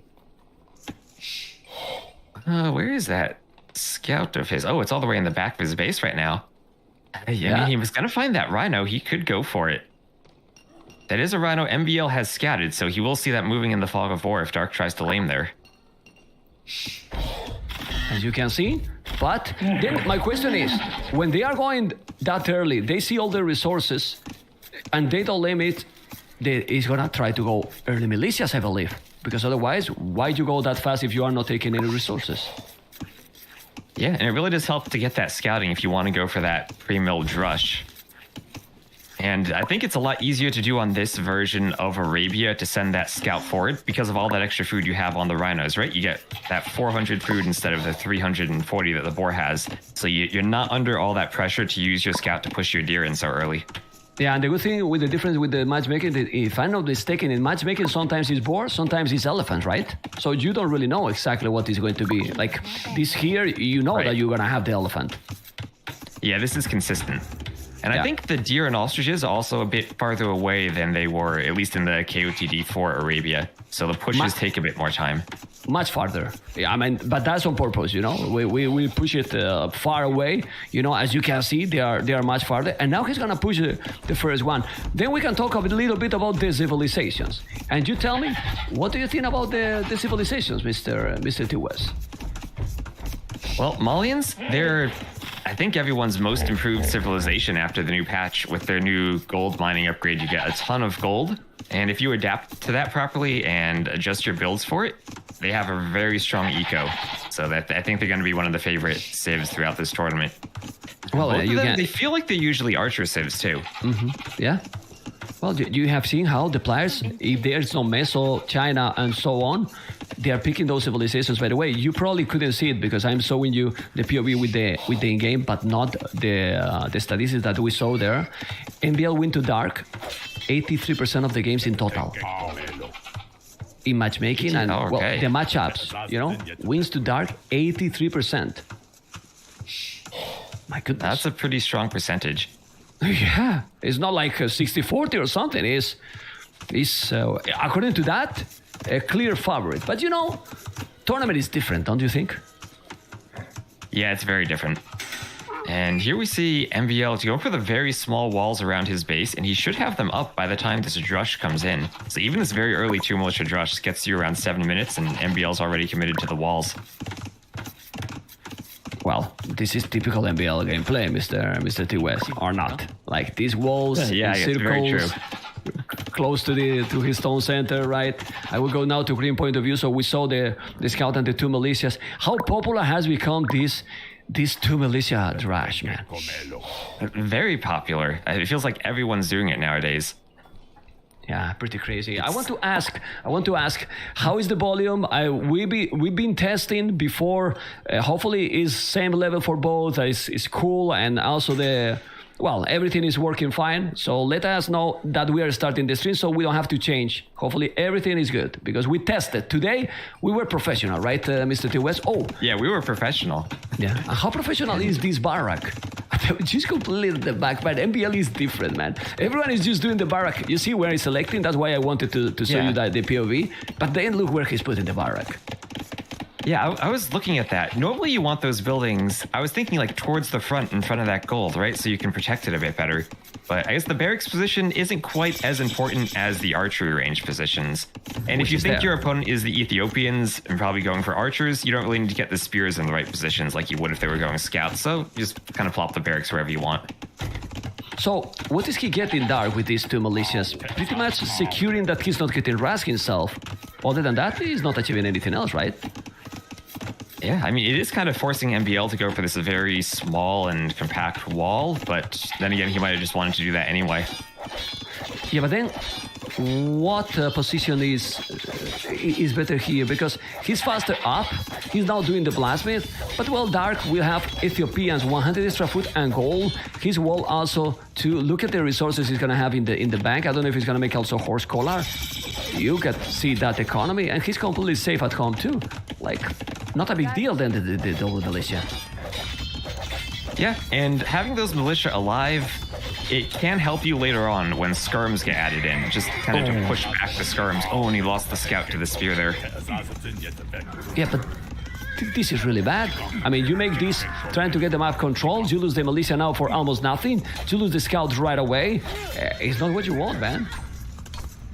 S15: Where is that scout of his? Oh, it's all the way in the back of his base right now. I mean, he was going to find that rhino. He could go for it. That is a rhino MBL has scouted, so he will see that moving in the fog of war if Dark tries to lame there.
S16: As you can see. But then my question is, when they are going that early, they see all the resources and they don't lame it, he's going to try to go early militias, I believe. Because otherwise, why'd you go that fast if you are not taking any resources?
S15: Yeah, and it really does help to get that scouting if you want to go for that pre-milled rush. And I think it's a lot easier to do on this version of Arabia to send that scout forward because of all that extra food you have on the rhinos, right? You get that 400 food instead of the 340 that the boar has. So you're not under all that pressure to use your scout to push your deer in so early.
S16: Yeah, and the good thing with the difference with the matchmaking, if I'm not mistaken, in matchmaking, sometimes it's boar, sometimes it's elephant, right? So you don't really know exactly what is going to be. Like this here, you know that you're going to have the elephant.
S15: Yeah, this is consistent. And I think the deer and ostriches are also a bit farther away than they were, at least in the KOTD for Arabia. So the pushes take a bit more time.
S16: Much farther. Yeah, I mean, but that's on purpose, you know. We push it far away. You know, as you can see, they are much farther. And now he's gonna push the first one. Then we can talk a little bit about the civilizations. And you tell me, what do you think about the civilizations, Mr. T-West?
S15: Well, Malians, they're, I think, everyone's most improved civilization after the new patch. With their new gold mining upgrade, you get a ton of gold. And if you adapt to that properly and adjust your builds for it, they have a very strong eco. So that I think they're going to be one of the favorite civs throughout this tournament. Well, they feel like they're usually archer civs too.
S16: Mm-hmm. Yeah. Well, you have seen how the players, if there's no Meso, China, and so on, they are picking those civilizations. By the way, you probably couldn't see it because I'm showing you the POV with the in-game, but not the statistics that we saw there. NBL win to Dark, 83% of the games in total. In matchmaking and well, the matchups, wins to Dark, 83%. My goodness.
S15: That's a pretty strong percentage.
S16: Yeah, it's not like 60-40 or something. It's according to that, a clear favorite. But tournament is different, don't you think?
S15: Yeah, it's very different. And here we see MVL to go for the very small walls around his base, and he should have them up by the time this Drush comes in. So even this very early 2 militia Drush gets you around 7 minutes, and MVL's already committed to the walls.
S16: Well, this is typical MBL gameplay, Mr. T-West, or not. Like these walls,
S15: yeah,
S16: circles,
S15: very true.
S16: Close to his stone center, right? I will go now to green point of view. So we saw the scout and the 2 militias. How popular has become this 2 militia Drush, man?
S15: Very popular. It feels like everyone's doing it nowadays.
S16: Yeah, pretty crazy. I want to ask, how is the volume? We've been testing before. Hopefully, is same level for both. It's cool, and also everything is working fine. So let us know that we are starting the stream, so we don't have to change. Hopefully, everything is good because we tested today. We were professional, right, Mr. T West? Oh,
S15: yeah, we were professional.
S16: Yeah, how professional is this barrack? Just completely in the back, but MBL is different, man. Everyone is just doing the barrack. You see where he's selecting? That's why I wanted to show you the POV. But then look where he's putting the barrack.
S15: Yeah, I was looking at that. Normally you want those buildings, I was thinking like towards the front, in front of that gold, right? So you can protect it a bit better. But I guess the barracks position isn't quite as important as the archery range positions. And if you think your opponent is the Ethiopians and probably going for archers, you don't really need to get the spears in the right positions like you would if they were going scouts. So you just kind of plop the barracks wherever you want.
S16: So what is he getting Dark with these 2 militias? Pretty much securing that he's not getting Rask himself. Other than that, he's not achieving anything else, right?
S15: Yeah, I mean, it is kind of forcing MBL to go for this very small and compact wall, but then again, he might have just wanted to do that anyway.
S16: Yeah, but then what position is better here? Because he's faster up, he's now doing the blacksmith, but Dark will have Ethiopians 100 extra foot and gold. His wall also to look at the resources he's gonna have in the bank. I don't know if he's gonna make also horse collar. You can see that economy, and he's completely safe at home too. Like, not a big deal then the double militia.
S15: Yeah, and having those militia alive, it can help you later on when skirms get added in, just kind of to push back the skirms. Oh, and he lost the scout to the spear there.
S16: Yeah, but this is really bad. I mean, you make this trying to get the map controlled, you lose the militia now for almost nothing, you lose the scouts right away. It's not what you want, man.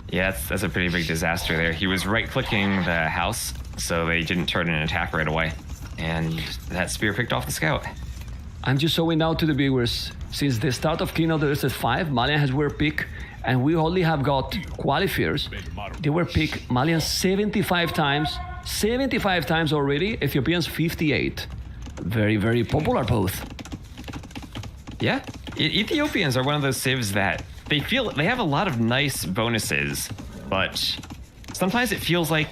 S15: Yeah, that's a pretty big disaster there. He was right-clicking the house, so they didn't turn an attack right away. And that spear picked off the scout.
S16: I'm just showing now to the viewers, since the start of King of the Desert 5, Malian has were picked, and we only have got qualifiers. They were picked, Malians 75 times already, Ethiopians 58. Very, very popular both.
S15: Yeah, Ethiopians are one of those civs that they have a lot of nice bonuses, but sometimes it feels like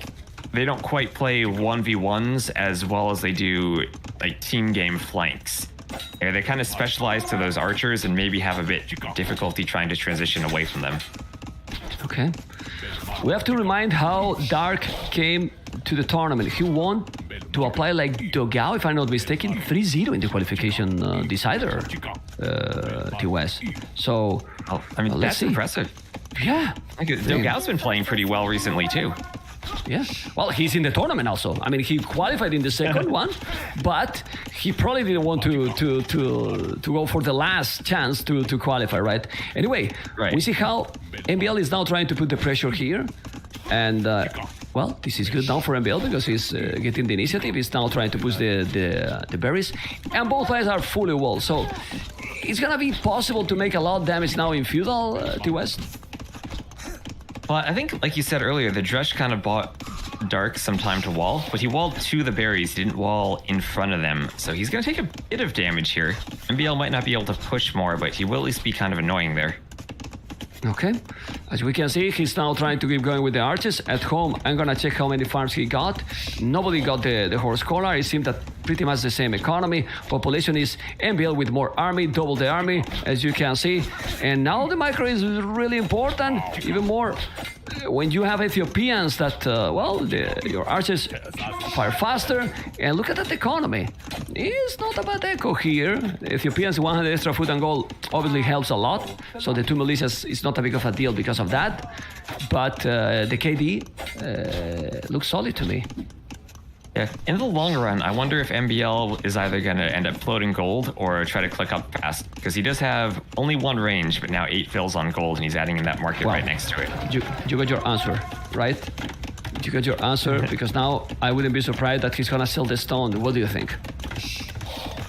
S15: they don't quite play 1v1s as well as they do like team game flanks. They kind of specialize to those archers and maybe have a bit difficulty trying to transition away from them.
S16: Okay. We have to remind how Dark came to the tournament. He won to apply like Dogao, if I'm not mistaken, 3-0 in the qualification decider, T-West. So,
S15: I mean,
S16: let's see.
S15: Impressive.
S16: Yeah.
S15: Dogao's been playing pretty well recently, too.
S16: Yeah, well, he's in the tournament also. I mean, he qualified in the second one, but he probably didn't want to go for the last chance to qualify, right? Anyway, we see how MBL is now trying to put the pressure here, and well, this is good now for MBL because he's getting the initiative. He's now trying to push the berries, and both players are fully walled, so it's gonna be possible to make a lot of damage now in feudal T-West.
S15: Well, I think, like you said earlier, the Drush kind of bought Dark some time to wall, but he walled to the berries. He didn't wall in front of them, so he's going to take a bit of damage here. MBL might not be able to push more, but he will at least be kind of annoying there.
S16: Okay, As we can see, he's now trying to keep going with the archers. At home, I'm gonna check how many farms he got. Nobody got the horse collar. It seemed that pretty much the same economy. Population is MBL with more army, double the army, as you can see. And now the micro is really important, even more when you have Ethiopians that, your archers fire faster. And look at that economy. It's not a bad echo here. The Ethiopians, 100 extra food and gold obviously helps a lot. So the 2 militias is not a big of a deal because of that. But the KD looks solid to me.
S15: Yeah, in the long run, I wonder if MBL is either going to end up floating gold or try to click up fast, because he does have only 1 range, but now 8 fills on gold, and he's adding in that market right next to it.
S16: You got your answer, right? You got your answer, because now I wouldn't be surprised that he's going to sell the stone. What do you think?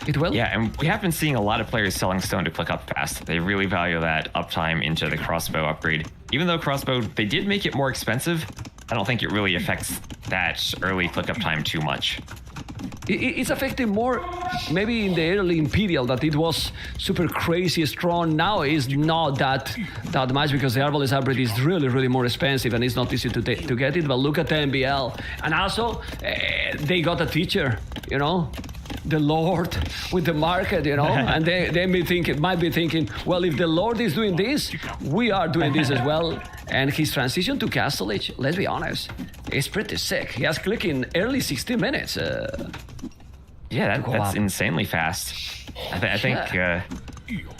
S16: It will?
S15: Yeah, and we have been seeing a lot of players selling stone to click up fast. They really value that uptime into the crossbow upgrade. Even though crossbow, they did make it more expensive, I don't think it really affects that early click up time too much.
S16: It's affecting more maybe in the early Imperial that it was super crazy strong. Now it's not that much because the Arbalest upgrade is really more expensive and it's not easy to get it. But look at the MBL. And also, they got a teacher, you know? The Lord with the market, you know, and they might be thinking, well, if the Lord is doing this, we are doing this as well. And his transition to Castle Age, let's be honest, is pretty sick. He has clicked in early 60 minutes.
S15: Yeah, that's insanely fast. I think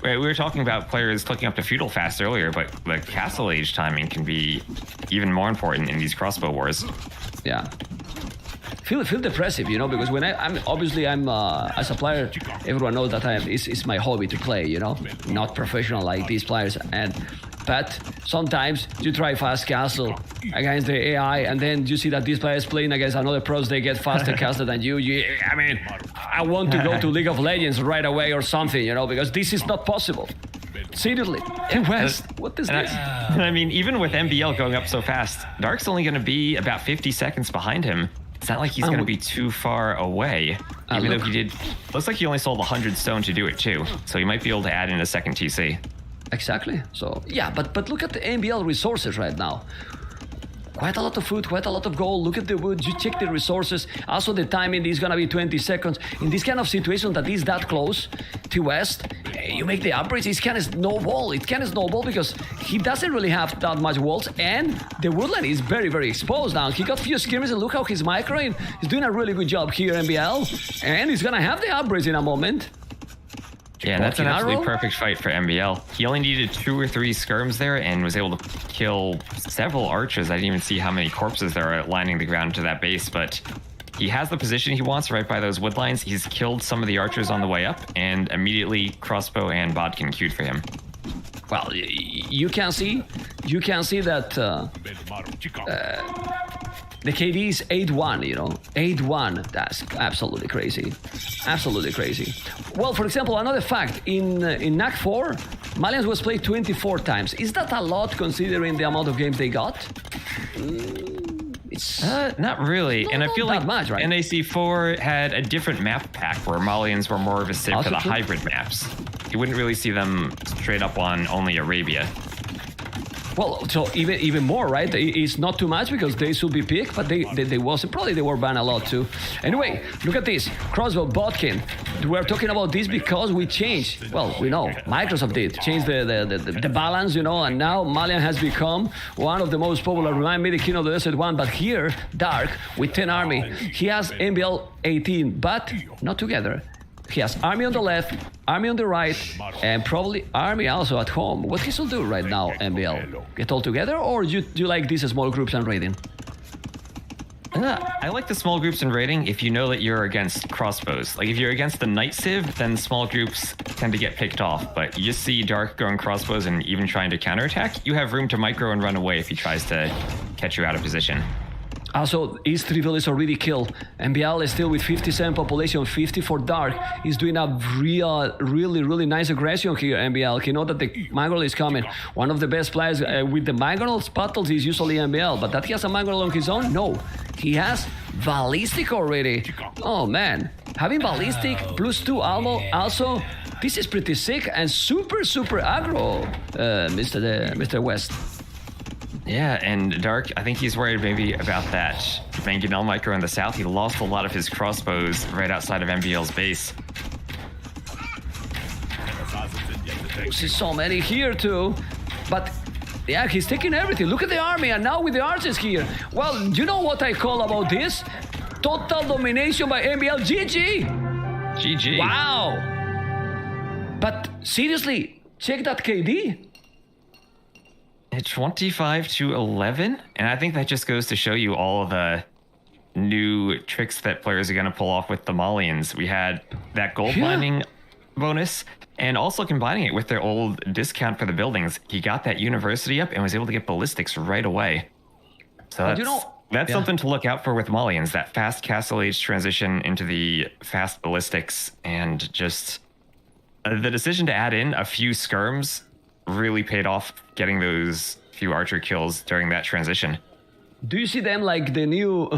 S15: we were talking about players clicking up to feudal fast earlier, but the Castle Age timing can be even more important in these crossbow wars.
S16: Yeah. Feel depressive, you know, because when I'm as a player, everyone knows that it's my hobby to play, you know, not professional like these players. But sometimes you try fast castle against the AI, and then you see that these players playing against another pros, they get faster castle than you. I mean, I want to go to League of Legends right away or something, you know, because this is not possible. Seriously, West, what is this?
S15: I mean, even with MBL going up so fast, Dark's only going to be about 50 seconds behind him. It's not like he's going to be too far away. Even though he did, looks like he only sold 100 stone to do it too. So he might be able to add in a second TC.
S16: Exactly. So yeah, but look at the MBL resources right now. Quite a lot of food, quite a lot of gold. Look at the wood, you check the resources. Also the timing is gonna be 20 seconds. In this kind of situation that is that close to West, you make the upgrades, it can snowball. It can snowball because he doesn't really have that much walls, and the woodland is very exposed now. He got few skirmishes, and look how he's microing. He's doing a really good job here, MBL, and he's gonna have the upgrades in a moment.
S15: Yeah, that's an absolutely perfect fight for MBL. He only needed 2 or 3 skirms there and was able to kill several archers. I didn't even see how many corpses there are lining the ground to that base, but he has the position he wants right by those wood lines. He's killed some of the archers on the way up, and immediately crossbow and bodkin queued for him.
S16: Well, you can see that the KD is 8-1, you know, 8-1. That's absolutely crazy. Absolutely crazy. Well, for example, another fact, in NAC 4, Malians was played 24 times. Is that a lot considering the amount of games they got?
S15: It's not really. And I feel like
S16: much, right?
S15: NAC4 had a different map pack where Malians were more of a civ for the hybrid maps. You wouldn't really see them straight up on only Arabia.
S16: Well, so even more, right? It's not too much because they should be picked, but they were banned a lot too. Anyway, look at this. Crossbow, Bodkin. We're talking about this because we changed. Well, we know Microsoft did change the balance, you know, and now Malian has become one of the most popular. Remind me the King of the Desert one, but here Dark with 10 army. He has MBL 18, but not together. He has army on the left, army on the right, and probably army also at home. What he should do right now, MBL? Get all together, or do you like these small groups and raiding?
S15: I like the small groups and raiding if you know that you're against crossbows. Like if you're against the Night Civ, then small groups tend to get picked off. But you just see Dark going crossbows and even trying to counterattack, you have room to micro and run away if he tries to catch you out of position.
S16: Also, East Reveal is already killed. MBL is still with 57 population, 50 for Dark. He's doing a really nice aggression here, MBL. He knows that the Mangrel is coming. One of the best players with the Mangrel's battles is usually MBL, but that he has a Mangrel on his own? No. He has Ballistic already. Oh man. Having Ballistic plus 2 Almo also, this is pretty sick and super aggro, Mr. West.
S15: Yeah, and Dark, I think he's worried maybe about that Mangonel micro in the south. He lost a lot of his crossbows right outside of MBL's base.
S16: You see so many here too, but yeah, he's taking everything. Look at the army, and now with the archers here. Well, you know what I call about this? Total domination by MBL. GG!
S15: GG.
S16: Wow! But seriously, check that KD.
S15: It's 25-11, and I think that just goes to show you all of the new tricks that players are going to pull off with the Malians. We had that gold mining bonus, and also combining it with their old discount for the buildings. He got that university up and was able to get ballistics right away. So that's something to look out for with Malians, that fast Castle Age transition into the fast ballistics, and just the decision to add in a few skirms really paid off, getting those few archer kills during that transition.
S16: Do you see them like the new,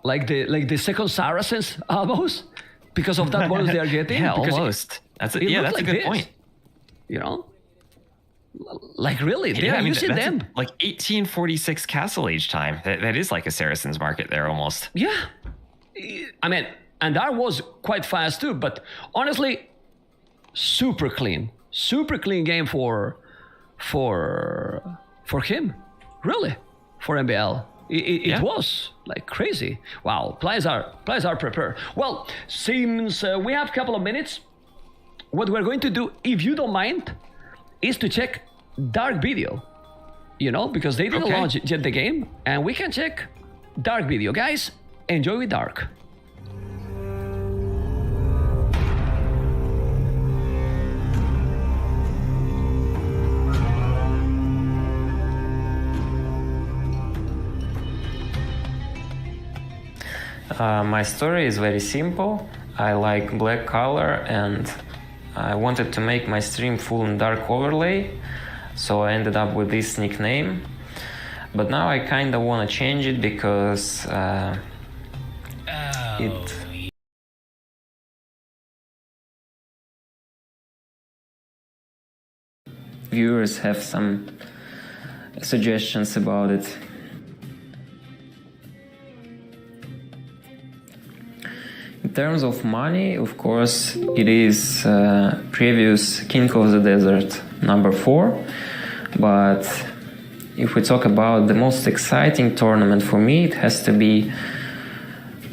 S16: like the second Saracens almost, because of that bonus they are getting?
S15: Yeah,
S16: because
S15: almost. That's a good point.
S16: You know, like really, they are using them.
S15: Like 1846 Castle Age time. That is like a Saracen's market there almost.
S16: Yeah, I mean, and that was quite fast too. But honestly, super clean game for him, really, for MBL. It was like crazy. Wow, players are prepared. Well, since we have a couple of minutes, what we're going to do, if you don't mind, is to check Dark video. You know, because they didn't launch yet the game, and we can check Dark video. Guys, enjoy with Dark.
S18: My story is very simple. I like black color and I wanted to make my stream full in dark overlay, so I ended up with this nickname. But now I kinda wanna change it because viewers have some suggestions about it. In terms of money, of course, it is previous King of the Desert number 4. But if we talk about the most exciting tournament for me, it has to be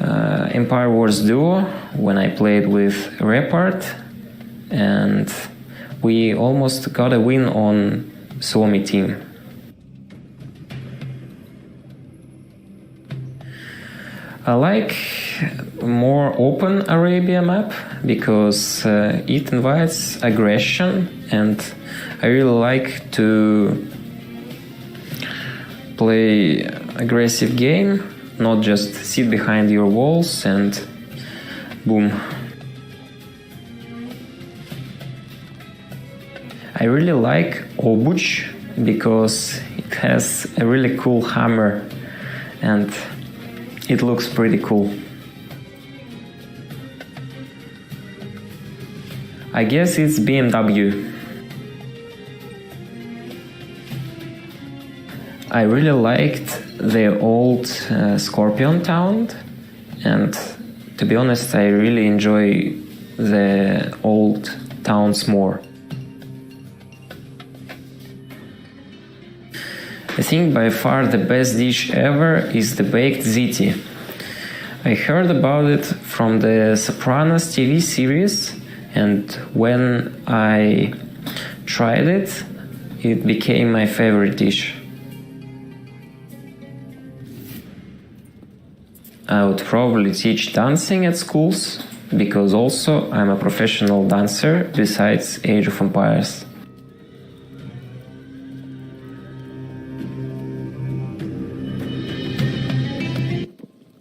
S18: Empire Wars Duo, when I played with Repart, and we almost got a win on Suomi team. I like more open Arabia map because it invites aggression, and I really like to play aggressive game, not just sit behind your walls and boom. I really like Obuch because it has a really cool hammer and it looks pretty cool. I guess it's BMW. I really liked the old Scorpion town, and to be honest, I really enjoy the old towns more. I think by far the best dish ever is the baked ziti. I heard about it from the Sopranos TV series, and when I tried it, it became my favorite dish. I would probably teach dancing at schools, because also I'm a professional dancer besides Age of Empires.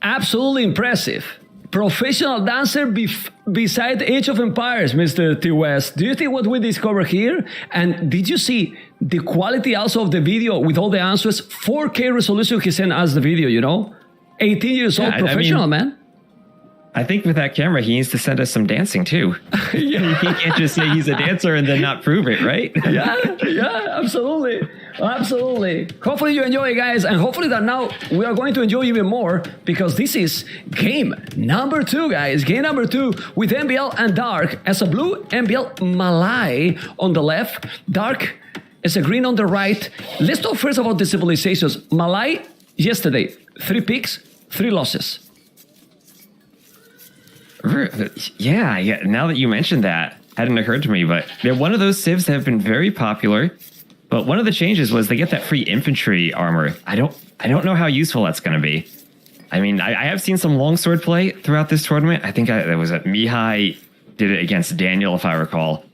S16: Absolutely impressive. Professional dancer beside Age of Empires, Mr. T. West. Do you think what we discovered here? And did you see the quality also of the video with all the answers? 4K resolution he sent us the video, you know? 18 years old, professional, man.
S15: I think with that camera, he needs to send us some dancing too. He can't just say he's a dancer and then not prove it, right?
S16: Yeah, absolutely. Absolutely. Hopefully you enjoy it, guys, and hopefully that now we are going to enjoy even more because this is game number 2, guys. Game number 2 with MBL and Dark as a blue, MBL Malai on the left, Dark as a green on the right. Let's talk first about the civilizations. Malai, yesterday, 3 picks, 3 losses.
S15: Yeah. Now that you mentioned that, hadn't occurred to me, but they're one of those civs that have been very popular. But one of the changes was they get that free infantry armor. I don't know how useful that's going to be. I mean, I have seen some longsword play throughout this tournament. I think there was Mihai did it against Daniel, if I recall.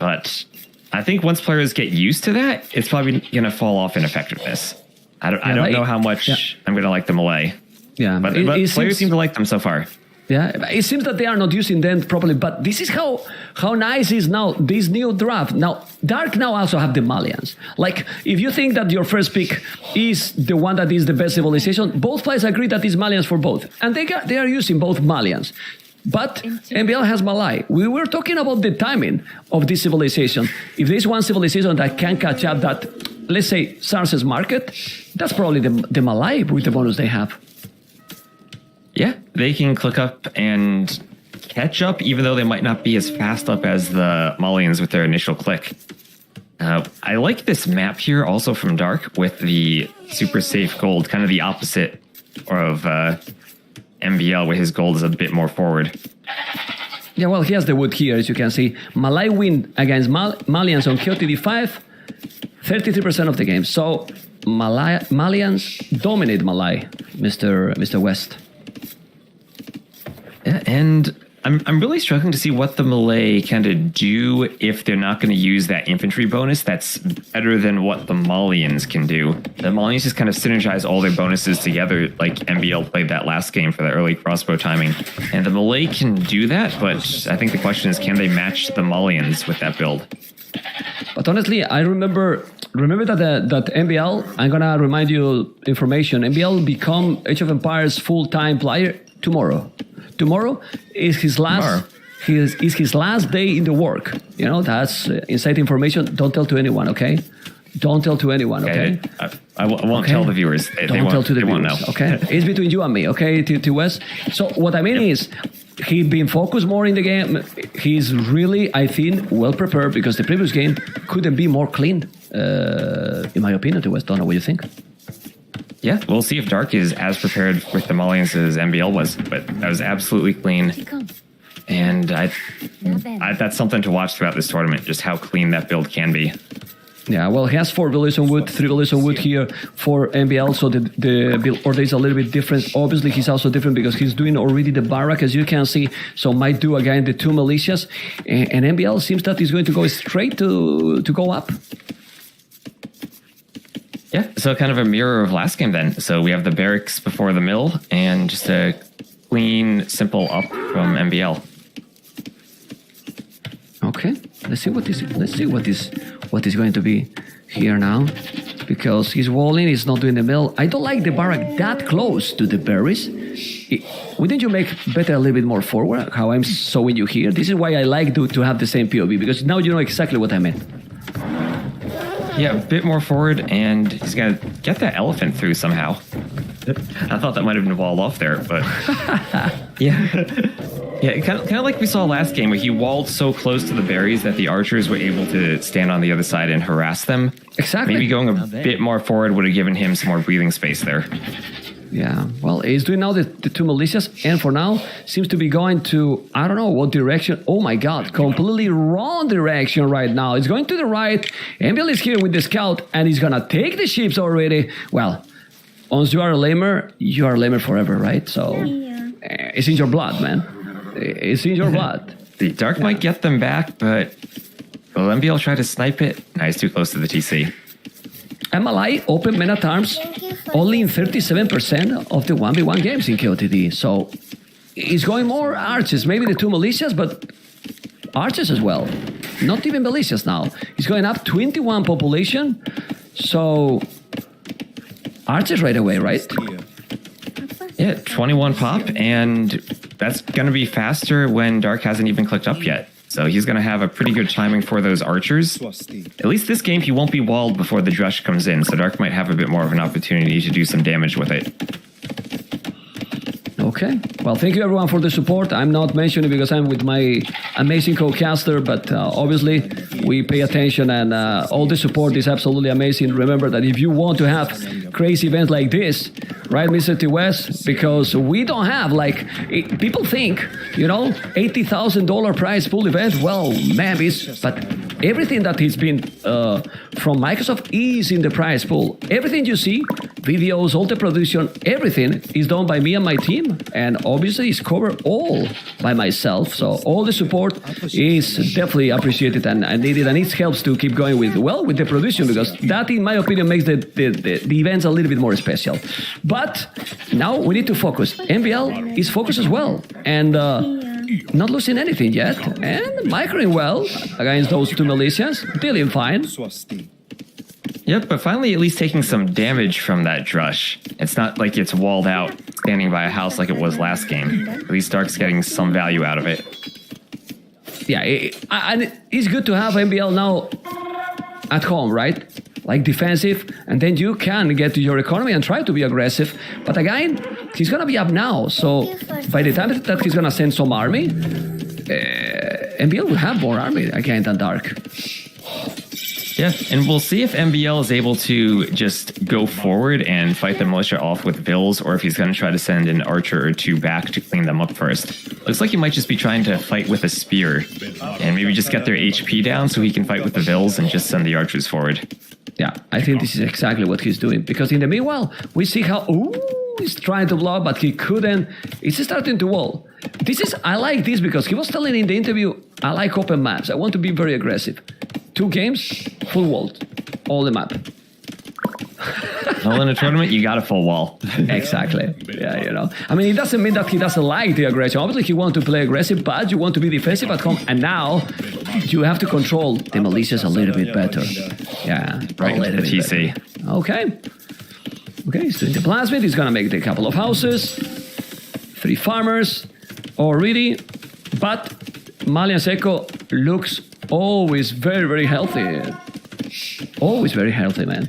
S15: But I think once players get used to that, it's probably going to fall off in effectiveness. I don't know how much I'm going to like the melee.
S16: Yeah,
S15: but players seem to like them so far.
S16: Yeah, it seems that they are not using them properly, but this is how nice is now this new draft. Now, Dark now also have the Malians. Like, if you think that your first pick is the one that is the best civilization, both players agree that it's Malians for both. And they are using both Malians. But MBL has Malai. We were talking about the timing of this civilization. If there's one civilization that can catch up that, let's say, Sarce's market, that's probably the Malai with the bonus they have.
S15: Yeah, they can click up and catch up, even though they might not be as fast up as the Malians with their initial click. I like this map here also from Dark with the super safe gold, kind of the opposite of MBL, where his gold is a bit more forward.
S16: Yeah, well, he has the wood here, as you can see. Malai win against Malians on KOTD5, 33% of the game. So Malians dominate Malai, Mr. West.
S15: Yeah, and I'm really struggling to see what the Malay kind of do if they're not going to use that infantry bonus. That's better than what the Malians can do. The Malians just kind of synergize all their bonuses together, like MBL played that last game for the early crossbow timing. And the Malay can do that, but I think the question is, can they match the Malians with that build?
S16: But honestly, I remember that MBL, I'm going to remind you information, MBL become Age of Empires full-time player tomorrow. Tomorrow is his last day in the work. You know, that's inside information. Don't tell to anyone, okay? Don't tell to anyone, okay?
S15: I won't tell the viewers.
S16: Don't tell to the viewers, okay? It's between you and me, okay, to Wes? So what I mean is, he's been focused more in the game. He's really, I think, well prepared because the previous game couldn't be more clean, in my opinion, to Wes. Don't know what you think.
S15: Yeah, we'll see if Dark is as prepared with the Malians as MBL was, but that was absolutely clean. And that's something to watch throughout this tournament, just how clean that build can be.
S16: Yeah, well, he has 4 village on wood, 3 village on wood here for MBL, so the build order is a little bit different. Obviously, he's also different because he's doing already the barrack, as you can see, so might do again the 2 militias, and MBL seems that he's going to go straight to go up.
S15: Yeah, so kind of a mirror of last game then. So we have the barracks before the mill and just a clean, simple up from MBL.
S16: Okay, let's see what is going to be here now, because he's walling, he's not doing the mill. I don't like the barrack that close to the berries. Wouldn't you make better a little bit more forward? How I'm showing you here. This is why I like to have the same POV, because now you know exactly what I meant.
S15: Yeah, a bit more forward, and he's going to get that elephant through somehow. I thought that might have been walled off there, but... yeah, kind of like we saw last game, where he walled so close to the berries that the archers were able to stand on the other side and harass them.
S16: Exactly.
S15: Maybe going a bit more forward would have given him some more breathing space there.
S16: Yeah, well, he's doing now the 2 militias, and for now, seems to be going to, I don't know what direction. Oh my god, completely wrong direction right now. It's going to the right. MBL is here with the scout, and he's gonna take the ships already. Well, once you are a lamer forever, right? So, it's in your blood, man. It's in your blood.
S15: The Dark might get them back, but will MBL try to snipe it? No, he's too close to the TC.
S16: MLI open men at arms only in 37% of the 1v1 games in KOTD. So he's going more archers, maybe the 2 militias, but archers as well. Not even militias now. He's going up 21 population. So archers right away, right?
S15: Yeah, 21 pop, and that's going to be faster when Dark hasn't even clicked up yet. So he's going to have a pretty good timing for those archers. At least this game, he won't be walled before the Drush comes in, so Dark might have a bit more of an opportunity to do some damage with it.
S16: Okay. Well, thank you everyone for the support. I'm not mentioning because I'm with my amazing co-caster, but obviously we pay attention and all the support is absolutely amazing. Remember that if you want to have crazy events like this, right, Mr. T West? Because we don't have, like, people think, you know, $80,000 prize pool event. Well, maybe, but everything that has been from Microsoft is in the prize pool. Everything you see, videos, all the production, everything is done by me and my team. And obviously it's covered all by myself. So all the support is definitely appreciated and needed. And it helps to keep going with the production, because that, in my opinion, makes the events a little bit more special. But now we need to focus. MBL is focused as well. And not losing anything yet. And microing well against those two militias. Dealing fine.
S15: Yep, but finally at least taking some damage from that Drush. It's not like it's walled out, standing by a house like it was last game. At least Dark's getting some value out of it.
S16: Yeah, and it's good to have MBL now at home, right? Like defensive, and then you can get to your economy and try to be aggressive. But again, he's gonna be up now, so by the time that he's gonna send some army, MBL will have more army again than Dark.
S15: Yeah, and we'll see if MBL is able to just go forward and fight the militia off with Vills, or if he's going to try to send an archer or two back to clean them up first. Looks like he might just be trying to fight with a spear, and maybe just get their HP down so he can fight with the Vills and just send the archers forward.
S16: Yeah, I think this is exactly what he's doing, because in the meanwhile, we see how, he's trying to block, but he couldn't. He's starting to wall. I like this because he was telling in the interview, I like open maps. I want to be very aggressive. 2 games, full wall, all the map.
S15: Well, in a tournament, you got a full wall.
S16: Exactly. Yeah, you know. I mean, it doesn't mean that he doesn't like the aggression. Obviously, he wants to play aggressive, but you want to be defensive at home. And now, you have to control the militias a little bit better. Yeah,
S15: right. The TC.
S16: Better. Okay. Okay, he's doing the plasmid. He's gonna make a couple of houses. 3 farmers already. But Malian Seco looks always very, very healthy. Always very healthy, man.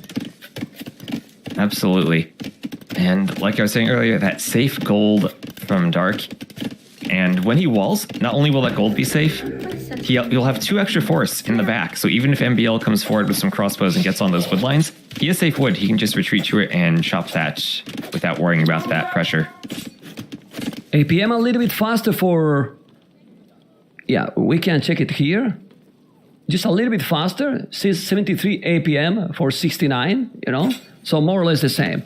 S15: Absolutely. And like I was saying earlier, that safe gold from Dark. And when he walls, not only will that gold be safe, you'll have 2 extra forests in the back. So even if MBL comes forward with some crossbows and gets on those wood lines, he has safe wood. He can just retreat to it and chop that without worrying about that pressure.
S16: APM a little bit faster for... Yeah, we can check it here. Just a little bit faster, 73 APM for 69, you know? So more or less the same.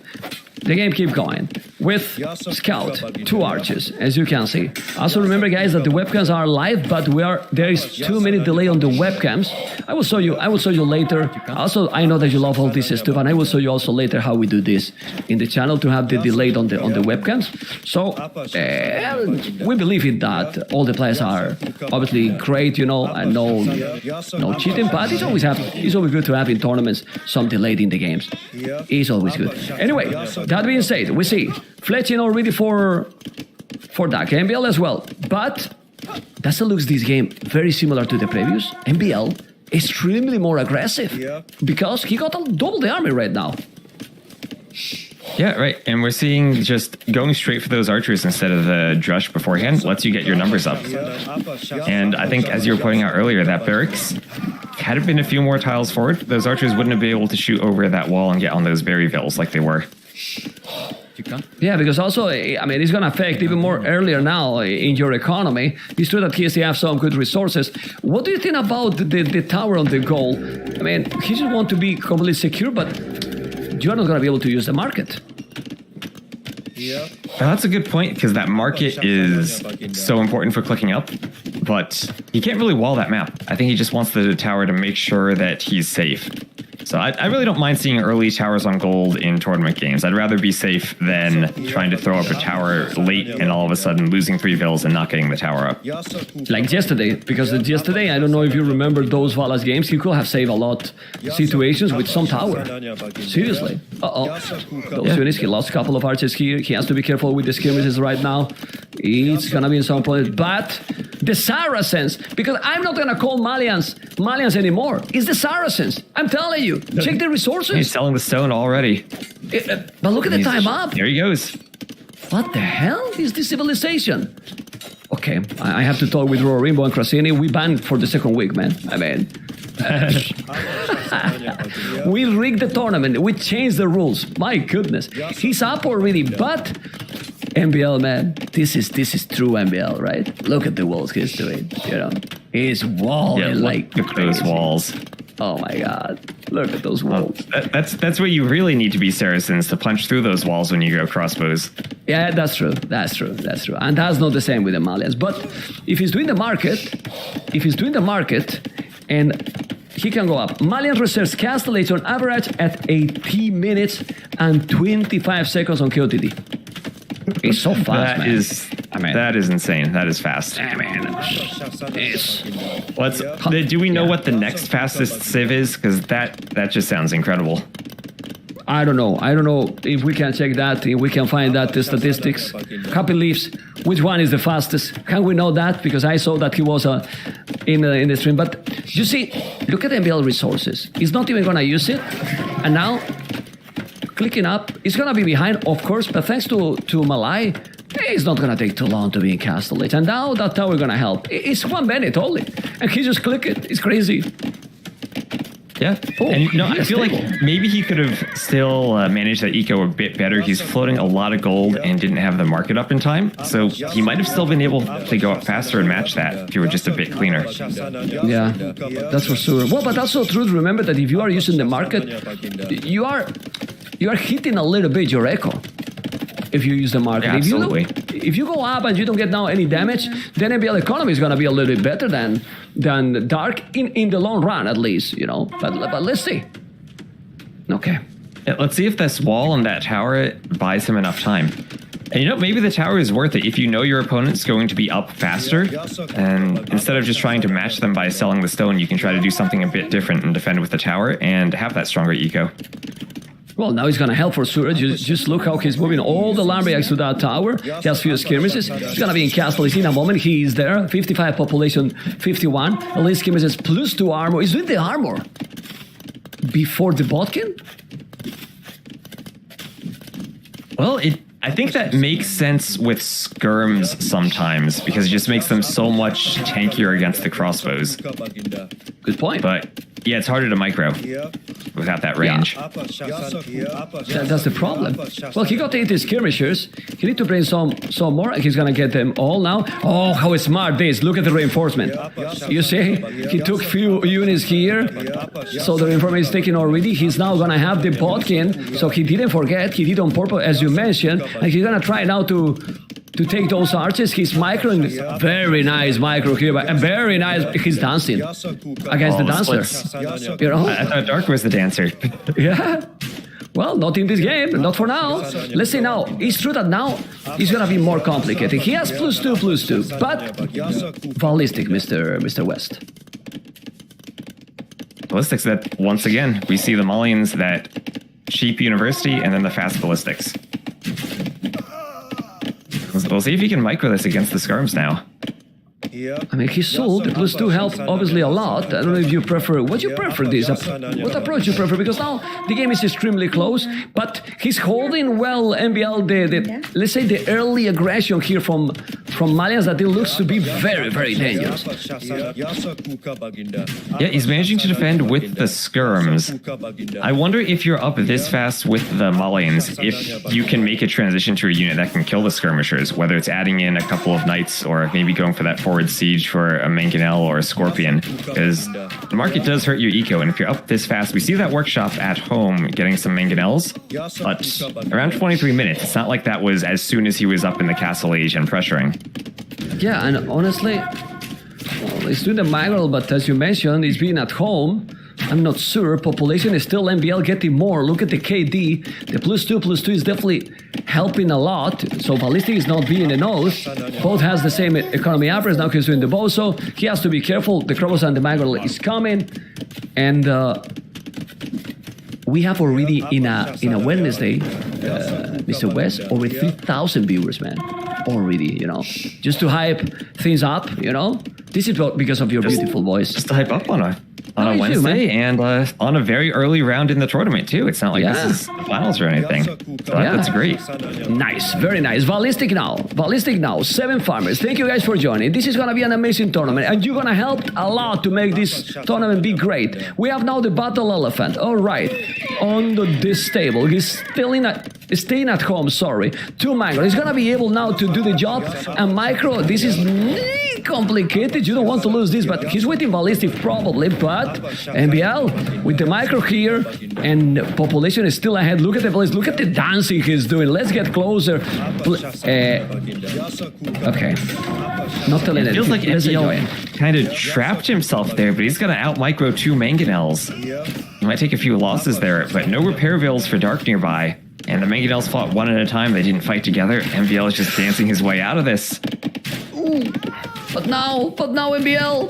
S16: The game keeps going with Scout, 2 archers, as you can see. Also remember, guys, that the webcams are live, but there is 2-minute delay on the webcams. I will show you later. Also, I know that you love all this stuff, and I will show you also later how we do this in the channel to have the delay on the webcams. So we believe in that. All the players are obviously great, you know, and no cheating, but it's always good to have in tournaments some delayed in the games. It's always good. Anyway, that being said, we see fletching already for Dark MBL as well, but that looks this game very similar to the previous. MBL extremely more aggressive because he got double the army right now.
S15: Yeah, right. And we're seeing just going straight for those archers instead of the Drush beforehand lets you get your numbers up. And I think, as you were pointing out earlier, that barracks, had it been a few more tiles forward, those archers wouldn't have been able to shoot over that wall and get on those berry vills like they were.
S16: Yeah, because also, I mean, it's going to affect even more earlier now in your economy. It's true that TSC have some good resources. What do you think about the tower on the goal? I mean, he just want to be completely secure, but you're not going to be able to use the market.
S15: Yeah. Well, that's a good point, because that market is so important for clicking up, but he can't really wall that map. I think he just wants the tower to make sure that he's safe. So I really don't mind seeing early towers on gold in tournament games. I'd rather be safe than trying to throw up a tower late and all of a sudden losing 3 vills and not getting the tower up.
S16: Like yesterday, because yesterday, I don't know if you remember those Valas games, he could have saved a lot situations with some tower. Seriously. Those units, he lost a couple of archers here. He has to be careful with the skirmishes right now. It's gonna be in some point, but The Saracens, because I'm not gonna call Malians anymore. It's the Saracens. I'm telling you. Check the resources.
S15: He's selling the stone already.
S16: But look at the time up.
S15: There he goes.
S16: What the hell is this civilization? Okay, I have to talk with Rorimbo and Crasini. We banned for the second week, man. I mean, we rigged the tournament. We changed the rules. My goodness, he's up already. But MBL, man, this is true MBL, right? Look at the walls he's doing. You know, he's walling like
S15: look at those walls.
S16: Oh my God! Look at those walls.
S15: That's where you really need to be Saracens to punch through those walls when you go crossbows.
S16: Yeah, that's true. That's true. That's true. And that's not the same with the Malians. But if he's doing the market, and he can go up. Malian reserves castle age on average at 18 minutes and 25 seconds on KOTD. It's so fast, man.
S15: That is insane. That is fast.
S16: I mean,
S15: do we know what the next fastest civ is? Because that just sounds incredible.
S16: I don't know. I don't know if we can check that, if we can find that, the statistics. Happy Leaves, which one is the fastest? Can we know that? Because I saw that he was in the stream. But you see, look at MBL resources. He's not even going to use it. And now, clicking up, he's going to be behind, of course, but thanks to Malai, it's not going to take too long to be in Castle Age. And now that tower going to help. It's 1 minute only. And he just click it. It's crazy.
S15: Yeah. And I feel like maybe he could have still managed that eco a bit better. He's floating a lot of gold and didn't have the market up in time. So he might have still been able to go up faster and match that if you were just a bit cleaner.
S16: Yeah, that's for sure. Well, but also true. Remember that if you are using the market, you are hitting a little bit your echo. If you use the market.
S15: Yeah, absolutely.
S16: If you go up and you don't get now any damage, then MBL economy is going to be a little bit better than Dark in the long run, at least, you know. But let's see. Okay.
S15: Yeah, let's see if this wall and that tower buys him enough time. And maybe the tower is worth it if you know your opponent's going to be up faster. And instead of just trying to match them by selling the stone, you can try to do something a bit different and defend with the tower and have that stronger eco.
S16: Well, now he's going to help for sure. Just look how he's moving all the Lambriacs to that tower. He has few skirmishes. He's going to be in castle. In a moment, he is there. 55 population, 51. Elite skirmishes plus 2 armor. He's doing the armor before the Botkin?
S15: Well, I think that makes sense with skirms sometimes because it just makes them so much tankier against the crossbows.
S16: Good point.
S15: But yeah, it's harder to micro without that range.
S16: Yeah. That's the problem. Well, he got 80 skirmishers. He need to bring some more, and he's gonna get them all now. Oh, how smart this! Look at the reinforcement. You see, he took few units here, so the reinforcement is taken already. He's now gonna have the Botkin, so he didn't forget. He did on purpose, as you mentioned, and he's gonna try now to take those arches. He's microing, very nice micro here, and very nice. He's dancing against the dancer. You know,
S15: I thought Dark was the dancer.
S16: Yeah. Well, not in this game, not for now. Let's see now. It's true that now it's gonna be more complicated. He has +2, but ballistic, Mr. West.
S15: Ballistics. That once again we see the Malians that cheap university and then the fast ballistics. We'll see if he can micro this against the skirms now.
S16: I mean, he sold the +2 health obviously a lot. I don't know if you prefer. What do you prefer this? What approach you prefer? Because now the game is extremely close, but he's holding well MBL the let's say the early aggression here from Malians that it looks to be very, very dangerous.
S15: Yeah, he's managing to defend with the skirms. I wonder if you're up this fast with the Malians, if you can make a transition to a unit that can kill the skirmishers, whether it's adding in a couple of knights or maybe going for that forward siege for a mangonel or a scorpion, because the market does hurt your eco, and if you're up this fast, we see that workshop at home getting some mangonels, but around 23 minutes. It's not like that was as soon as he was up in the castle age and pressuring.
S16: Yeah, and honestly, well, he's doing the mangonel, but as you mentioned, he's being at home. I'm not sure. Population is still MBL getting more. Look at the KD. The +2 is definitely helping a lot. So ballistic is not being enough. Both has the same economy average. Now he's doing the bow, so he has to be careful. The Krobos and the mangonel is coming, and we have already in a Wednesday Mr. West, over 3,000 viewers, man. Already, you know. Just to hype things up, you know. This is because of your beautiful voice.
S15: Just to hype up on a
S16: Nice,
S15: Wednesday and on a very early round in the tournament too. It's not like this is the finals or anything. So that's great.
S16: Nice, very nice. Ballistic now, 7 farmers. Thank you guys for joining. This is gonna be an amazing tournament, and you're gonna help a lot to make this tournament be great. We have now the battle elephant. All right, on this table. He's staying at home. Sorry, 2 Micro. He's gonna be able now to do the job. And Micro, this is complicated. You don't want to lose this, but he's waiting ballistic probably. But MBL with the Micro here, and population is still ahead. Look at the place. Look at the dancing he's doing. Let's get closer. Okay. Not telling
S15: it. Feels like MBL kind of trapped himself there, but he's gonna out Micro 2 Mangonels. He might take a few losses there, but no repair bills for Dark nearby. And the Mangonels fought one at a time. They didn't fight together. MBL is just dancing his way out of this.
S16: Ooh. But now MBL,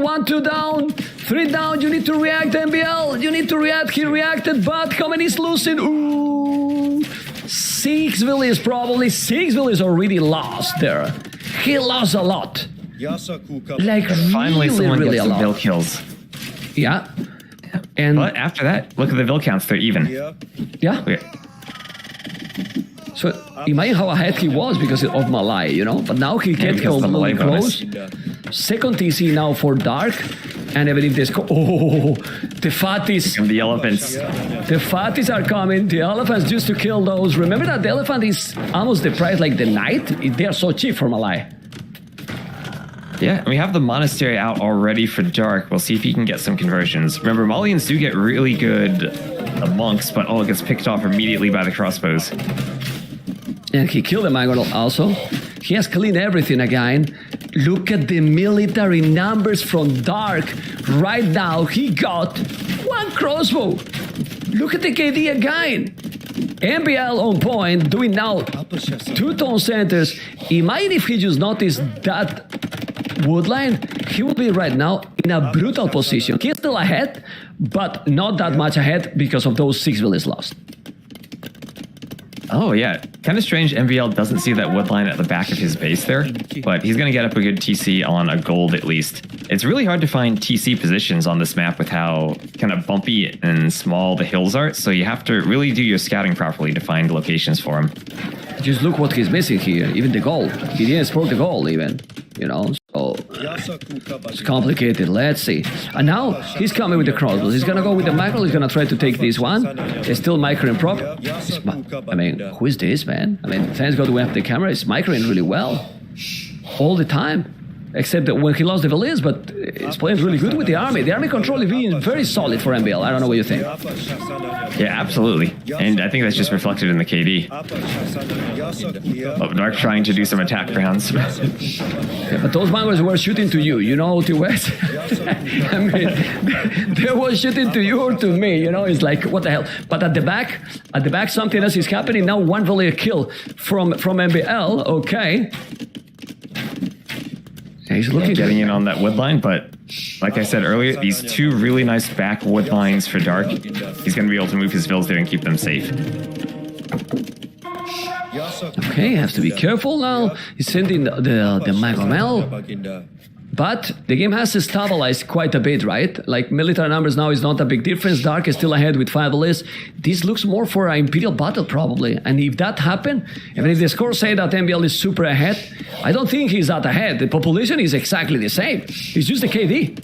S16: 1, 2 down, 3 down, you need to react, MBL, you need to react, he reacted, but Common is losing, ooh, 6 villas probably, 6 villas already lost there, he lost a lot, like
S15: finally someone
S16: really
S15: gets some Vil kills.
S16: Yeah, and
S15: but after that, look at the Vil counts, they're even.
S16: Yeah. So imagine how ahead he was because of Malay, you know? But now he gets really close. Second TC now for Dark. And even if they score... Oh, the fatties.
S15: And the elephants.
S16: The fatties are coming. The elephants just to kill those. Remember that the elephant is almost the price like the knight? They are so cheap for Malay.
S15: Yeah, and we have the monastery out already for Dark. We'll see if he can get some conversions. Remember, Malians do get really good monks, but it gets picked off immediately by the crossbows.
S16: And he killed the Magol also. He has cleaned everything again. Look at the military numbers from Dark. Right now, he got 1 crossbow. Look at the KD again. MBL on point, doing now 2 tone centers. Imagine if he just noticed that woodline, he would be right now in a brutal position. He's still ahead, but not that much ahead because of those 6 villas lost.
S15: Oh, yeah. Kind of strange MVL doesn't see that wood line at the back of his base there, but he's going to get up a good TC on a gold at least. It's really hard to find TC positions on this map with how kind of bumpy and small the hills are, so you have to really do your scouting properly to find locations for him.
S16: Just look what he's missing here, even the gold. He didn't sport the gold even, you know, so it's complicated. Let's see. And now he's coming with the crossbows. He's gonna go with the macro. He's gonna try to take this one. It's still microing prop. I mean, who is this, man? I mean, thanks God we have the camera. It's microing really well all the time. Except that when he lost the Valiz, but he's playing really good with the army. The army control is being very solid for MBL. I don't know what you think.
S15: Yeah, absolutely. And I think that's just reflected in the KD. Dark trying to do some attack rounds.
S16: Yeah, but those mangos were shooting to you, you know, to West. I mean, they were shooting to you or to me, you know, it's like, what the hell? But at the back, something else is happening. Now one Valier kill from MBL, okay. He's looking
S15: getting in on that wood line, but like I said earlier, these 2 really nice back wood lines for Dark. He's going to be able to move his vills there and keep them safe.
S16: Okay, has to be careful now. He's sending the Magomel. But the game has to stabilize quite a bit, right? Like military numbers now is not a big difference. Dark is still ahead with 5 lists. This looks more for an Imperial battle probably. And if that happened, even if the score say that MBL is super ahead, I don't think he's that ahead. The population is exactly the same. It's just the KD.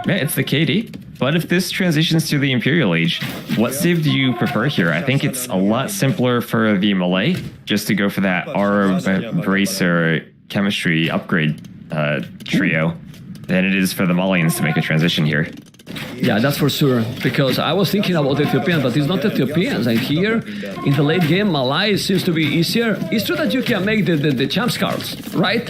S15: Yeah, it's the KD. But if this transitions to the Imperial Age, what civ do you prefer here? I think it's a lot simpler for the Malay just to go for that Bracer chemistry upgrade trio than it is for the Malians to make a transition here.
S16: Yeah, that's for sure. Because I was thinking about Ethiopians, but it's not Ethiopians. And here, in the late game, Malay seems to be easier. It's true that you can make the champ cards, right?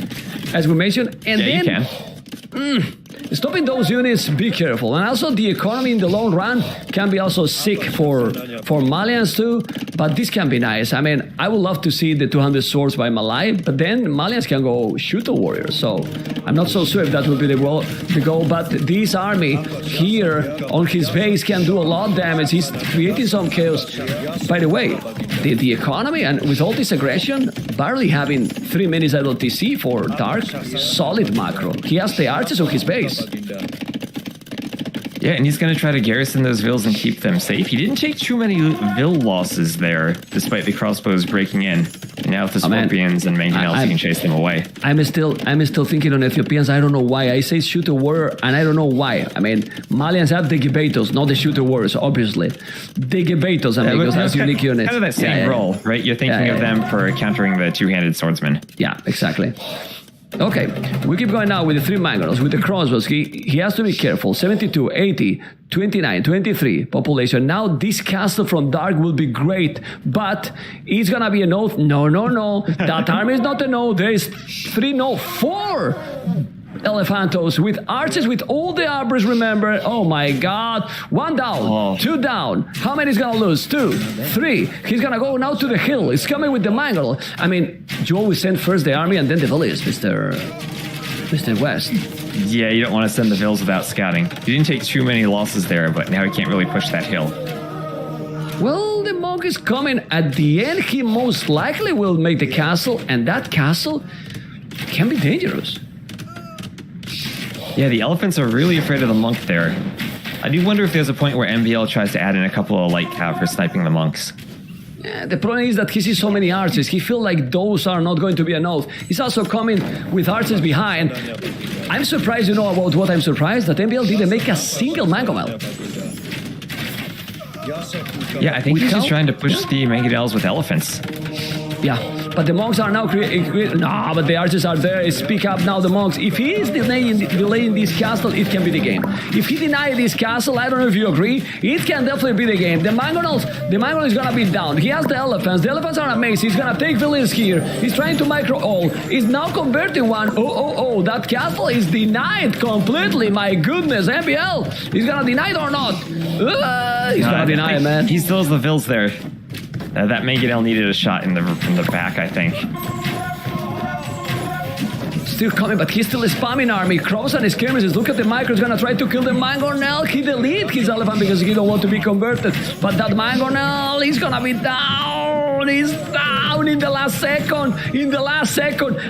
S16: As we mentioned. And
S15: yeah,
S16: then,
S15: you can.
S16: stopping those units, be careful. And also the economy in the long run can be also sick for Malians too, but this can be nice. I mean, I would love to see the 200 swords by Malai, but then Malians can go shoot a warrior, so I'm not so sure if that would be the goal, but this army here on his base can do a lot of damage. He's creating some chaos. By the way, the economy, and with all this aggression, barely having 3 minutes idle TC for Dark, solid macro. He has the archers on his base.
S15: Yeah, and he's going to try to garrison those vills and keep them safe. He didn't take too many vill losses there, despite the crossbows breaking in. And now with the scorpions and mangonels, he can chase them away.
S16: I'm still thinking on Ethiopians. I don't know why. I say shooter warrior, and I don't know why. I mean, Malians have the Gebetos, not the shooter warriors, obviously. The Gebetos, amigos, has unique units.
S15: Kind of that same role, right? You're thinking of them for countering the two-handed swordsman.
S16: Yeah, exactly. Okay, we keep going now with the 3 mangonels, with the crossbows. He has to be careful. 72, 80, 29, 23 population. Now this castle from Dark will be great, but it's gonna be a no. No. That army is not a no. There is 4 Elephantos with archers, with all the arbors, remember. Oh my god. 1 down, 2 down. How many is gonna lose? 2, 3. He's gonna go now to the hill. He's coming with the mangonel. I mean, you always send first the army and then the village, Mr. West.
S15: Yeah, you don't want to send the vills without scouting. You didn't take too many losses there, but now he can't really push that hill.
S16: Well, the monk is coming. At the end, he most likely will make the castle, and that castle can be dangerous.
S15: Yeah, the elephants are really afraid of the monk there. I do wonder if there's a point where MBL tries to add in a couple of light cav for sniping the monks.
S16: Yeah, the problem is that he sees so many archers. He feels like those are not going to be enough. He's also coming with archers behind. I'm surprised, about what I'm surprised, that MBL didn't make a single mangonel.
S15: Yeah, I think he's just trying to push the mangonels with elephants.
S16: Yeah, but the monks are now no, but the archers are there. Speak up now, the monks. If he is delaying this castle, it can be the game. If he denies this castle, I don't know if you agree, it can definitely be the game. The mangonel is gonna be down. He has the elephants. The elephants are amazing. He's gonna take villains here. He's trying to micro all. He's now converting one. Oh, that castle is denied completely. My goodness, MBL. He's gonna deny it or not? He's gonna deny it, man.
S15: He still has the vills there. That mangonel needed a shot in the back, I think.
S16: Still coming, but he's still spamming army. Crows and skirmishes. Look at the micro. He's gonna try to kill the mangonel. He deleted his elephant because he don't want to be converted. But that mangonel is gonna be down. He's down in the last second.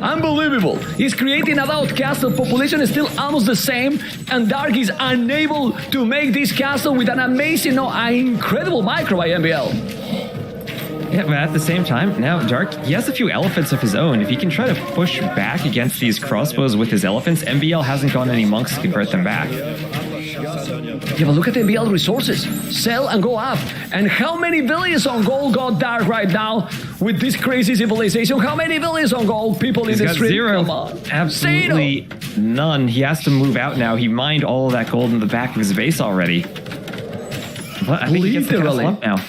S16: Unbelievable. He's creating an out castle. Population is still almost the same. And Dark is unable to make this castle with an amazing, incredible micro by MBL.
S15: Yeah, but at the same time, now Dark, he has a few elephants of his own. If he can try to push back against these crossbows with his elephants, MBL hasn't got any monks to convert them back.
S16: Yeah, but look at the MBL resources. Sell and go up. And how many villages on gold got Dark right now with this crazy civilization? How many villages on gold? People in the street?
S15: 0.
S16: Come on.
S15: Absolutely none. He has to move out now. He mined all of that gold in the back of his base already. But I think he gets the castle up now.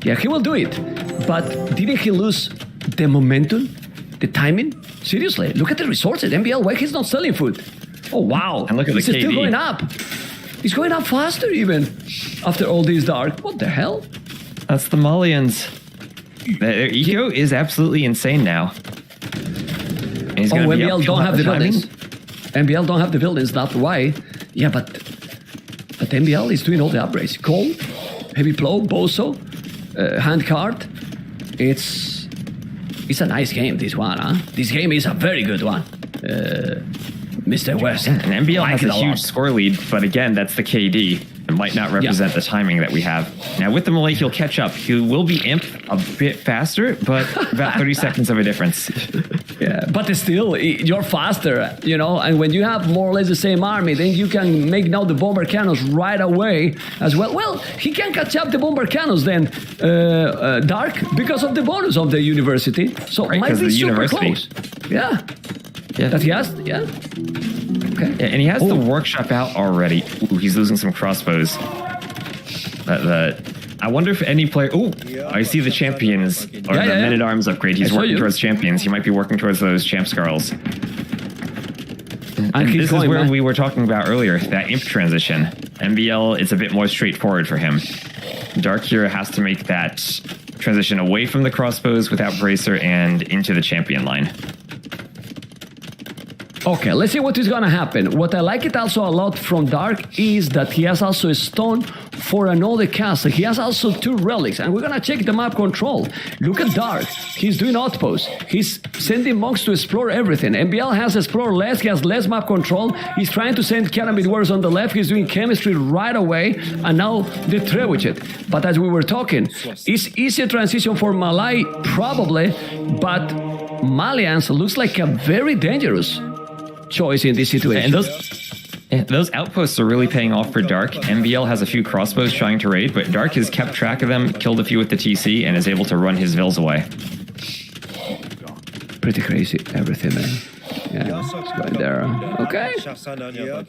S16: Yeah, he will do it. But didn't he lose the momentum? The timing? Seriously, look at the resources. MBL, why he's not selling food? Oh, wow.
S15: And look at the KD.
S16: He's still going up. He's going up faster even after all this Dark. What the hell?
S15: That's the Malians. Their eco is absolutely insane now. And he's gonna be
S16: MBL don't have the buildings. MBL don't have the buildings, that's why. Yeah, but MBL is doing all the upgrades. Coal, heavy plow, bozo, hand cart. It's a nice game, this one, huh? This game is a very good one. Mr. West.
S15: And MBL has a huge score lead, but again, that's the KD. It might not represent the timing that we have. Now, with the Malay, he'll catch up. He will be imp a bit faster, but about 30 seconds of a difference.
S16: Yeah, but still, you're faster, and when you have more or less the same army, then you can make now the bomber cannons right away as well. Well, he can catch up the bomber cannons then, Dark, because of the bonus of the university. So it might be super close. Yeah. That he has, yeah. Okay.
S15: Yeah, and he has the workshop out already. Ooh, he's losing some crossbows. I wonder if any player... Oh, I see the champions, or the men-at-arms upgrade. He's working towards champions. He might be working towards those champ scarls. And
S16: he's
S15: this is
S16: going,
S15: where
S16: man.
S15: we were talking about earlier, that imp transition. MBL is a bit more straightforward for him. Dark here has to make that transition away from the crossbows without bracer and into the champion line.
S16: Okay, let's see what is gonna happen. What I like it also a lot from Dark is that he has also a stone for another castle. He has also 2 relics, and we're gonna check the map control. Look at Dark. He's doing outposts. He's sending monks to explore everything. MBL has explore less. He has less map control. He's trying to send Karambit warriors on the left. He's doing chemistry right away, and now the trebuchet. But as we were talking, it's easier transition for Malai probably, but Malians looks like a very dangerous choice in this situation.
S15: And those outposts are really paying off for Dark. MBL has a few crossbows trying to raid, but Dark has kept track of them, killed a few with the TC, and is able to run his vills away.
S16: Pretty crazy, everything, man. Yeah, it's going there. Okay.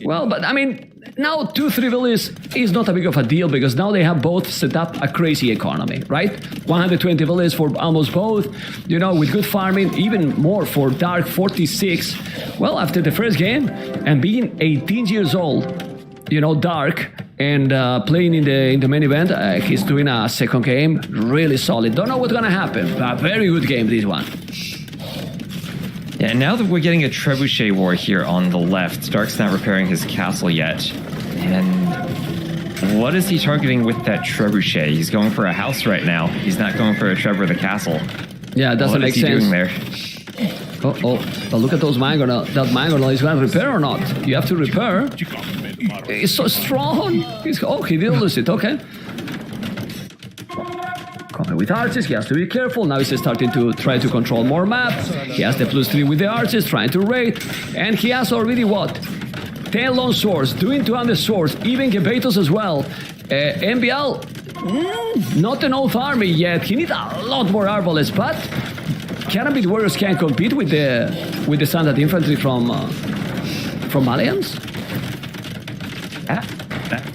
S16: Well, but I mean, now 2-3 villages is not a big of a deal because now they have both set up a crazy economy, right? 120 villages for almost both, you know, with good farming, even more for Dark 46. Well, after the first game and being 18 years old, you know, Dark, and playing in the main event, he's doing a second game, really solid. Don't know what's gonna happen, but very good game, this one.
S15: Yeah, and now that we're getting a trebuchet war here on the left, Dark's not repairing his castle yet. And what is he targeting with that trebuchet? He's going for a house right now. He's not going for a treb or the castle.
S16: Yeah, it doesn't make sense.
S15: What is he doing there?
S16: But look at those mangonel. That mangonel is going to repair or not? You have to repair. It's so strong. He didn't lose it. Okay. Coming with archers, he has to be careful. Now he's starting to try to control more maps. He has the +3 with the archers, trying to raid. And he has already what? 10 long swords, doing 200 swords, even Gebetos as well. MBL, not an oath army yet. He needs a lot more arbalists, but Karambit warriors can compete with the standard infantry from Malians.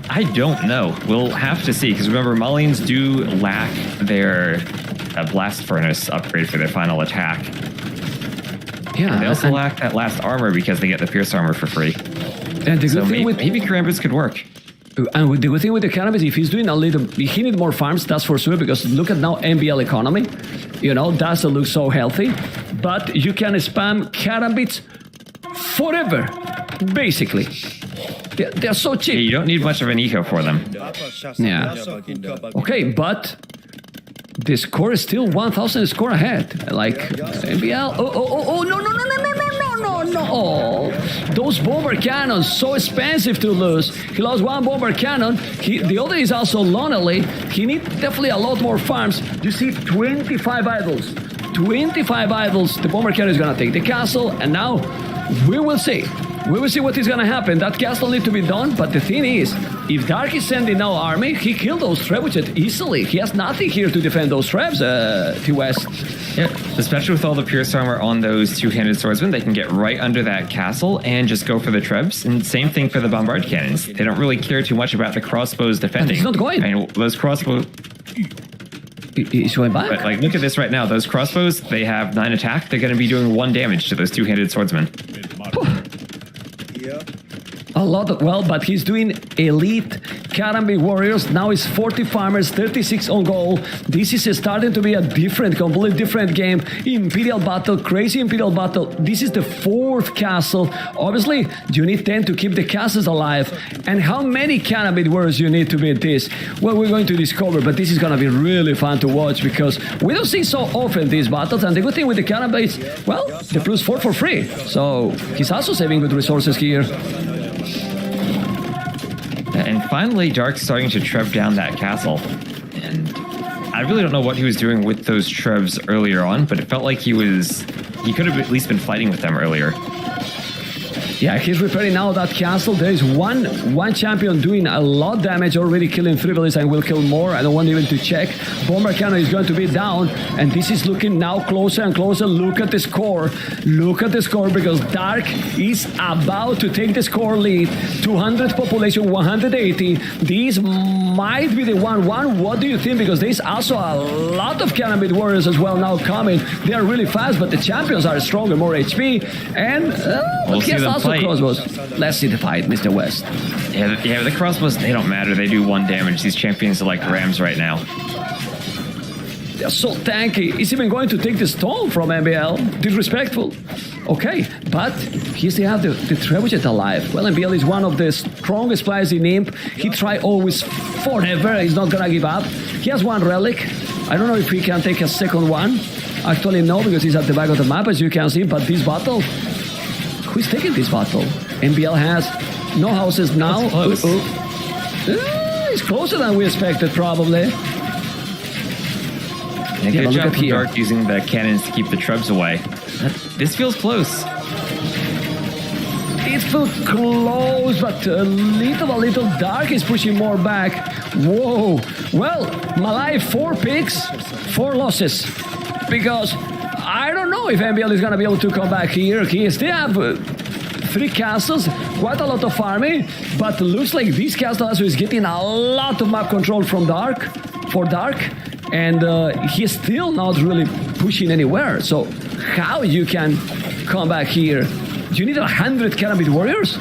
S15: I don't know. We'll have to see, because remember, Malians do lack their blast furnace upgrade for their final attack.
S16: Yeah,
S15: and they also lack that last armor because they get the pierce armor for free.
S16: And the good thing
S15: maybe Karambits could work.
S16: And with the good thing with the Karambits, if he's doing a little, he needs more farms, that's for sure, because look at now MBL economy. You know, doesn't look so healthy. But you can spam Karambits forever, basically. They're so cheap.
S15: Yeah, you don't need much of an eco for them.
S16: Yeah. Okay, but the score is still 1,000 score ahead. Like MBL. No. Those bomber cannons, so expensive to lose. He lost one bomber cannon. The other is also lonely. He needs definitely a lot more farms. You see 25 idols. 25 idols. The bomber cannon is going to take the castle. And now we will see. We will see what is going to happen. That castle needs to be done, but the thing is, if Dark is sending now army, he killed those trebuchet easily. He has nothing here to defend those trebs, T-West.
S15: Yeah, especially with all the pierce armor on those two-handed swordsmen, they can get right under that castle and just go for the trebs. And same thing for the bombard cannons. They don't really care too much about the crossbows defending.
S16: He's not going.
S15: I mean, those crossbows...
S16: He's going back.
S15: But like, look at this right now. Those crossbows, they have 9 attack. They're going to be doing 1 damage to those two-handed swordsmen.
S16: A lot of, well, but he's doing elite Karambit warriors. Now it's 40 farmers, 36 on goal. This is starting to be a completely different game. Imperial battle, crazy Imperial battle. This is the 4th castle. Obviously, you need 10 to keep the castles alive. And how many Karambit warriors you need to beat this? Well, we're going to discover, but this is going to be really fun to watch because we don't see so often these battles. And the good thing with the Karambits, well, the +4 for free. So he's also saving good resources here.
S15: And finally, Dark's starting to treb down that castle. And I really don't know what he was doing with those trebs earlier on, but it felt like he could have at least been fighting with them earlier.
S16: Yeah, he's repairing now that castle. There is one champion doing a lot of damage, already killing 3 villages and will kill more. I don't want even to check. Bomber cannon is going to be down, and this is looking now closer and closer. Look at the score. Look at the score, because Dark is about to take the score lead. 200 population, 180. This might be the 1-1. What do you think? Because there's also a lot of Karambit warriors as well now coming. They are really fast, but the champions are stronger, more HP. And
S15: we'll see them
S16: also
S15: fight.
S16: crossbows. Let's see the fight, Mr. West.
S15: Yeah, the crossbows, they don't matter. They do 1 damage. These champions are like rams right now.
S16: They're so tanky. He's even going to take the stone from MBL. Disrespectful. Okay, but he still have the trebuchet alive. Well, MBL is one of the strongest players in Imp. He try always forever. He's not gonna give up. He has 1 relic. I don't know if he can take a second one. Actually, no, because he's at the back of the map, as you can see. But this battle, who's taking this battle? MBL has no houses now. It's closer than we expected, probably.
S15: Yeah, good job from Dark using the cannons to keep the trebs away. This feels close.
S16: It feels close, but a little Dark is pushing more back. Whoa. Well, Malai, 4 picks, 4 losses. Because I don't know if MBL is going to be able to come back here. He still have 3 castles, quite a lot of farming, but looks like this castle also is getting a lot of map control from Dark, and he's still not really pushing anywhere. So how you can come back here? Do you need 100 Karambit warriors?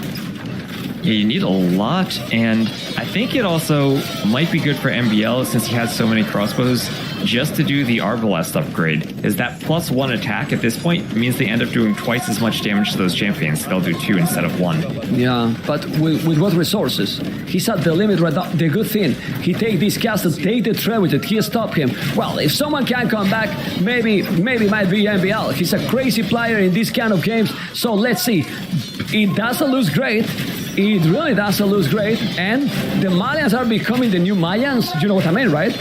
S15: Yeah, you need a lot, and I think it also might be good for MBL since he has so many crossbows just to do the Arbalest upgrade. Is that +1 attack at this point means they end up doing twice as much damage to those champions. They'll do 2 instead of 1.
S16: Yeah, but with what resources? He's at the limit right now. The good thing, he take this castle, take the trebuchet, he stop him. Well, if someone can come back, maybe might be MBL. He's a crazy player in these kind of games, so let's see. It doesn't lose great. It really doesn't lose great, and the Malians are becoming the new Mayans. You know what I mean, right?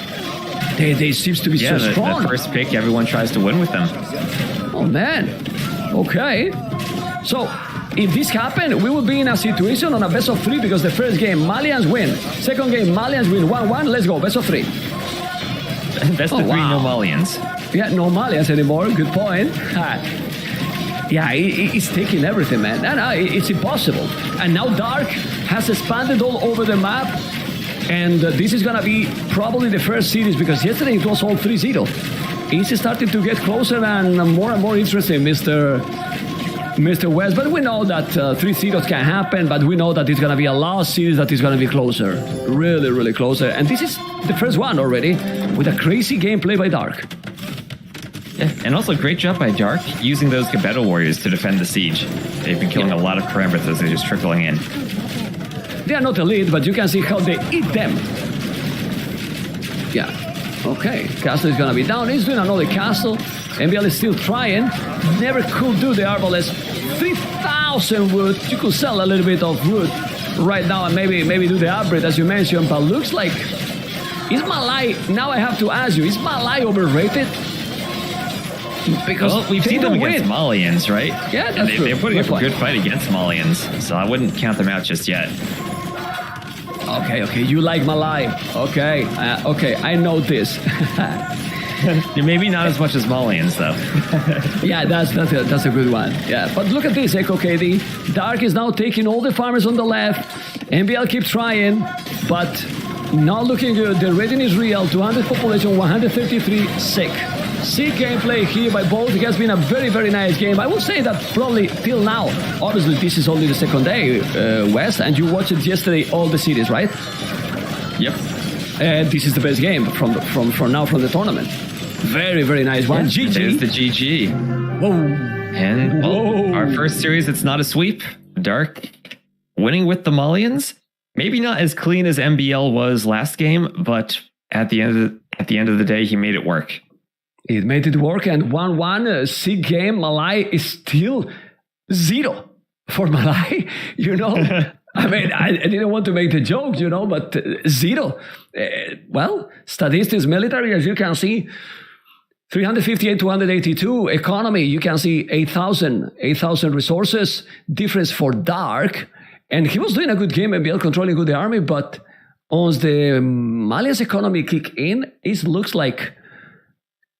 S16: They seems to be so strong.
S15: The first pick, everyone tries to win with them.
S16: Oh man. Okay. So if this happened, we would be in a situation on a best of 3 because the first game Malians win, second game Malians win 1-1. Let's go, best of 3.
S15: Best of 3, no Malians.
S16: Yeah, no Malians anymore. Good point. Yeah, it's taking everything, man. No, it's impossible. And now Dark has expanded all over the map. And this is going to be probably the first series because yesterday it was all 3-0. It's starting to get closer and more interesting, Mr. West. But we know that 3-0 can happen, but we know that it's going to be a last series that is going to be closer. Really, really closer. And this is the first one already with a crazy gameplay by Dark.
S15: Yeah, and also great job by Dark using those Gebeto warriors to defend the siege. They've been killing a lot of Karambits as they're just trickling in.
S16: They are not elite, but you can see how they eat them. Yeah. Okay. Castle is gonna be down. He's doing another castle. MBL is still trying. Never could do the Arbalest. 3,000 wood. You could sell a little bit of wood right now and maybe do the upgrade as you mentioned, but looks like is Malai, now I have to ask you, is Malai overrated? Because
S15: we've seen them against Malians, right?
S16: Yeah, that's true.
S15: They're putting up a good fight against Malians, so I wouldn't count them out just yet.
S16: Okay, you like Malai. Okay, I know this.
S15: Maybe not as much as Malians, though.
S16: Yeah, that's a good one. Yeah, but look at this, Echo KD. Dark is now taking all the farmers on the left. MBL keep trying, but not looking good. The rating is real. 200 population, 133 sick. Sick gameplay here by both. It has been a very, very nice game. I would say that probably till now, obviously this is only the second day, West, and you watched it yesterday, all the series, right?
S15: Yep.
S16: And this is the best game from the tournament. Very, very nice one.
S15: Yeah,
S16: GG.
S15: There's the GG.
S16: Whoa.
S15: And our first series, it's not a sweep. Dark winning with the Malians. Maybe not as clean as MBL was last game, but at the end of the day, he made it work.
S16: It made it work, and 1-1 sick game. Malai is still 0 for Malai. You know, I mean, I didn't want to make the joke, you know, but 0. Well, statistics, military, as you can see, 358, 282. Economy, you can see 8,000 resources. Difference for Dark. And he was doing a good game, MBL controlling good the army, but once the Malian's economy kick in, it looks like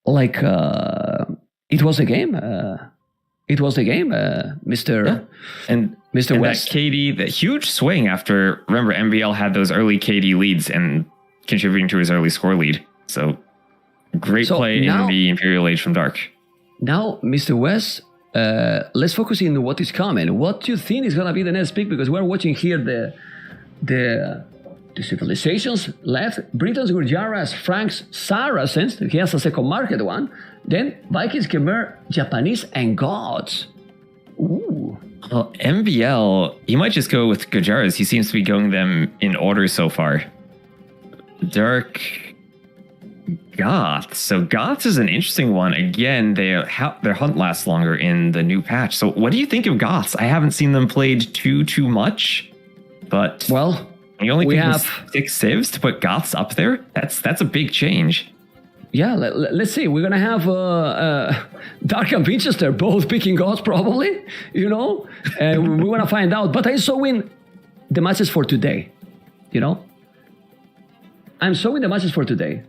S16: it was a game. Mr.
S15: Yeah. And
S16: Mr. West.
S15: That KD, the huge swing after, remember, MBL had those early KD leads and contributing to his early score lead. So great play in the Imperial Age from Dark.
S16: Now, Mr. West, let's focus in what is coming. What do you think is gonna be the next pick? Because we're watching here the civilizations left. Britons, Gurjaras, Franks, Saracens. He has a second market one. Then Vikings, Khmer, Japanese, and Gods. Ooh.
S15: Well, MBL, he might just go with Gujaras. He seems to be going them in order so far. Dark Goths. So Goths is an interesting one. Again, their hunt lasts longer in the new patch. So what do you think of Goths? I haven't seen them played too much, but
S16: well,
S15: you only have 6 civs to put Goths up there. That's a big change.
S16: Yeah, let's see. We're gonna have Dark and Winchester both picking Gods probably, you know, and we wanna find out. But I saw in the matches for today, you know. I'm showing the matches for today.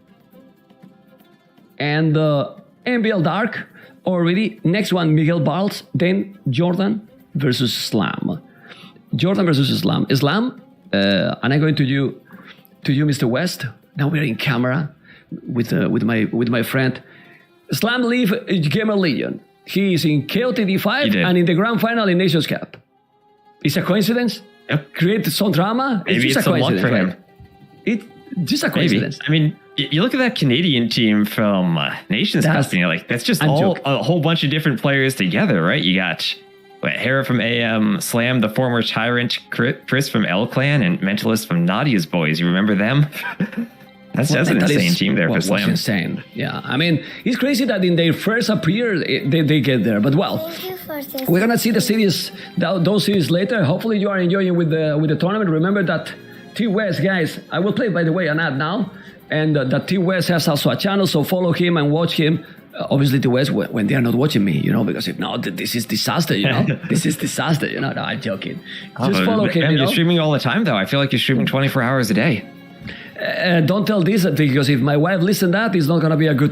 S16: And MBL Dark already. Next one, Miguel Barles. Then Jordan versus Islam. Jordan versus Islam. Islam, and I'm going to you, Mr. West. Now we're in camera with my friend. Islam leave Gamer Legion. He is in KOTD 5 and in the grand final in Nations Cup. It's a coincidence?
S15: Yep.
S16: Create some drama?
S15: Maybe it's some luck for him.
S16: Right? It's just a coincidence.
S15: Maybe. I mean, you look at that Canadian team from Nations Cup, and you're like, that's just a whole bunch of different players together, right? You got Hera from AM, Slam, the former Tyrant, Chris from L Clan, and Mentalist from Nadia's Boys. You remember them? That's an insane team there for Slam.
S16: Insane. Yeah, I mean, it's crazy that in their first appear, they get there. But well, we're gonna see the series, those series later. Hopefully, you are enjoying with the tournament. Remember that T West, guys. I will play, by the way, an ad now, and that T West has also a channel, so follow him and watch him. Obviously, T West when they are not watching me, you know, because if not, this is disaster, you know. This is disaster, you know. No, I'm joking. Just follow him.
S15: You're streaming all the time, though. I feel like you're streaming 24 hours a day.
S16: Don't tell this, because if my wife listens to that, it's not going to be a good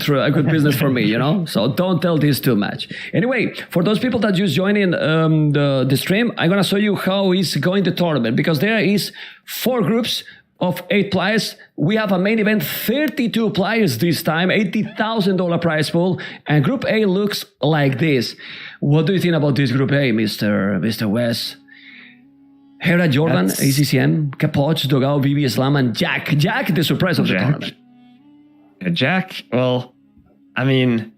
S16: business for me, you know. So don't tell this too much. Anyway, for those people that just joined in the stream, I'm going to show you how it's going the tournament, because there is 4 groups of 8 players. We have a main event, 32 players this time, $80,000 prize pool, and Group A looks like this. What do you think about this Group A, Mr. West? Hera, Jordan, ACCM, Capoch, Dogao, Vivi, Islam, and Jack. Jack, the surprise of the tournament.
S15: Jack, well, I mean,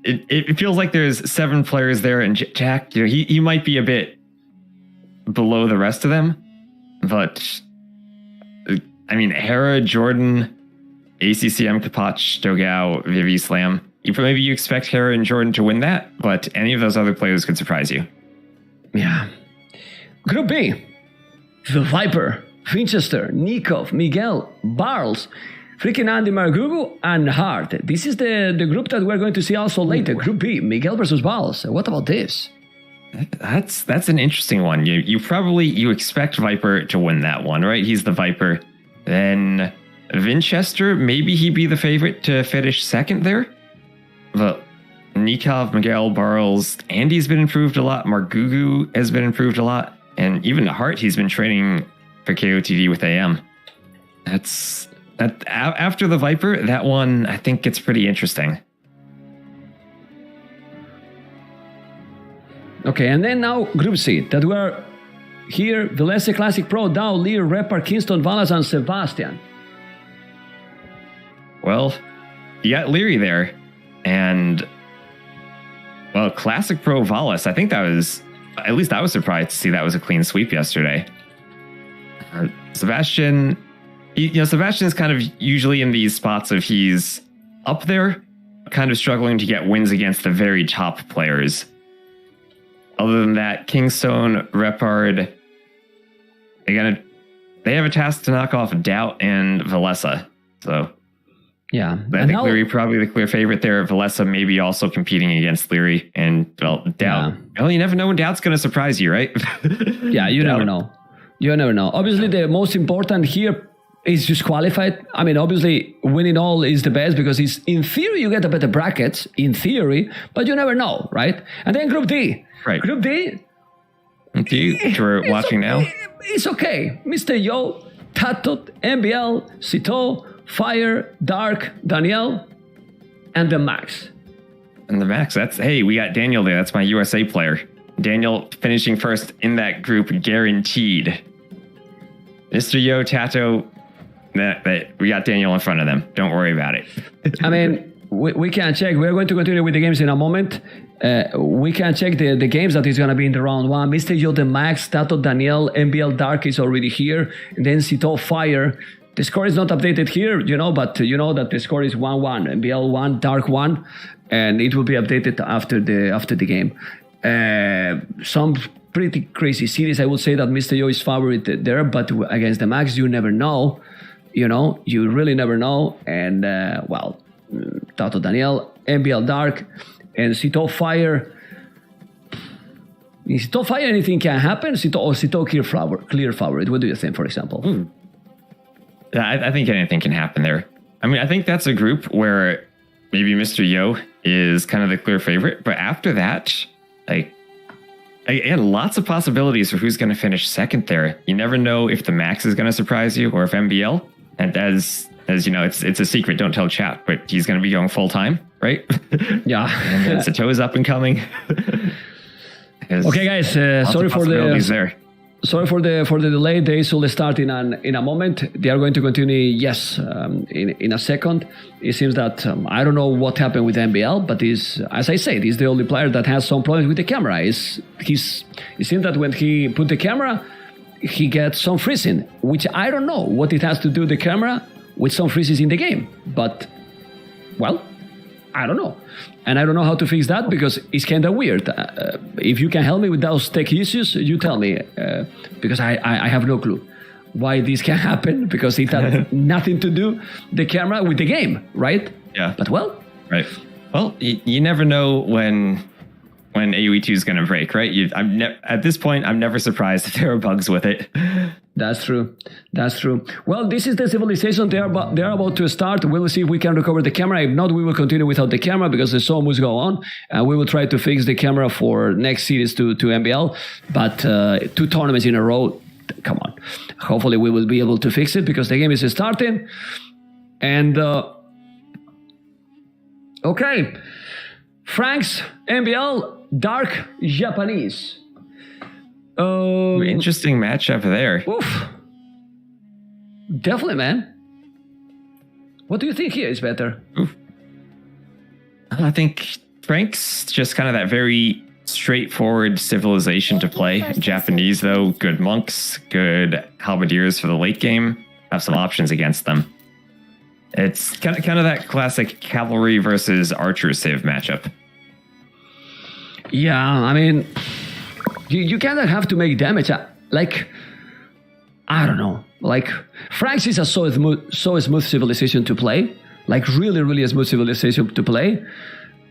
S15: it feels like there's 7 players there, and Jack, you know, he might be a bit below the rest of them, but I mean, Hera, Jordan, ACCM, Capoch, Dogao, Vivi, Slam. Maybe you expect Hera and Jordan to win that, but any of those other players could surprise you.
S16: Yeah. Group B. The Viper, Winchester, Nikov, Miguel, Barles, freaking Andy Margugu, and Hart. This is the group that we're going to see also later. Group B, Miguel versus Barles. What about this?
S15: That's an interesting one. You expect Viper to win that one, right? He's the Viper. Then Winchester, maybe he'd be the favorite to finish second there. But Nikov, Miguel, Barles, Andy's been improved a lot. Margugu has been improved a lot. And even Hart, he's been training for KOTD with AM. After the Viper, that one I think gets pretty interesting.
S16: Okay, and then now Group C, that we're here, Valencia Classic Pro, Dow, Lear, Repar, Kingston, Valas, and Sebastian.
S15: Well, you got Leary there, and well, Classic Pro Valas, I think that was, at least I was surprised to see that was a clean sweep yesterday. Sebastian, Sebastian's kind of usually in these spots of he's up there, kind of struggling to get wins against the very top players. Other than that, Kingstone, Repard, they have a task to knock off Doubt and Valessa. So
S16: yeah,
S15: I think Leary probably the clear favorite there. Valessa maybe also competing against Leary and Doubt. Yeah. Well, you never know when Doubt's going to surprise you, right?
S16: Yeah, you never know. You never know. Obviously, the most important here is just qualified. I mean, obviously, winning all is the best because it's, in theory, you get a better brackets, in theory, but you never know, right? And then Group D.
S15: Right.
S16: Group D.
S15: Which we're watching now.
S16: It's okay. Mr. Yo, Tatot, MBL, Cito, Fire, Dark, Danielle, and the Max.
S15: And the Max, hey, we got Daniel there. That's my USA player. Daniel finishing first in that group, guaranteed. Mr. Yo, Tato, we got Daniel in front of them. Don't worry about it.
S16: I mean, we can check. We're going to continue with the games in a moment. We can check the games that is going to be in the round one. Mr. Yo, the Max, Tato, Daniel, MBL Dark is already here. And then Sito Fire. The score is not updated here, but you know that the score is 1-1. MBL 1, Dark 1. And it will be updated after the game. Some pretty crazy series. I would say that Mr. Yo is favorite there, but against the Max, you never know. You really never know. And, Tato Daniel, MBL Dark, and Sito Fire. In Sito Fire, anything can happen. Sito clear favorite. What do you think, for example?
S15: I think anything can happen there. I mean, I think that's a group where maybe Mr. Yo is kind of the clear favorite, but after that, again, lots of possibilities for who's going to finish second there. You never know if the Max is going to surprise you or if MBL. And as you know, it's a secret. Don't tell chat, but he's going to be going full time, right?
S16: Yeah.
S15: And Sito is up and coming.
S16: Okay, guys. Sorry for the delay. The ace will start in a moment. They are going to continue. Yes, in a second. It seems that I don't know what happened with MBL, but as I said, he's the only player that has some problems with the camera. It seems that when he put the camera, he gets some freezing, which I don't know what it has to do the camera with some freezes in the game. But I don't know. And I don't know how to fix that because it's kind of weird. If you can help me with those tech issues, you tell me. Because I have no clue why this can happen because it had nothing to do the camera with the game, right?
S15: Yeah.
S16: But
S15: right. Well, you never know when AoE2 is going to break, right? At this point, I'm never surprised if there are bugs with it.
S16: That's true. Well, this is the civilization. They are about to start. We will see if we can recover the camera. If not, we will continue without the camera because the show must go on. And we will try to fix the camera for next series to MBL. But 2 tournaments in a row, come on. Hopefully we will be able to fix it because the game is starting. And okay, Franks, MBL, Dark, Japanese.
S15: Interesting matchup there.
S16: Oof. Definitely, man. What do you think here is better?
S15: Oof. I think Frank's just kind of that very straightforward civilization to play. Japanese, though, good monks, good halberdiers for the late game. Have some options against them. It's kind of that classic cavalry versus archer civ matchup.
S16: Yeah, I mean, you kind of have to make damage. I don't know. Franks is a so smooth civilization to play. Really, really a smooth civilization to play.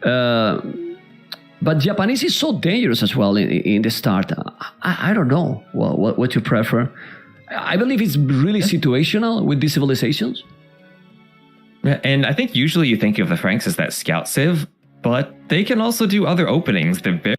S16: But Japanese is so dangerous as well in the start. I don't know what you prefer. I believe it's really situational with these civilizations.
S15: Yeah, and I think usually you think of the Franks as that scout civ, but they can also do other openings. They're very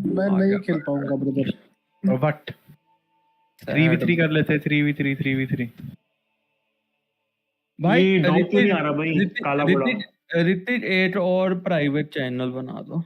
S19: मैं नहीं खेल पाऊंगा brother.
S20: What 3v3 कर लेते 3v3 भाई
S19: ये doubt तो नहीं आ रहा भाई, काला घोड़ा।
S20: रितिक 8 और प्राइवेट चैनल बना दो।